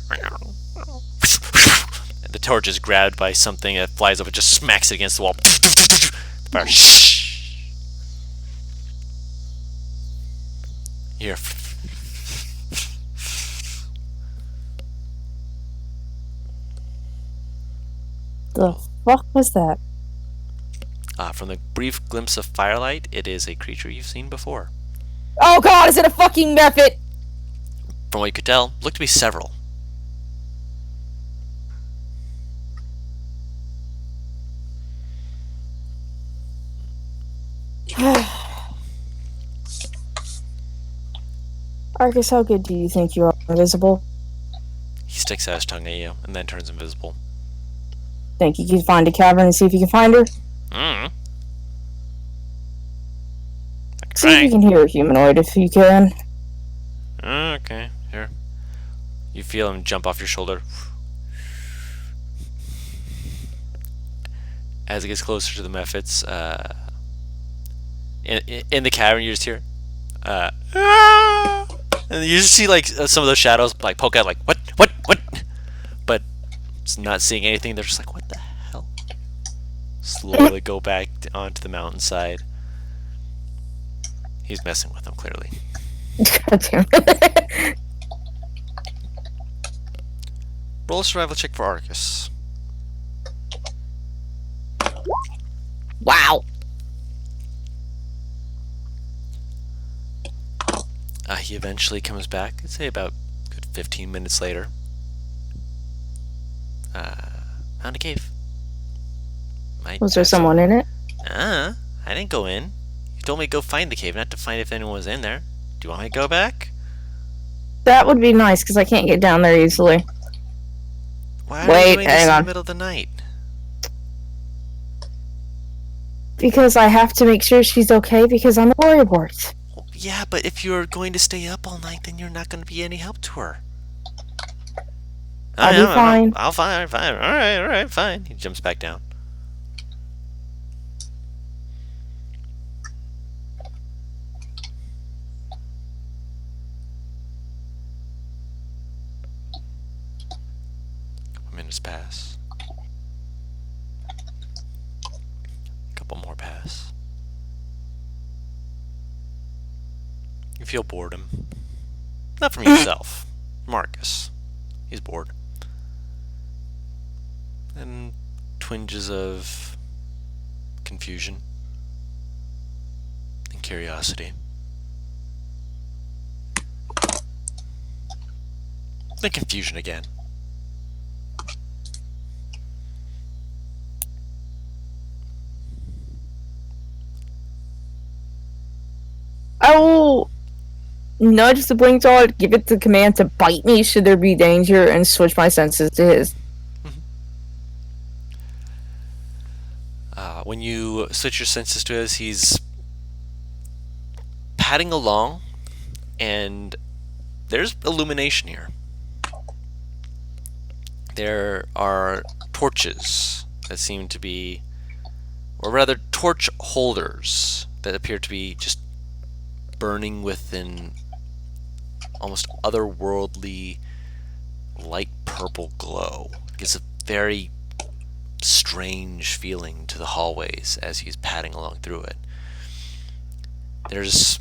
And the torch is grabbed by something that flies up and just smacks it against the wall. The fire. Here. The fuck was that? From the brief glimpse of Fire-Lite, it is a creature you've seen before. Oh god, is it a fucking mephit? From what you could tell, looked to be several. Arcus, how good do you think you are invisible? He sticks out his tongue at you and then turns invisible. Think you can find a cavern and see if you can find her? Mm. See if you can hear a humanoid if you can. Okay, here. You feel him jump off your shoulder. As it gets closer to the mephits, in the cavern, you just hear, and you just see like some of those shadows like poke out, like what, but it's not seeing anything. They're just like, what the hell? Slowly go back onto the mountainside. He's messing with them clearly. God damn it. Roll a survival check for Arcus. Wow. He eventually comes back. I'd say about a good 15 minutes later. Found a cave. Was there someone in it? I didn't go in. You told me to go find the cave, not to find if anyone was in there. Do you want me to go back? That would be nice, because I can't get down there easily. Why are you Wait, doing this hang in on. the middle of the night? Because I have to make sure she's okay, because I'm a warrior board. Well, yeah, but if you're going to stay up all night, then you're not going to be any help to her. I'll be fine. I'll fine. All right, fine. He jumps back down. Couple minutes pass. Couple more pass. You feel boredom. Not from yourself. Marcus. He's bored. And twinges of confusion and curiosity. Then confusion again. I will nudge the blink dog, give it the command to bite me should there be danger, and switch my senses to his. When you switch your senses to his, he's padding along, and there's illumination here. There are torches that seem to be, or rather torch holders that appear to be just burning with an almost otherworldly light purple glow. It gives a very strange feeling to the hallways as he's padding along through it. There's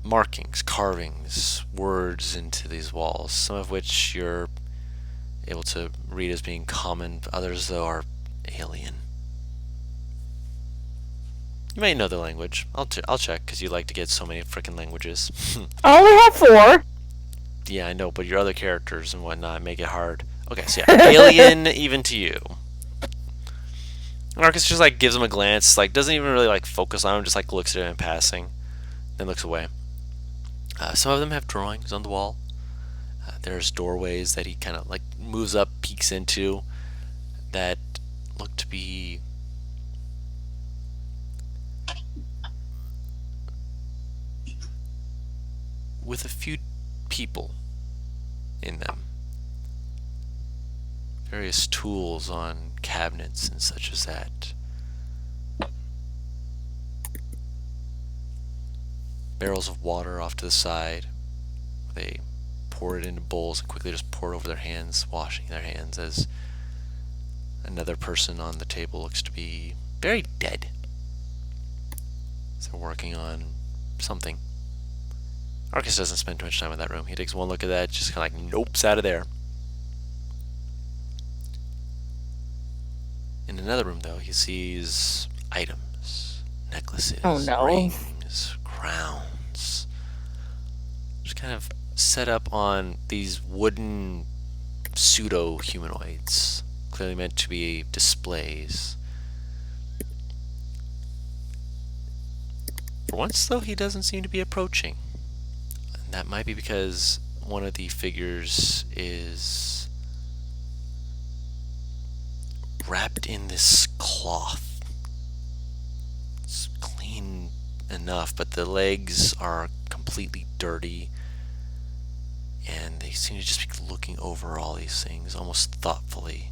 markings, carvings, words into these walls, some of which you're able to read as being common, others though are alien. You may know the language. I'll check, because you like to get so many freaking languages. I only have 4. Yeah, I know, but your other characters and whatnot make it hard. Okay, so yeah, alien even to you. Marcus just like gives him a glance, like doesn't even really like focus on him, just like looks at him in passing, then looks away. Some of them have drawings on the wall. There's doorways that he kind of like moves up, peeks into, that look to be with a few people in them. Various tools on cabinets and such as that. Barrels of water off to the side. They pour it into bowls and quickly just pour it over their hands, washing their hands as another person on the table looks to be very dead. So they're working on something. Arcus doesn't spend too much time in that room. He takes one look at that, just kind of like nopes out of there. In another room, though, he sees items, necklaces, Oh, no. rings, crowns, just kind of set up on these wooden pseudo-humanoids, clearly meant to be displays. For once, though, he doesn't seem to be approaching. And that might be because one of the figures is wrapped in this cloth. It's clean enough, but the legs are completely dirty, and they seem to just be looking over all these things almost thoughtfully.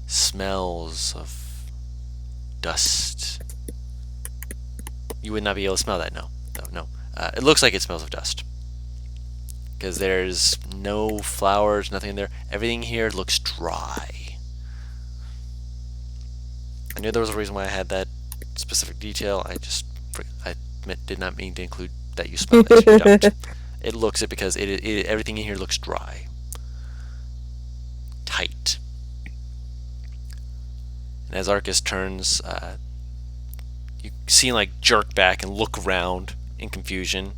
Smells of dust. You would not be able to smell that, no. No. It looks like it smells of dust, because there's no flowers, nothing in there. Everything here looks dry. I knew there was a reason why I had that specific detail. I did not mean to include that you smell it. You don't. It looks it because everything in here looks dry, tight. And as Arcus turns, you see him like jerk back and look around in confusion.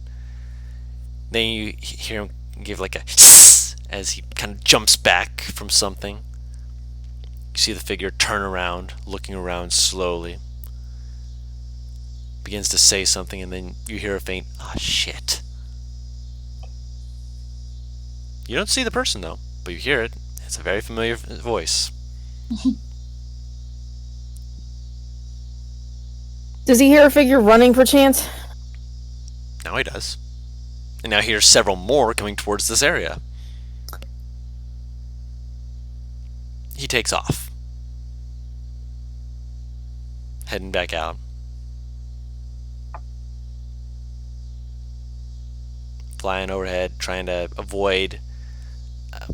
Then you hear him give like a hiss as he kind of jumps back from something. You see the figure turn around, looking around slowly. Begins to say something, and then you hear a faint, "Ah, shit." You don't see the person, though, but you hear it. It's a very familiar voice. Does he hear a figure running perchance? Now he does. And now he hears several more coming towards this area. He takes off, heading back out. Flying overhead, trying to avoid a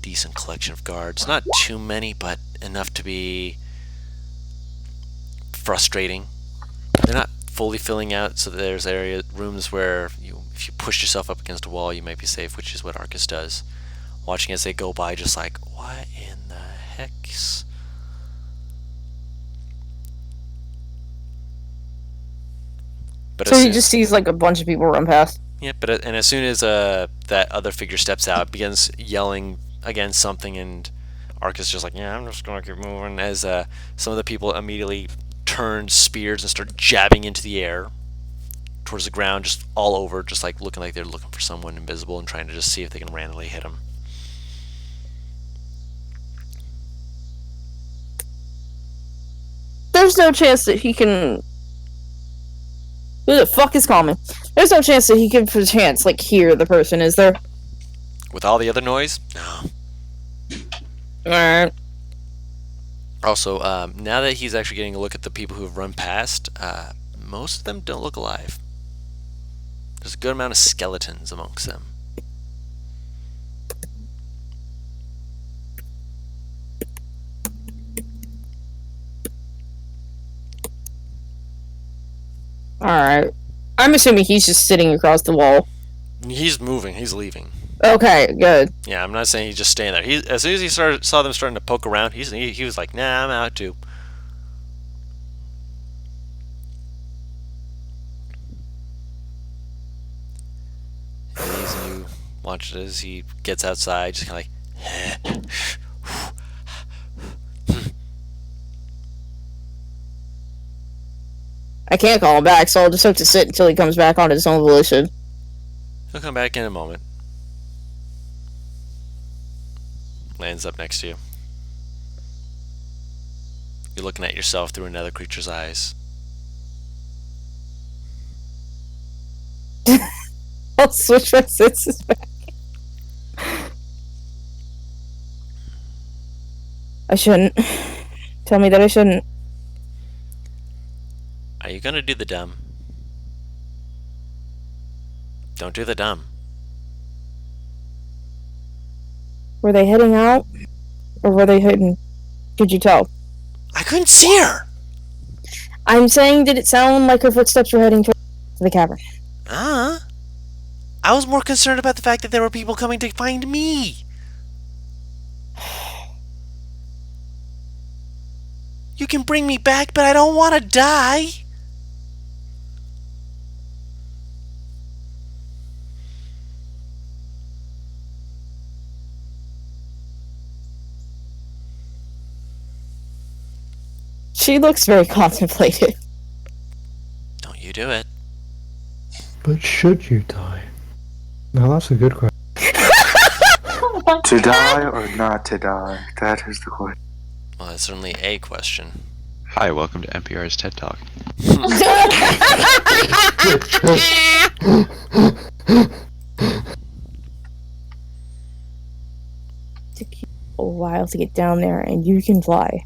decent collection of guards. Not too many, but enough to be frustrating. They're not fully filling out, so there's rooms where if you push yourself up against a wall, you might be safe, which is what Arcus does. Watching as they go by, just like, what in the heck's... But So he just sees like a bunch of people run past. Yeah, and as soon as that other figure steps out, begins yelling against something, and Arcus is just like, yeah, I'm just gonna keep moving. As some of the people immediately turn spears and start jabbing into the air towards the ground, just all over, just like looking like they're looking for someone invisible and trying to just see if they can randomly hit him. There's no chance that he can Who the fuck is calling? There's no chance that he could, for chance, like, hear the person, is there? With all the other noise? No. Alright. Also, now that he's actually getting a look at the people who have run past, most of them don't look alive. There's a good amount of skeletons amongst them. Alright. I'm assuming he's just sitting across the wall. He's moving. He's leaving. Okay, good. Yeah, I'm not saying he's just staying there. As soon as he saw them starting to poke around, he was like, "Nah, I'm out too." And you watch it as he gets outside, just kind of like. I can't call him back, so I'll just have to sit until he comes back on his own volition. He'll come back in a moment. Lands up next to you. You're looking at yourself through another creature's eyes. I'll switch my senses back. I shouldn't. Tell me that I shouldn't. Are you gonna do the dumb? Don't do the dumb. Were they heading out? Or were they hidden? Could you tell? I couldn't see her! I'm saying, did it sound like her footsteps were heading to the cavern? I was more concerned about the fact that there were people coming to find me. You can bring me back, but I don't want to die. She looks very contemplative. Don't you do it. But should you die? Now that's a good question. To die or not to die? That is the question. Well, that's certainly a question. Hi, welcome to NPR's TED Talk. Took you a while to get down there, and you can fly.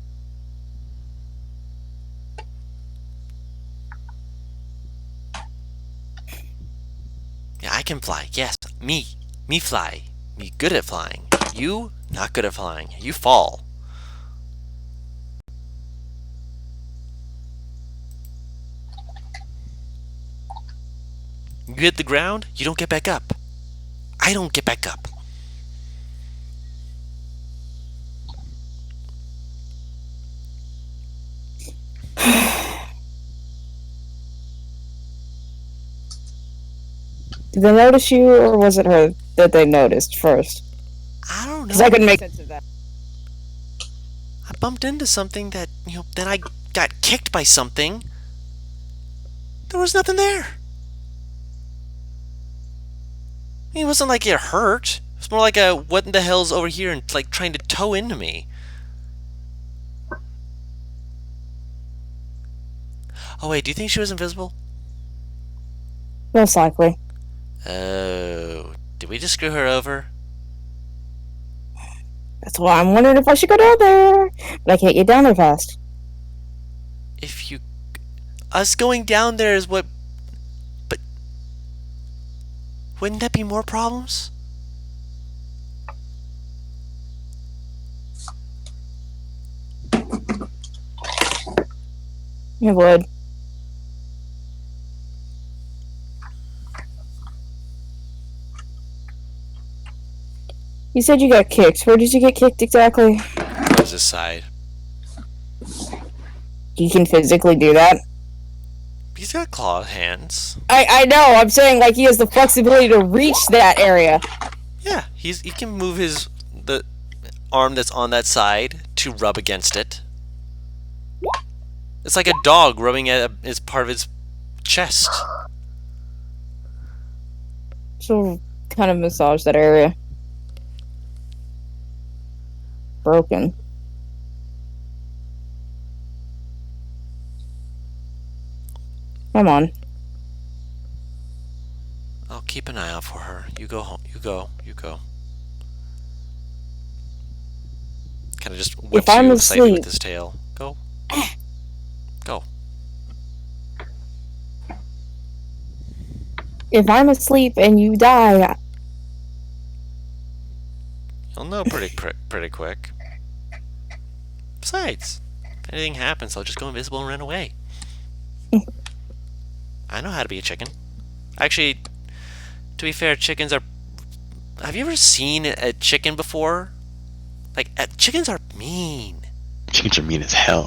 Yeah, I can fly. Yes, me. Me fly. Me good at flying. You, not good at flying. You fall. You hit the ground, you don't get back up. I don't get back up. Did they notice you, or was it her that they noticed first? I don't know. Because I couldn't make sense of that. I bumped into something that, then I got kicked by something. There was nothing there. I mean, it wasn't like it hurt. It was more like a what in the hell's over here and like trying to toe into me. Oh wait, do you think she was invisible? Most likely. Oh, did we just screw her over? That's why I'm wondering if I should go down there. But I can't get down there fast. If you... Us going down there is what... But... Wouldn't that be more problems? It would. You said you got kicked. Where did you get kicked exactly? There's this side. You can physically do that? He's got claw hands. I know. I'm saying like he has the flexibility to reach that area. Yeah, he can move the arm that's on that side to rub against it. It's like a dog rubbing at it's part of its chest. So kind of massage that area. Broken. Come on. keep an eye out for her. You go home. You go. Kind of just whips I'm you slightly with asleep- his tail. Go. Go. If I'm asleep and you die, You'll know pretty quick. Besides, if anything happens, I'll just go invisible and run away. I know how to be a chicken. Actually, to be fair, chickens are... Have you ever seen a chicken before? Like, chickens are mean. Chickens are mean as hell.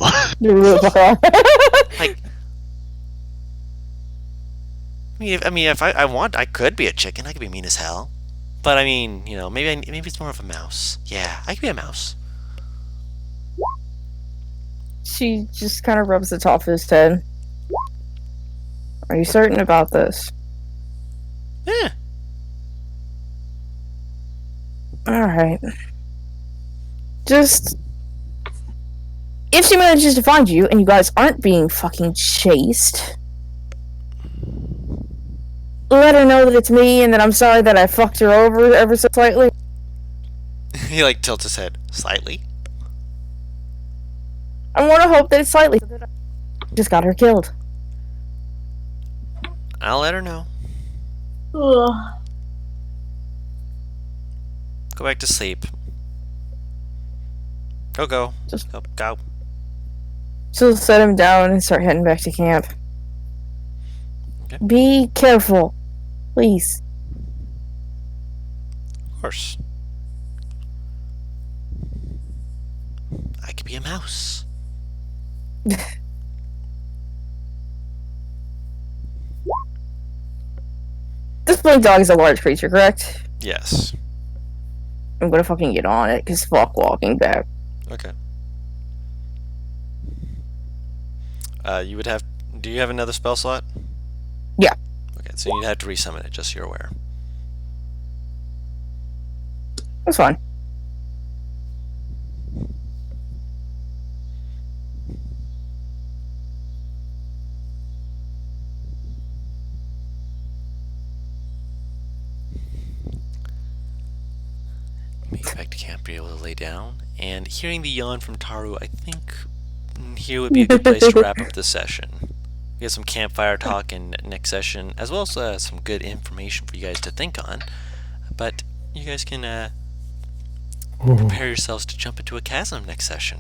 Like... I mean, if I want, I could be a chicken. I could be mean as hell. But I mean, you know, maybe it's more of a mouse. Yeah, I could be a mouse. she just kind of rubs the top of his head. Are you certain about this? Yeah. Alright. Just... If she manages to find you, and you guys aren't being fucking chased... let her know that it's me, and that I'm sorry that I fucked her over ever so slightly. He like tilts his head slightly. I want to hope that it's slightly. Just got her killed. I'll let her know. Ugh. Go back to sleep. Go. Just- Go. She'll set him down and start heading back to camp. Okay. Be careful. Please. Of course. I could be a mouse. This blink dog is a large creature, correct? Yes. I'm gonna fucking get on it, because fuck walking back. Okay. You would have... Do you have another spell slot? Yeah. Okay, so you'd have to resummon it, just so you're aware. That's fine. Make it back to camp, be able to lay down. And hearing the yawn from Taru, I think here would be a good place to wrap up this session. We have some campfire talk in next session, as well as some good information for you guys to think on. But you guys can prepare yourselves to jump into a chasm next session.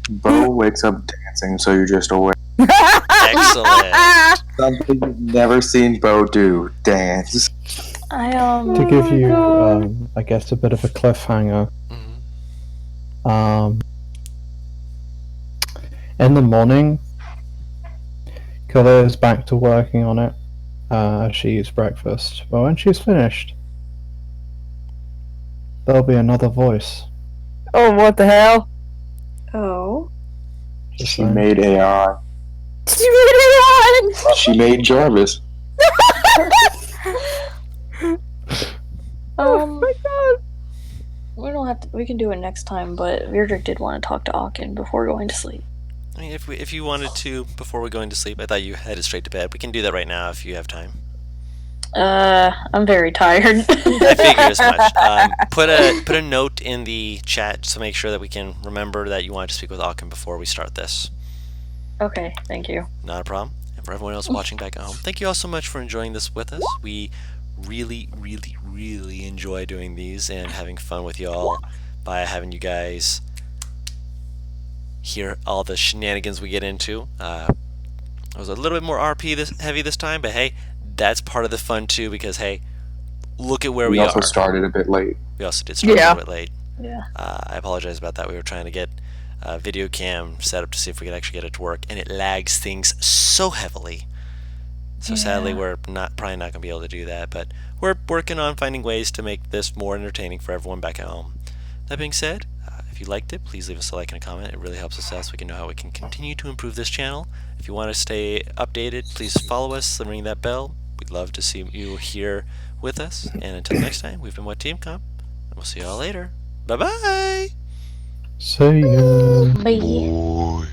Bo wakes up dancing, so you're just aware. Excellent. Something you've never seen Bo do, dance. To give you, I guess, a bit of a cliffhanger. Mhm. In the morning, Khalil is back to working on it. She eats breakfast, but when she's finished, there'll be another voice. Oh, what the hell? Oh. Just She saying. made AI. She made it on! She made Jarvis. Oh my god. We don't have to. We can do it next time. But Virdrick did want to talk to Aachen before going to sleep. I mean, if you wanted to, before we're going to sleep, I thought you headed straight to bed. We can do that right now if you have time. I'm very tired. I figure as much. Put a note in the chat to make sure that we can remember that you wanted to speak with Aachen before we start this. Okay, thank you. Not a problem. And for everyone else watching back at home, thank you all so much for enjoying this with us. We really enjoy doing these and having fun with y'all by having you guys hear all the shenanigans we get into. It was a little bit more RP heavy this time, but hey, that's part of the fun too, because hey, look at where we also are. started a bit late. We also did start a little bit late. Yeah. I apologize about that. We were trying to get video cam set up to see if we could actually get it to work, and it lags things so heavily. So sadly, we're probably not going to be able to do that, but we're working on finding ways to make this more entertaining for everyone back at home. That being said, if you liked it, please leave us a like and a comment. It really helps us out so we can know how we can continue to improve this channel. If you want to stay updated, please follow us and ring that bell. We'd love to see you here with us. And until next time, we've been What Team Comp, and we'll see y'all later. Bye-bye! See ya. Bye. Boy.